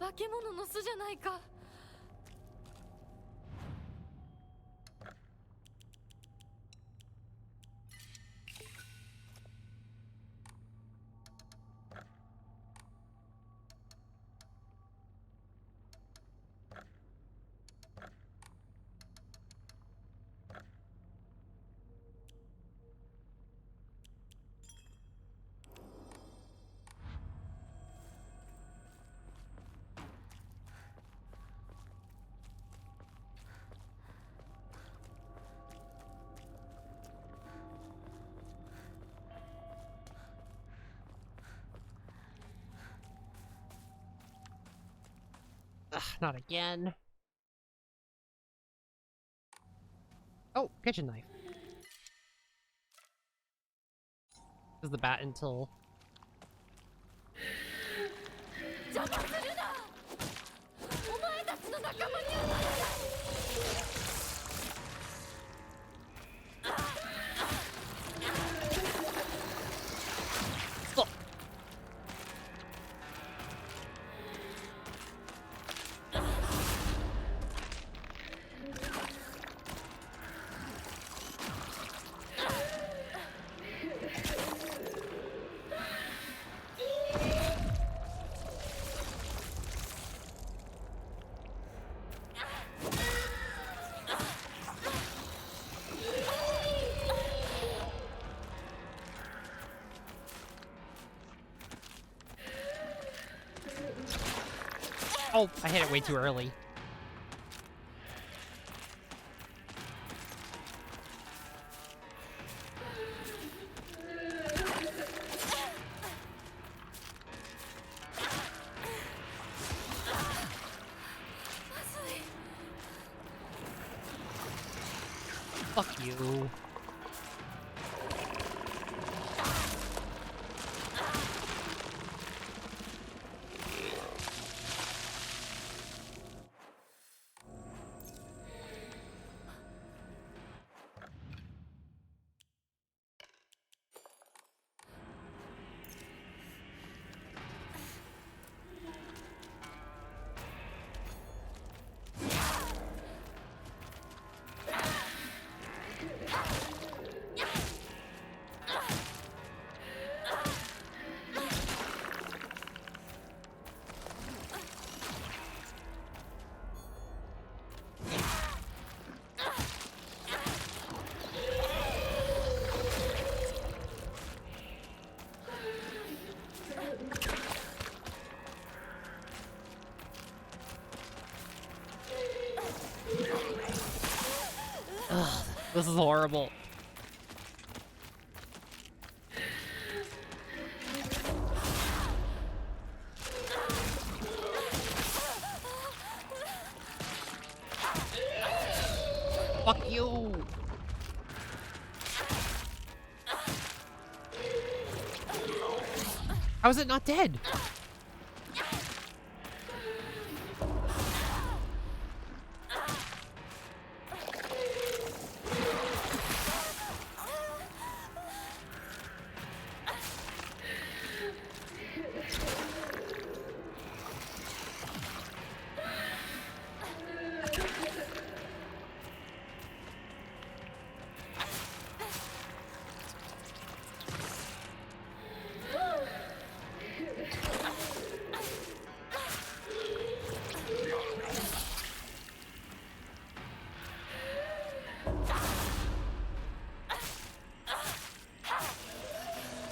S1: 化け物の巣じゃないか。
S4: Ugh, not again. Oh, kitchen knife. This is the bat until...
S1: 邪魔するな。お前たちの仲間にはならない。
S4: Stop. Oh, I hit it way too early. Fuck you. Ugh, this is horrible. Fuck you. How is it not dead?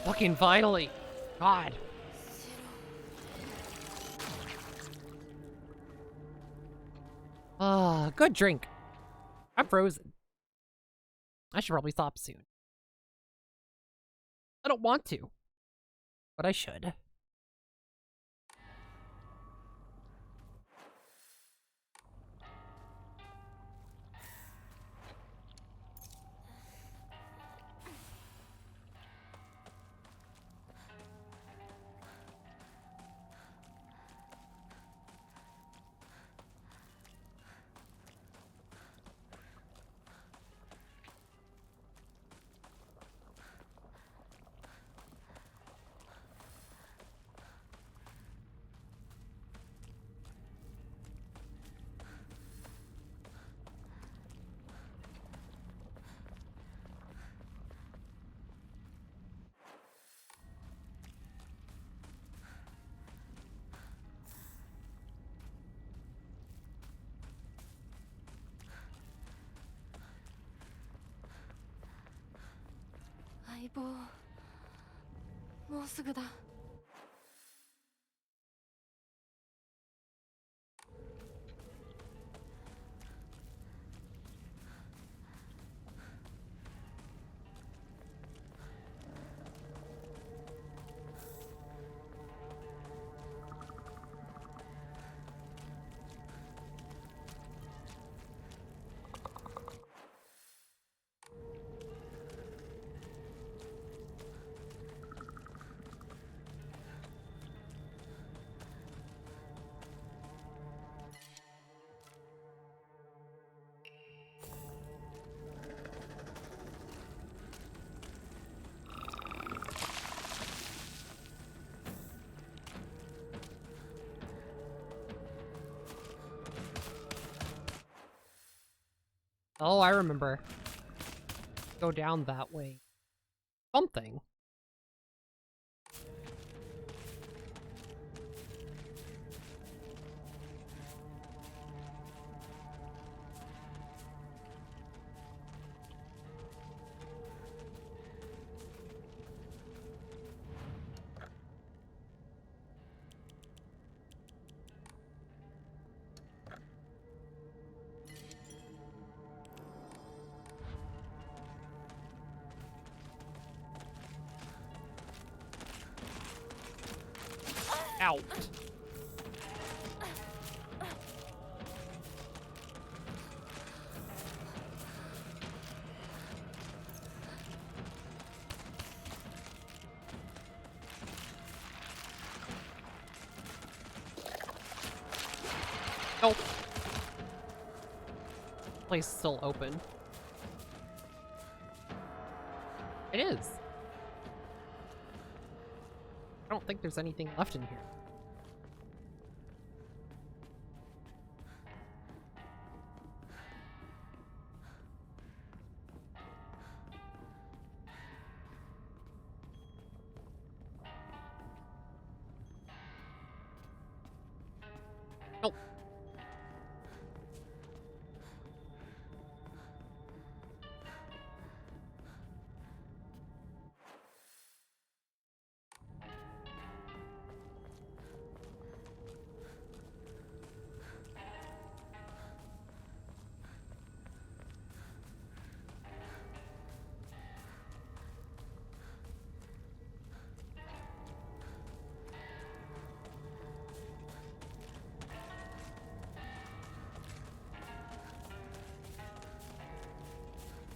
S4: Fucking finally. God. Good drink. I'm frozen. I should probably stop soon. I don't want to, but I should.
S1: 相棒もうすぐだ。
S4: Oh, I remember. Go down that way. Something. Out. Nope. Place is still open. It is. I don't think there's anything left in here. Nope.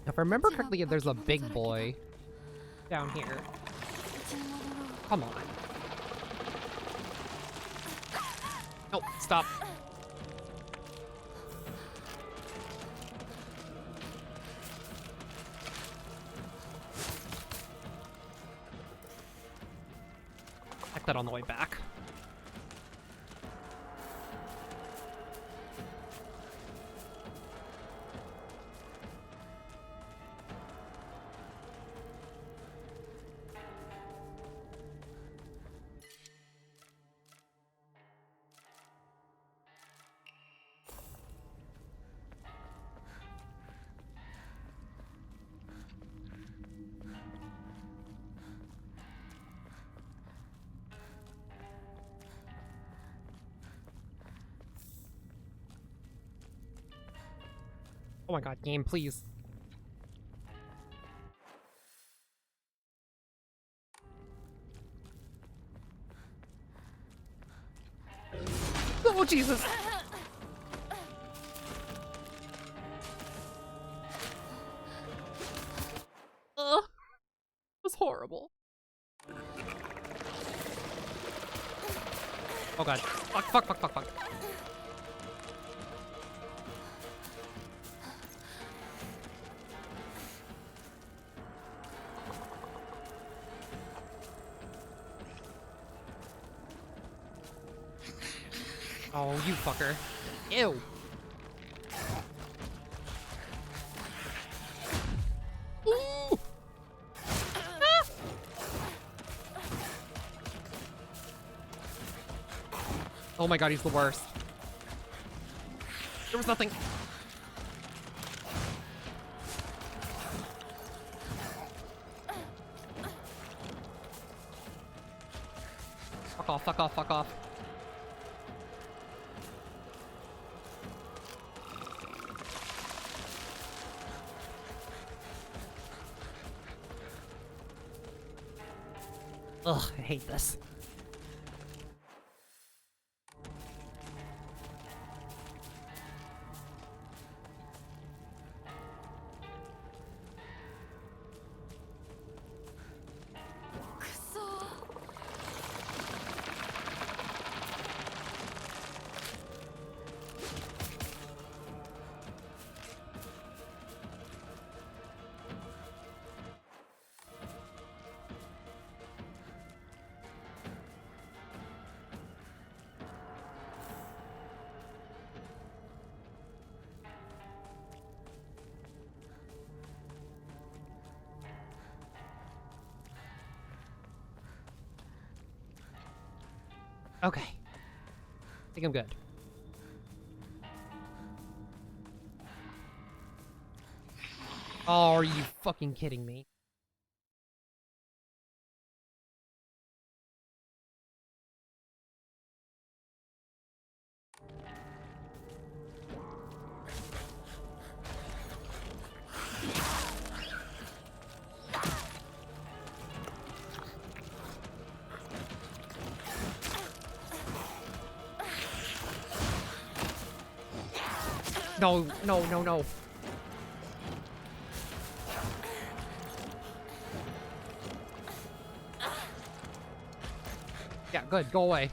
S4: If I remember correctly, there's a big boy down here. Come on. Nope, stop. Check that on the way back. Oh my god, game, please. Oh, Jesus! Ugh. It was horrible. Oh god. Fuck, fuck, fuck, fuck, fuck. Oh, you fucker. Ew. Ooh. Ah. Oh my god, he's the worst. There was nothing. Fuck off, fuck off, fuck off. Ugh, I hate this. Okay. I think I'm good. Oh, are you fucking kidding me? No, no, no, no. Yeah, good. Go away.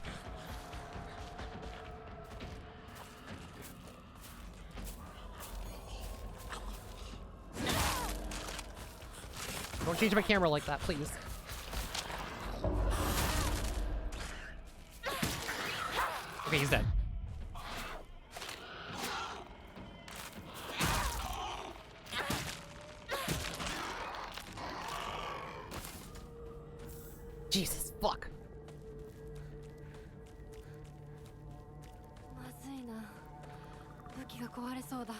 S4: Don't change my camera like that, please. Okay, he's dead. Jesus, fuck.
S1: まずいな。武器が壊れそうだ。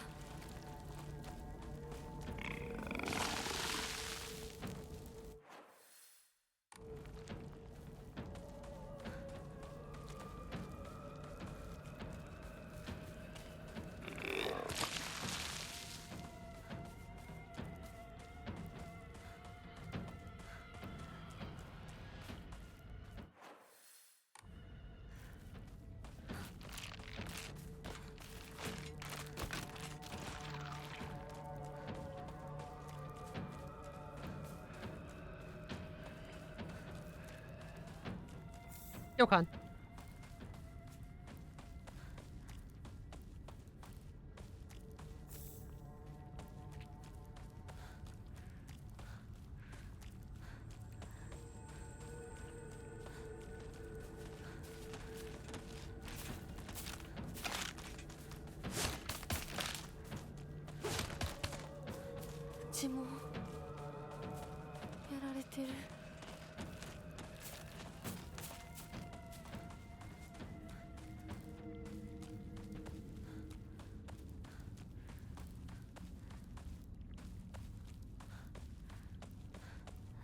S4: Yokan.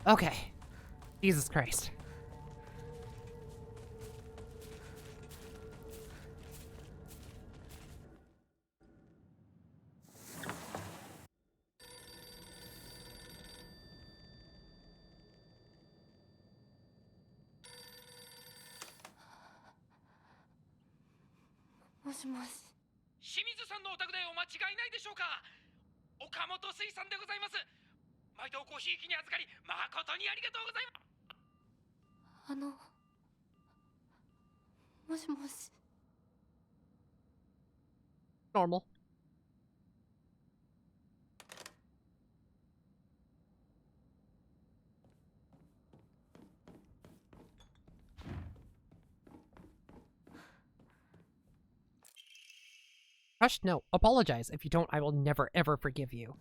S4: Okay. Jesus Christ.
S1: Moshi moshi.
S10: 清水さんのお宅でお間違いないでしょうか。岡本水産でございます。毎度ごひいきに預かり誠にありがとうございます。
S1: もしもし。
S4: Normal. Hush, no. Apologize. If you don't, I will never ever forgive you.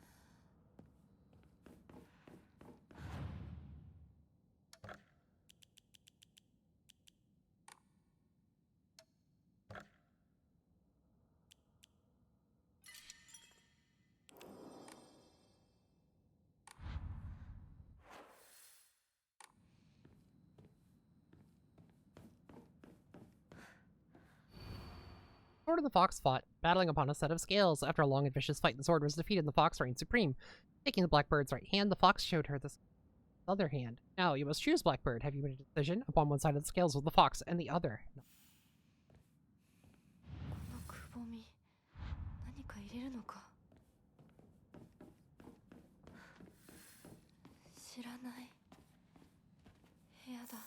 S4: sword and the fox fought, battling upon a set of scales. After a long and vicious fight, the sword was defeated and the fox reigned supreme. Taking the blackbird's right hand, the fox showed her the other hand. Now, you must choose, Blackbird. Have you made a decision? Upon one side of the scales was the fox, and the other. No.
S1: このくぼみ、何か入れるのか。知らない部屋だ。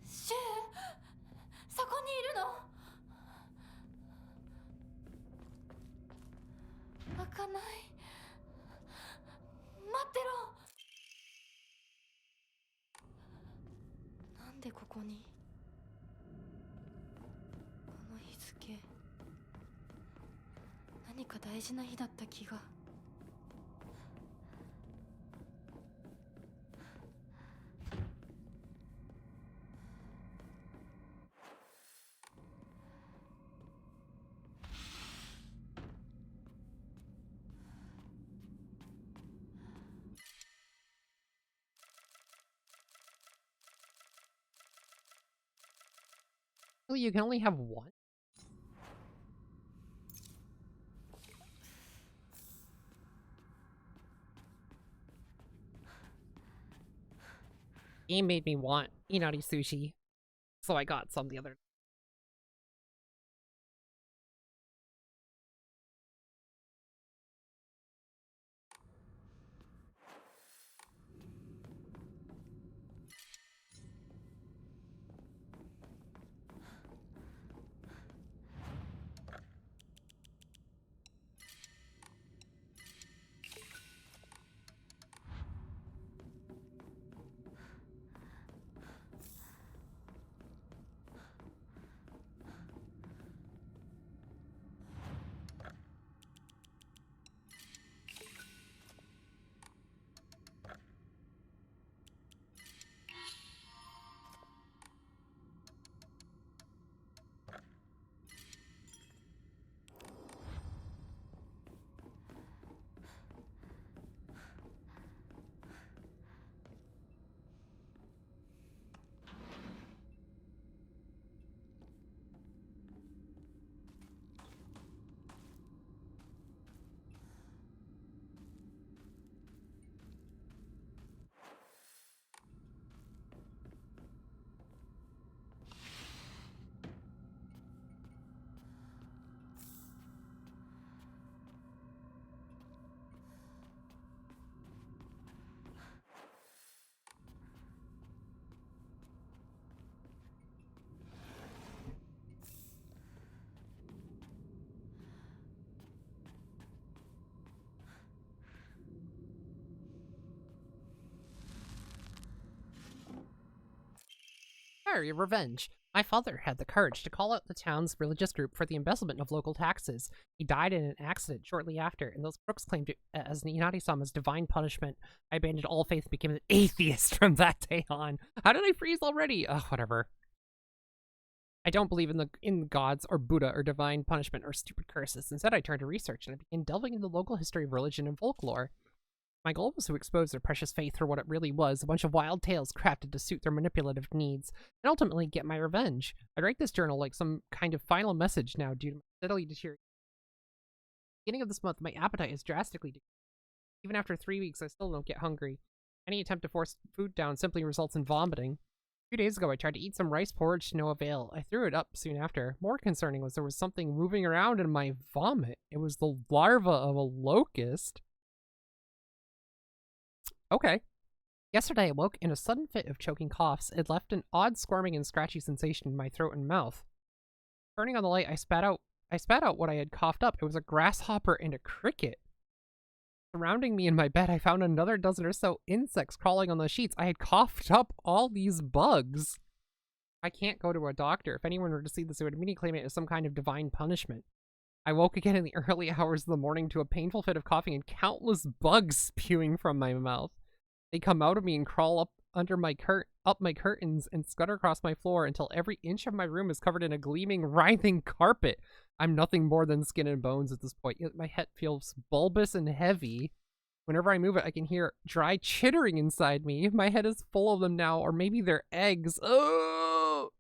S1: シュウ、そこにいるの？開かない。待ってろ。なんでここに？この日付、何か大事な日だった気が。
S4: Oh, you can only have one? Game made me want inari sushi, so I got some the other day. Fiery revenge. My father had the courage to call out the town's religious group for the embezzlement of local taxes. He died in an accident shortly after, and those crooks claimed it as Inari-sama's divine punishment. I abandoned all faith and became an atheist from that day on. How did I freeze already? Ugh, whatever. I don't believe in gods or Buddha or divine punishment or stupid curses. Instead, I turned to research and I began delving into the local history of religion and folklore. My goal was to expose their precious faith for what it really was, a bunch of wild tales crafted to suit their manipulative needs, and ultimately get my revenge. I write this journal like some kind of final message now due to my steadily deteriorating. At the beginning of this month, my appetite is drastically decreased. Even after 3 weeks, I still don't get hungry. Any attempt to force food down simply results in vomiting. A few days ago, I tried to eat some rice porridge to no avail. I threw it up soon after. More concerning was there was something moving around in my vomit. It was the larva of a locust. Okay. Yesterday, I woke in a sudden fit of choking coughs. It left an odd squirming and scratchy sensation in my throat and mouth. Turning on the light, I spat out what I had coughed up. It was a grasshopper and a cricket. Surrounding me in my bed, I found another dozen or so insects crawling on the sheets. I had coughed up all these bugs. I can't go to a doctor. If anyone were to see this, they would immediately claim it as some kind of divine punishment. I woke again in the early hours of the morning to a painful fit of coughing and countless bugs spewing from my mouth. They come out of me and crawl up under my curtains and scutter across my floor until every inch of my room is covered in a gleaming, writhing carpet. I'm nothing more than skin and bones at this point, yet my head feels bulbous and heavy. Whenever I move it, I can hear dry chittering inside me. My head is full of them now, or maybe they're eggs. Oh!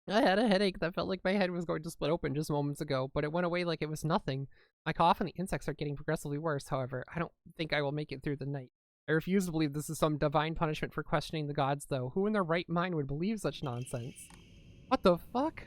S4: I had a headache that felt like my head was going to split open just moments ago, but it went away like it was nothing. My cough and the insects are getting progressively worse, however. I don't think I will make it through the night. I refuse to believe this is some divine punishment for questioning the gods, though. Who in their right mind would believe such nonsense? What the fuck?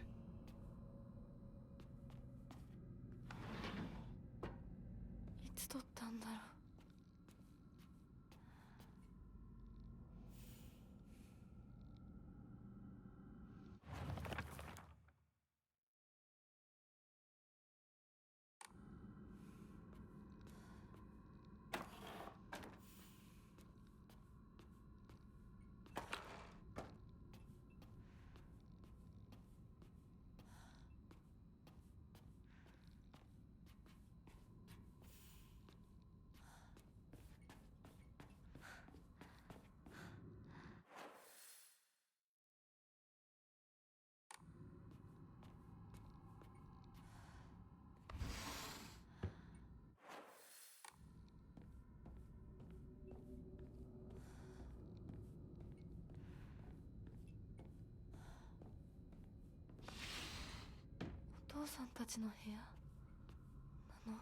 S1: お父さんたちの部屋なの？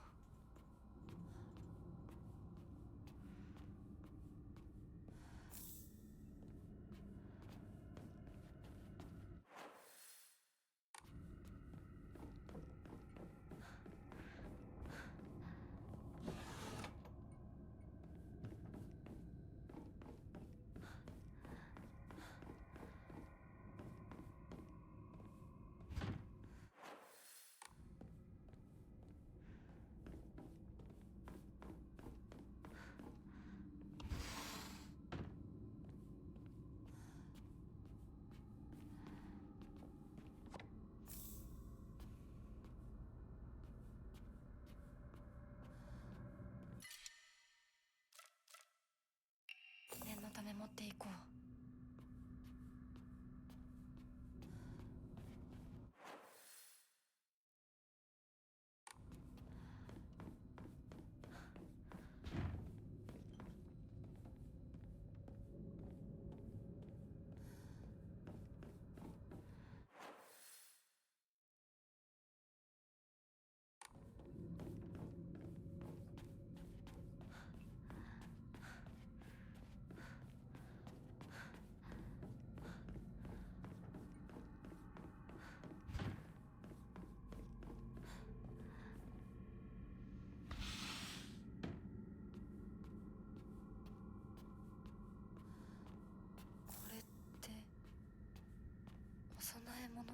S1: 念のため持っていこう。お供え物？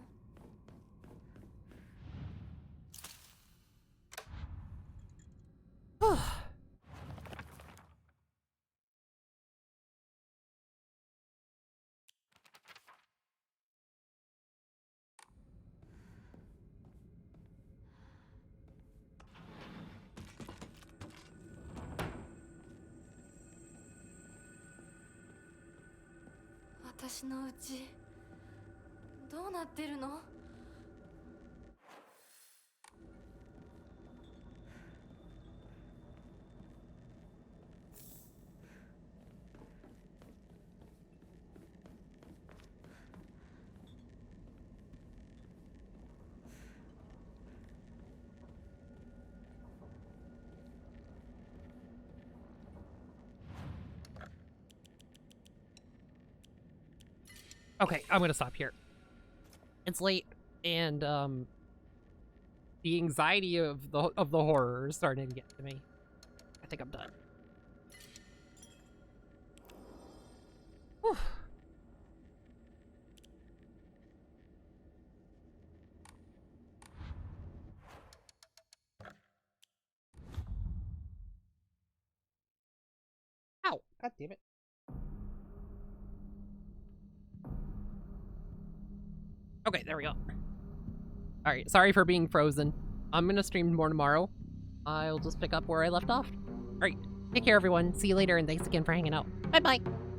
S1: 私のうちどうなってるの？Okay,
S4: I'm gonna stop here. It's late, and the anxiety of the horror is starting to get to me. I think I'm done. Whew. Ow! God damn it. Okay, there we go. Alright, sorry for being frozen. I'm gonna stream more tomorrow. I'll just pick up where I left off. Alright, take care everyone. See you later and thanks again for hanging out. Bye-bye!